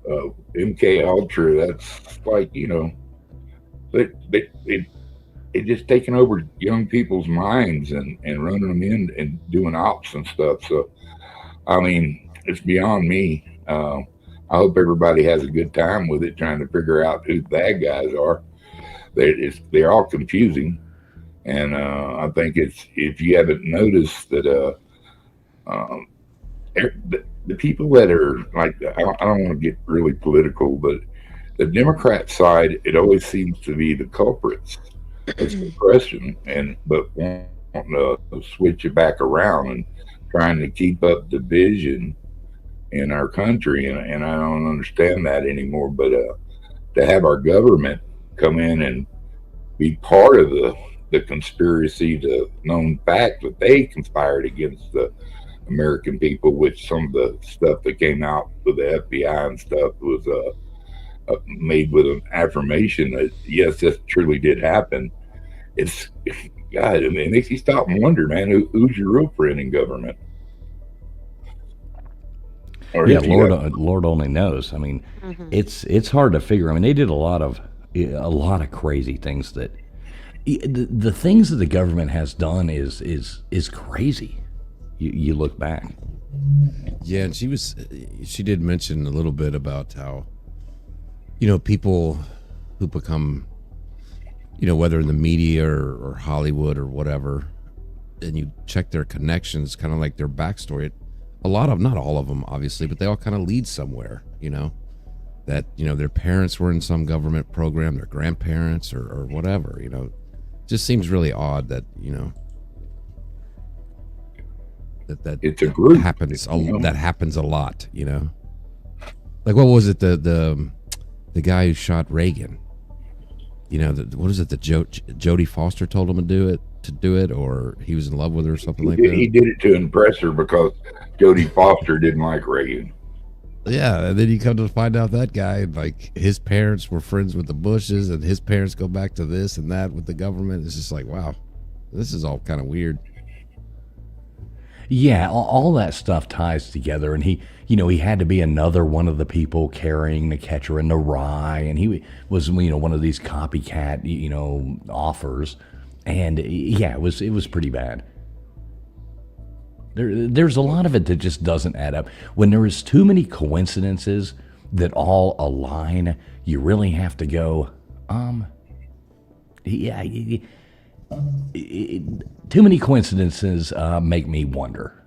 MKUltra, that's like, it just taking over young people's minds and running them in and doing ops and stuff. So, I mean, it's beyond me. I hope everybody has a good time with it, trying to figure out who the bad guys are. They're all confusing. And I think if you haven't noticed that the people that are like, I don't want to get really political, but the Democrat side, it always seems to be the culprits of suppression, but want to switch it back around and trying to keep up division in our country, and I don't understand that anymore. But to have our government come in and be part of the conspiracy, to known fact that they conspired against the American people, which some of the stuff that came out with the FBI and stuff was made with an affirmation that yes, this truly did happen. It's God, I mean, it makes you stop and wonder, man, who's your real friend in government? Or yeah, Lord only knows. I mean, it's hard to figure. I mean, they did a lot of crazy things that the things that the government has done is crazy. you look back. Yeah, and she did mention a little bit about how, people who become, whether in the media or Hollywood or whatever, and you check their connections, kind of like their backstory. A lot of, not all of them, obviously, but they all kind of lead somewhere, that, their parents were in some government program, their grandparents or whatever, just seems really odd that, that it's a group happens. That happens a lot, like, what was it? The guy who shot Reagan, what is it? The Jodie Foster told him to do it, or he was in love with her or something like that. He did it to impress her because Jodie Foster didn't like Reagan. Yeah, and then you come to find out that guy, like, his parents were friends with the Bushes, and his parents go back to this and that with the government. It's just like, wow, this is all kind of weird. Yeah, all that stuff ties together, and he had to be another one of the people carrying the Catcher in the Rye, and he was, one of these copycat, offers, and yeah, it was pretty bad. There's a lot of it that just doesn't add up. When there is too many coincidences that all align, you really have to go, yeah. Too many coincidences make me wonder.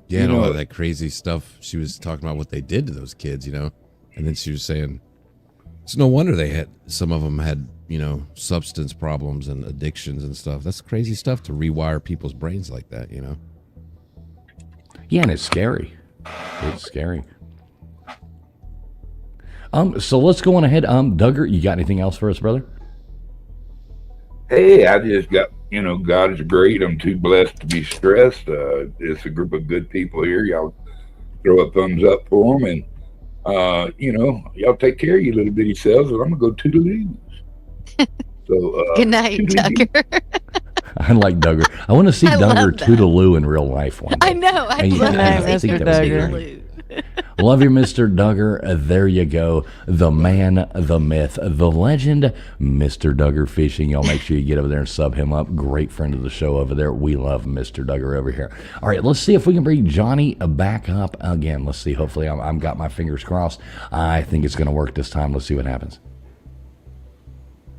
Yeah, and all of that crazy stuff. She was talking about what they did to those kids, and then she was saying, it's no wonder some of them had, substance problems and addictions and stuff. That's crazy stuff to rewire people's brains like that, Yeah, and it's scary. It's scary. So let's go on ahead. Duggar, you got anything else for us, brother? Hey, I just got, God is great. I'm too blessed to be stressed. It's a group of good people here. Y'all throw a thumbs up for them. And, y'all take care of your little bitty selves. And I'm going to go toodaloo. So, good night, Duggar. I like Duggar. I want to see Duggar Toodaloo in real life one day. I know. I love Mr. Duggar. Love you, Mr. Duggar. There you go. The man, the myth, the legend, Mr. Duggar Fishing. Y'all make sure you get over there and sub him up. Great friend of the show over there. We love Mr. Duggar over here. All right, let's see if we can bring Johnny back up again. Let's see. Hopefully, I've got my fingers crossed. I think it's going to work this time. Let's see what happens.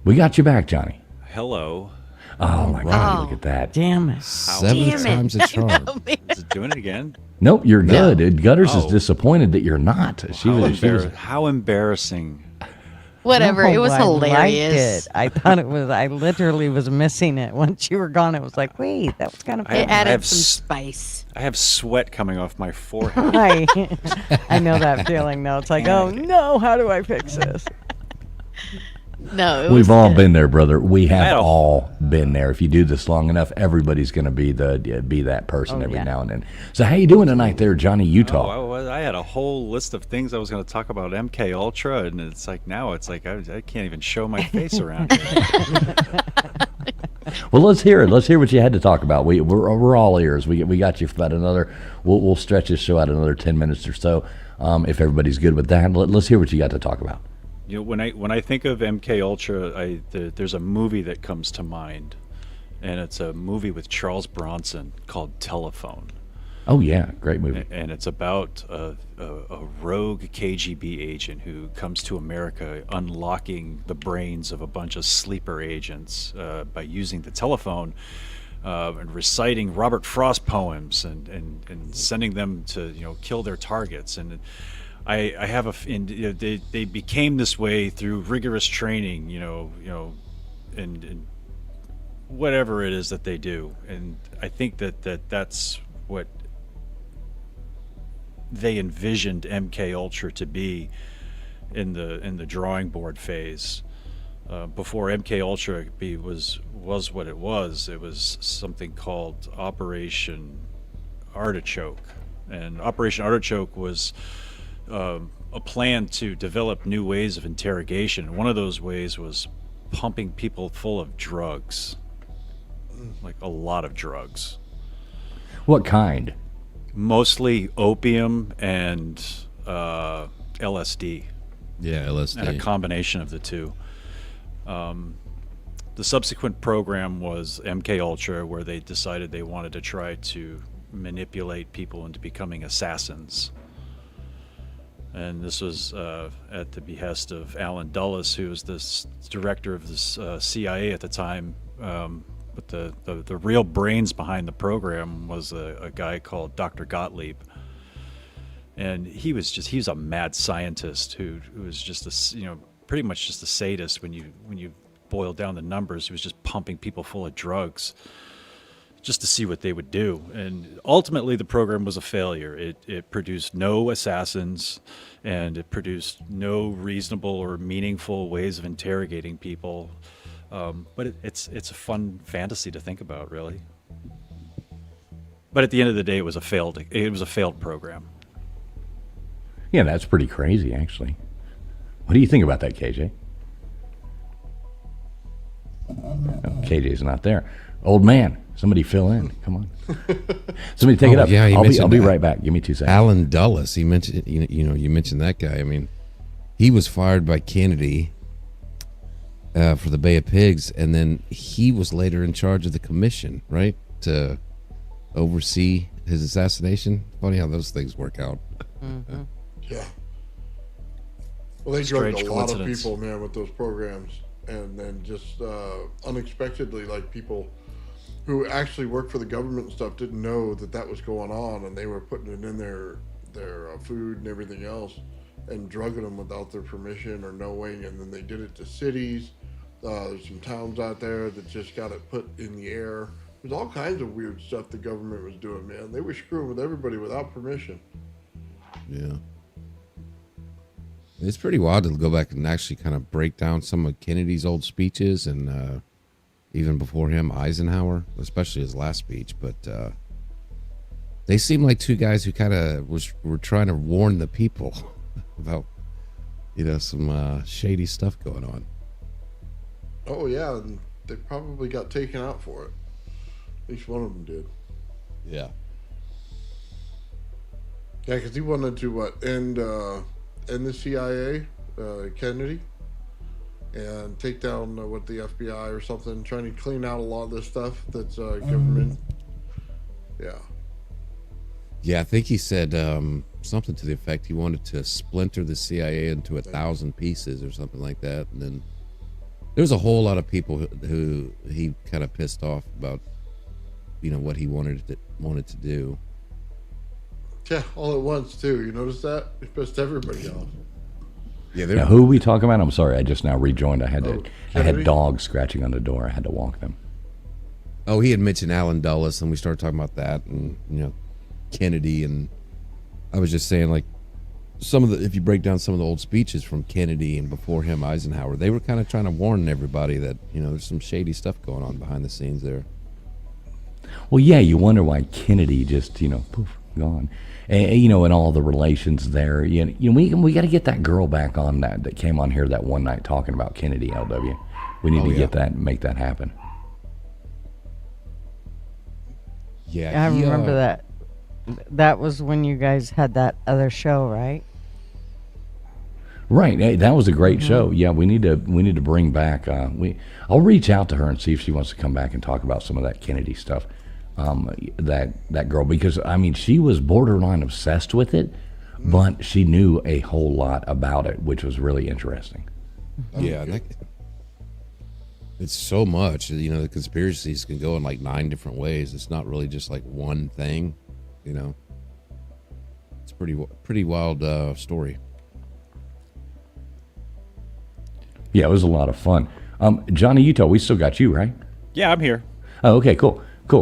We got you back, Johnny. Hello. Oh my God! Look at that! Damn it! 7 times a charm. Is it doing it again? Nope, you're good. Gutters is disappointed that you're not. She was. How embarrassing! Whatever. No, it was I hilarious. liked it. I thought it was. I literally was missing it once you were gone. It was like, wait, that was kind of. It added some spice. I have sweat coming off my forehead. I know that feeling though. It's like, oh no, how do I fix this? No, we've all been there, brother. We have all been there. If you do this long enough, everybody's going to be that person every now and then. So how you doing tonight there, Johnny, Utah? I had a whole list of things I was going to talk about MKUltra, and it's like now it's like I can't even show my face around here. Well, let's hear it. Let's hear what you had to talk about. We're all ears. We got you for about another. We'll stretch this show out another 10 minutes or so, if everybody's good with that. Let's hear what you got to talk about. When I think of MKUltra, there's a movie that comes to mind, and it's a movie with Charles Bronson called Telephone. Oh yeah, great movie. And it's about a rogue KGB agent who comes to America, unlocking the brains of a bunch of sleeper agents by using the telephone and reciting Robert Frost poems and sending them to kill their targets. And I have they became this way through rigorous training, and whatever it is that they do. And I think that's what they envisioned MKUltra to be in the drawing board phase. Before MKUltra was what it was something called Operation Artichoke, and Operation Artichoke was a plan to develop new ways of interrogation. One of those ways was pumping people full of drugs, like a lot of drugs. What kind? Mostly opium and LSD. Yeah, LSD. And a combination of the two. The subsequent program was MKUltra, where they decided they wanted to try to manipulate people into becoming assassins. And this was at the behest of Alan Dulles, who was the director of the CIA at the time. But the real brains behind the program was a guy called Dr. Gottlieb. And he was a mad scientist who was just pretty much just a sadist when you boil down the numbers. He was just pumping people full of drugs just to see what they would do. And ultimately the program was a failure. It produced no assassins, and it produced no reasonable or meaningful ways of interrogating people. But it's a fun fantasy to think about, really. But at the end of the day, it was a failed program. Yeah, that's pretty crazy, actually. What do you think about that, KJ? Oh, KJ's not there. Old man, somebody fill in. Come on. Somebody take it up. Yeah, I'll be right back. Give me 2 seconds. Alan Dulles. He mentioned, you mentioned that guy. I mean, he was fired by Kennedy for the Bay of Pigs, and then he was later in charge of the commission, right, to oversee his assassination. Funny how those things work out. Mm-hmm. Yeah. Well, they drugged a lot of people, man, with those programs. And then just unexpectedly, like, people who actually work for the government and stuff didn't know that was going on, and they were putting it in their food and everything else and drugging them without their permission or knowing. And then they did it to cities. There's some towns out there that just got it put in the air. There's all kinds of weird stuff the government was doing, man. They were screwing with everybody without permission. Yeah. It's pretty wild to go back and actually kind of break down some of Kennedy's old speeches, and even before him, Eisenhower, especially his last speech. But they seem like two guys who kind of were trying to warn the people about, some shady stuff going on. Oh, yeah, and they probably got taken out for it. At least one of them did. Yeah. Yeah, because he wanted to, end the CIA, Kennedy, and take down the FBI or something, trying to clean out a lot of this stuff that's government. Yeah. Yeah, I think he said something to the effect he wanted to splinter the CIA into 1,000 pieces or something like that. And then there's a whole lot of people who he kind of pissed off about, what he wanted to do. Yeah, all at once too. You notice that? It pissed everybody off. Yeah. Now, who are we talking about? I'm sorry, I just now rejoined. I had dogs scratching on the door. I had to walk them. Oh, he had mentioned Alan Dulles, and we started talking about that, and Kennedy, and I was just saying, like, if you break down some of the old speeches from Kennedy and before him Eisenhower, they were kind of trying to warn everybody that there's some shady stuff going on behind the scenes there. Well, yeah, you wonder why Kennedy just poof, gone. And all the relations there. We got to get that girl back on that came on here that one night talking about Kennedy. LW, we need to get that and make that happen. Yeah, I remember that. That was when you guys had that other show, right? Right, hey, that was a great show. Yeah, we need to bring back. I'll reach out to her and see if she wants to come back and talk about some of that Kennedy stuff. That girl, because she was borderline obsessed with it, but she knew a whole lot about it, which was really interesting. Yeah, it's so much. The conspiracies can go in like 9 different ways. It's not really just like one thing. It's pretty wild story. Yeah, it was a lot of fun. Johnny Utah, we still got you, right? Yeah, I'm here. Oh, okay, cool.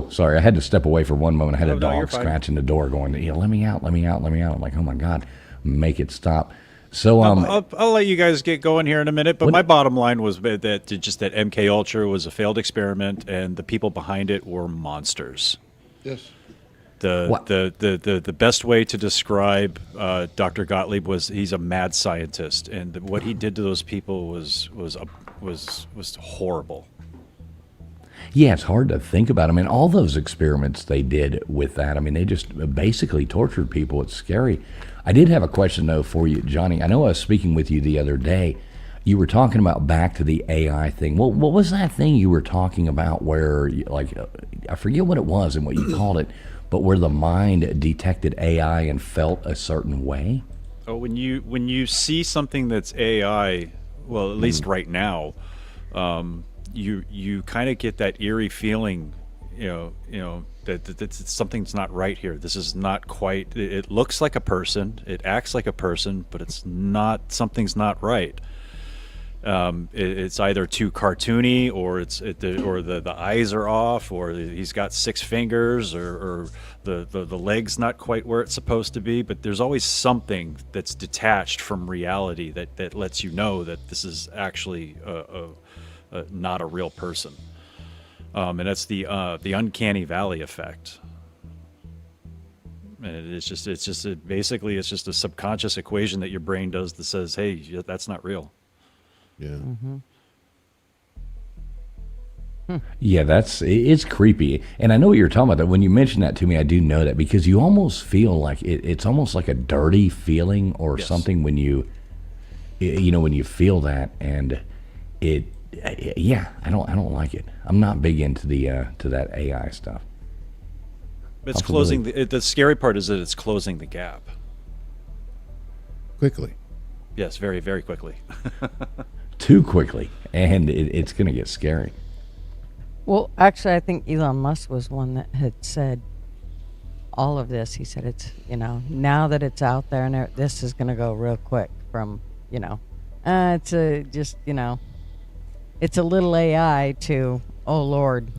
Sorry, I had to step away for one moment. I had a No, you're dog fine. scratching the door going, let me out. I'm like, oh my God, make it stop. So I'll let you guys get going here in a minute, but my bottom line was that MKUltra was a failed experiment, and the people behind it were monsters. Yes. The best way to describe Dr. Gottlieb was he's a mad scientist, and what he did to those people was horrible. Yeah, it's hard to think about. All those experiments they did with that, they just basically tortured people. It's scary. I did have a question, though, for you, Johnny. I know I was speaking with you the other day. you were talking about back to the AI thing. What was that thing you were talking about where, I forget what it was and what you called it, but where the mind detected AI and felt a certain way? Oh, when you see something that's AI, well, at least right now, you kind of get that eerie feeling, that something's not right here. This is not quite. It looks like a person. It acts like a person, but it's not. Something's not right. It's either too cartoony, or the eyes are off, or he's got 6 fingers, or the leg's not quite where it's supposed to be. But there's always something that's detached from reality that lets you know that this is actually not a real person. And that's the uncanny valley effect. And it's just basically it's just a subconscious equation that your brain does that says, hey, that's not real. Yeah. Mm-hmm. Yeah, it's creepy. And I know what you're talking about. That when you mention that to me, I do know that, because you almost feel like it's almost like a dirty feeling or something when you feel that, and I don't like it. I'm not big into to that AI stuff. It's closing the scary part is that it's closing the gap quickly. Yes, very, very quickly. Too quickly, and it's going to get scary. Well, actually, I think Elon Musk was one that had said all of this. He said it's, now that it's out there, and this is going to go real quick from, it's a little AI to, oh, Lord,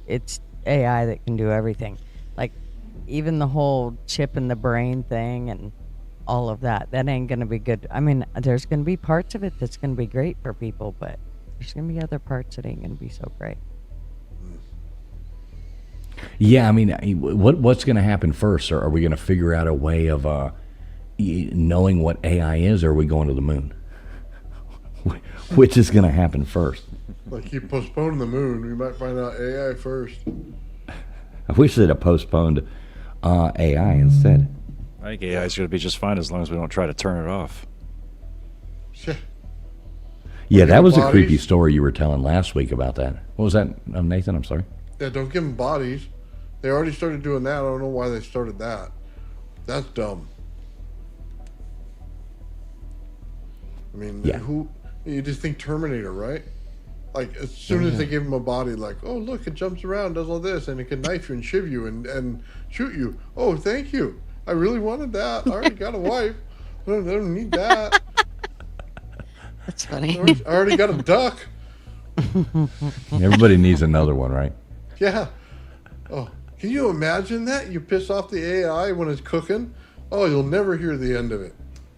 it's AI that can do everything. Like, even the whole chip in the brain thing and all of that ain't going to be good. I mean, there's going to be parts of it that's going to be great for people, but there's going to be other parts that ain't going to be so great. Yeah, I mean, what's going to happen first? Or are we going to figure out a way of knowing what AI is, or are we going to the moon? Which is going to happen first? Like, keep postponing the moon, we might find out AI first. I wish they'd have postponed AI instead. I think AI is going to be just fine as long as we don't try to turn it off. Yeah, that was a creepy story you were telling last week about that. What was that, Nathan? I'm sorry. Yeah, don't give them bodies. They already started doing that. I don't know why they started that. That's dumb. I mean, you just think Terminator, right? Like, as soon as they give him a body, like, oh, look, it jumps around, does all this, and it can knife you and shiv you and shoot you. Oh, thank you. I really wanted that. I already got a wife. I don't need that. That's funny. I already got a duck. Everybody needs another one, right? Yeah. Oh, can you imagine that? You piss off the AI when it's cooking? Oh, you'll never hear the end of it.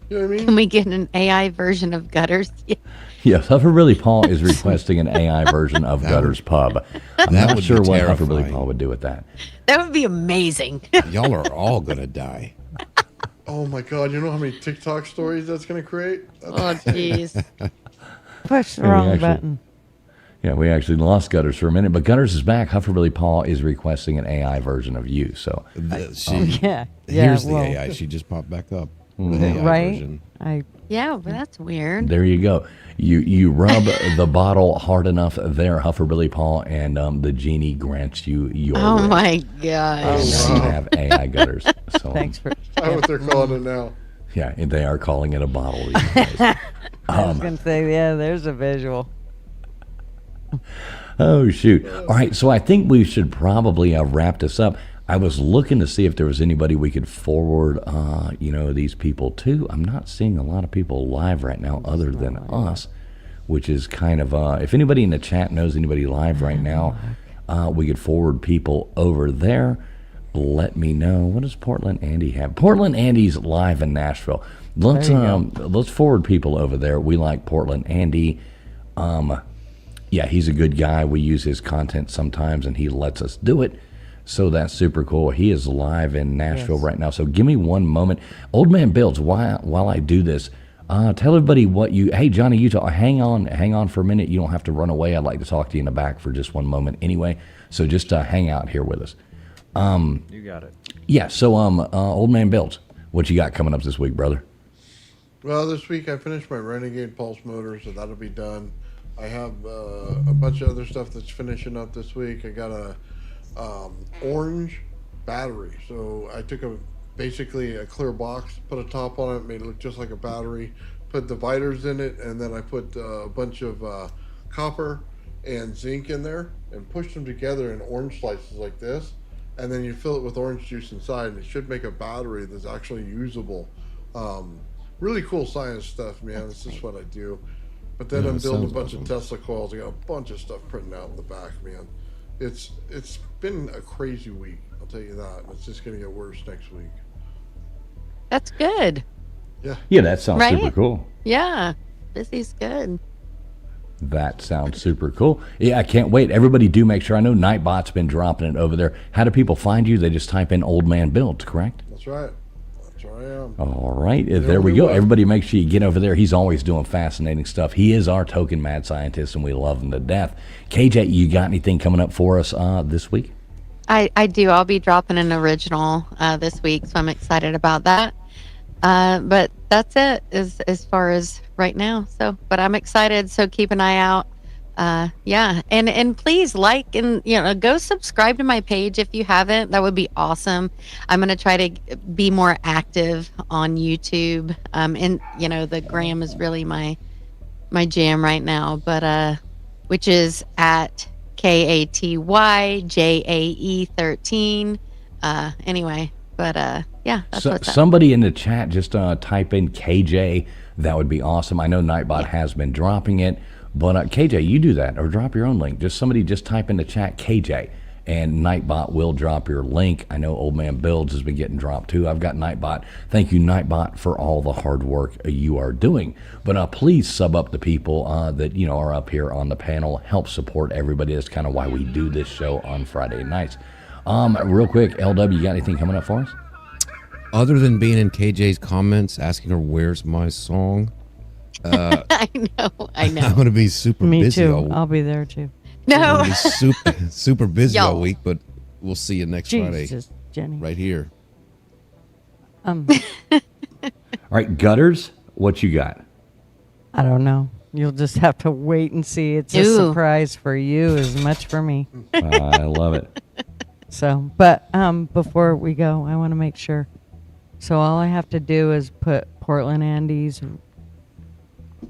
You know what I mean? Can we get an AI version of Gutters? Yeah. Yes, Hufferbilly Paul is requesting an AI version of Gutters Pub. I'm not sure what Hufferbilly Paul would do with that. That would be amazing. Y'all are all going to die. Oh, my God. You know how many TikTok stories that's going to create? Oh, jeez. Push the wrong button. Yeah, we actually lost Gutters for a minute, but Gutters is back. Hufferbilly Paul is requesting an AI version of you. So here's the AI. She just popped back up. Mm-hmm. Right? Yeah, but that's weird. There you go. You rub the bottle hard enough there, Hufferbilly Paul, and the genie grants you your Oh, wish. my gosh. You have AI Gutters. So, Thanks for... That's what they're calling it now. Yeah, and they are calling it a bottle these days. I was going to say, yeah, there's a visual. Oh, shoot. All right, so I think we should probably wrap this up. I was looking to see if there was anybody we could forward, these people to. I'm not seeing a lot of people live right now other than us, which is kind of, if anybody in the chat knows anybody live right now, we could forward people over there. Let me know. What does Portland Andy have? Portland Andy's live in Nashville. Let's forward people over there. We like Portland Andy. Yeah, he's a good guy. We use his content sometimes, and he lets us do it. So that's super cool. He is live in Nashville right now. So give me one moment. Old Man Builds, while I do this, tell everybody what you... Hey, Johnny Utah, hang on for a minute. You don't have to run away. I'd like to talk to you in the back for just one moment anyway. So just hang out here with us. You got it. Yeah, so Old Man Builds, what you got coming up this week, brother? Well, this week I finished my Renegade Pulse motor, so that'll be done. I have a bunch of other stuff that's finishing up this week. I got a orange battery. So I took basically a clear box, put a top on it, made it look just like a battery, put dividers in it, and then I put a bunch of copper and zinc in there and pushed them together in orange slices like this. And then you fill it with orange juice inside, and it should make a battery that's actually usable. Really cool science stuff, man. This is what I do. But then I'm building a bunch of Tesla coils. I got a bunch of stuff printing out in the back, man. It's been a crazy week, I'll tell you that. It's just going to get worse next week. That's good. Yeah. Yeah, that sounds super cool. Yeah, busy's good. That sounds super cool. Yeah, I can't wait. Everybody do make sure. I know Nightbot's been dropping it over there. How do people find you? They just type in Old Man Builds, correct? That's right. That's where I am. All right. There we go. Everybody make sure you get over there. He's always doing fascinating stuff. He is our token mad scientist, and we love him to death. KJ, you got anything coming up for us this week? I do. I'll be dropping an original this week, so I'm excited about that. But that's it as far as right now. So, but I'm excited. So keep an eye out. Yeah. And please like and, go subscribe to my page if you haven't. That would be awesome. I'm going to try to be more active on YouTube. And, the gram is really my jam right now, but, which is at KATYJAE 13. Anyway, but, yeah, that's what's up. Somebody in the chat just type in KJ. That would be awesome. I know Nightbot has been dropping it, but KJ, you do that or drop your own link. Somebody just type in the chat KJ, and Nightbot will drop your link. I know Old Man Builds has been getting dropped too. I've got Nightbot. Thank you, Nightbot, for all the hard work you are doing. But please sub up the people that are up here on the panel. Help support everybody. That's kind of why we do this show on Friday nights. Real quick, LW, you got anything coming up for us? Other than being in KJ's comments asking her where's my song, I know. I'm gonna be super Me busy. too. I'll be there too. No, I'm gonna be super busy Yo. all week, but we'll see you next Friday, Jenny. right here. All right, Gutters, what you got? I don't know. You'll just have to wait and see. It's a Ooh. surprise for you as much for me. I love it. So, but before we go, I want to make sure. So all I have to do is put Portland Andy's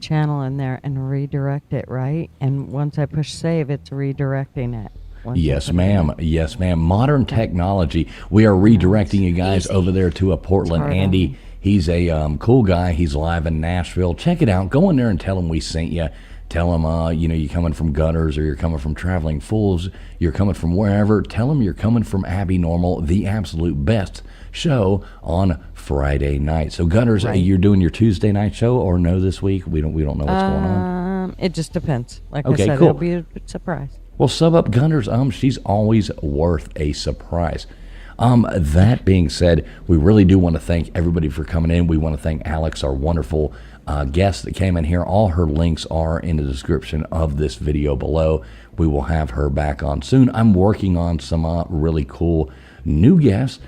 channel in there and redirect it, right? And once I push save, it's redirecting it. Yes, ma'am. Yes, ma'am. Modern technology. We are redirecting you guys over there to a Portland Andy. He's a cool guy. He's live in Nashville. Check it out. Go in there and tell him we sent you. Tell him, you're coming from Gutters, or you're coming from Traveling Fools. You're coming from wherever. Tell him you're coming from Abbinormal, the absolute best show on Friday night. So Gutters, you're doing your Tuesday night show, or no this week? We don't know what's going on. It just depends. Like Okay, I said, cool. it'll be a surprise. Well, sub up Gunners. She's always worth a surprise. That being said, we really do want to thank everybody for coming in. We want to thank Alex, our wonderful guest that came in here. All her links are in the description of this video below. We will have her back on soon. I'm working on some really cool new guests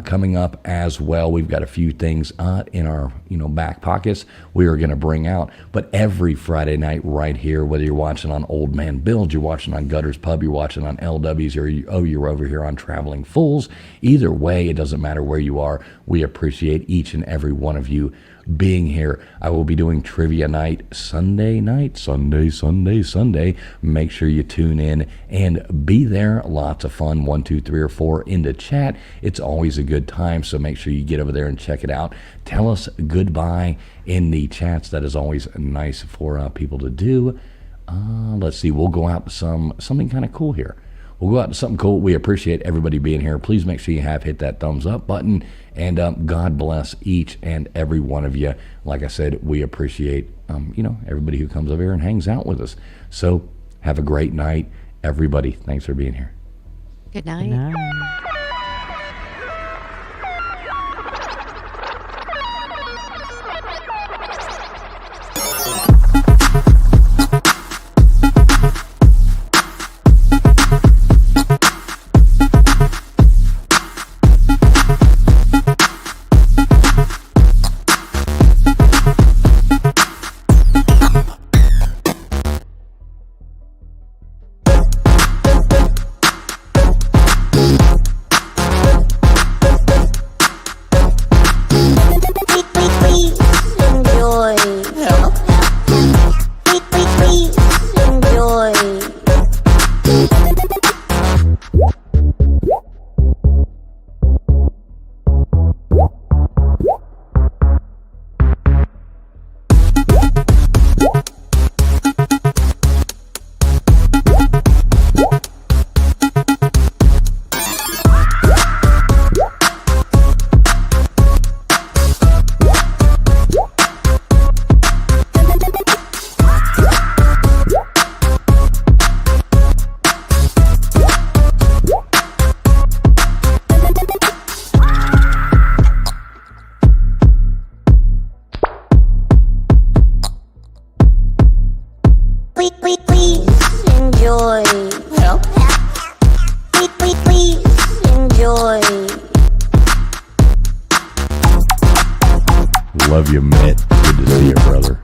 coming up as well. We've got a few things in our back pockets we are going to bring out. But every Friday night right here, whether you're watching on Old Man Builds, you're watching on Gutters Pub, you're watching on LWs, or you're over here on Traveling Fools, either way, it doesn't matter where you are. We appreciate each and every one of you being here. I will be doing trivia night Sunday. Make sure you tune in and be there. Lots of fun. 1, 2, 3, or 4 in the chat. It's always a good time, so make sure you get over there and check it out. Tell us goodbye in the chats. That is always nice for people to do. Let's see. We'll go out to something kind of cool here. We'll go out to something cool. We appreciate everybody being here. Please make sure you hit that thumbs up button. And God bless each and every one of you. Like I said, we appreciate, everybody who comes over here and hangs out with us. So have a great night, everybody. Thanks for being here. Good night. Good night. Love you, Mitt. Good to see you, brother.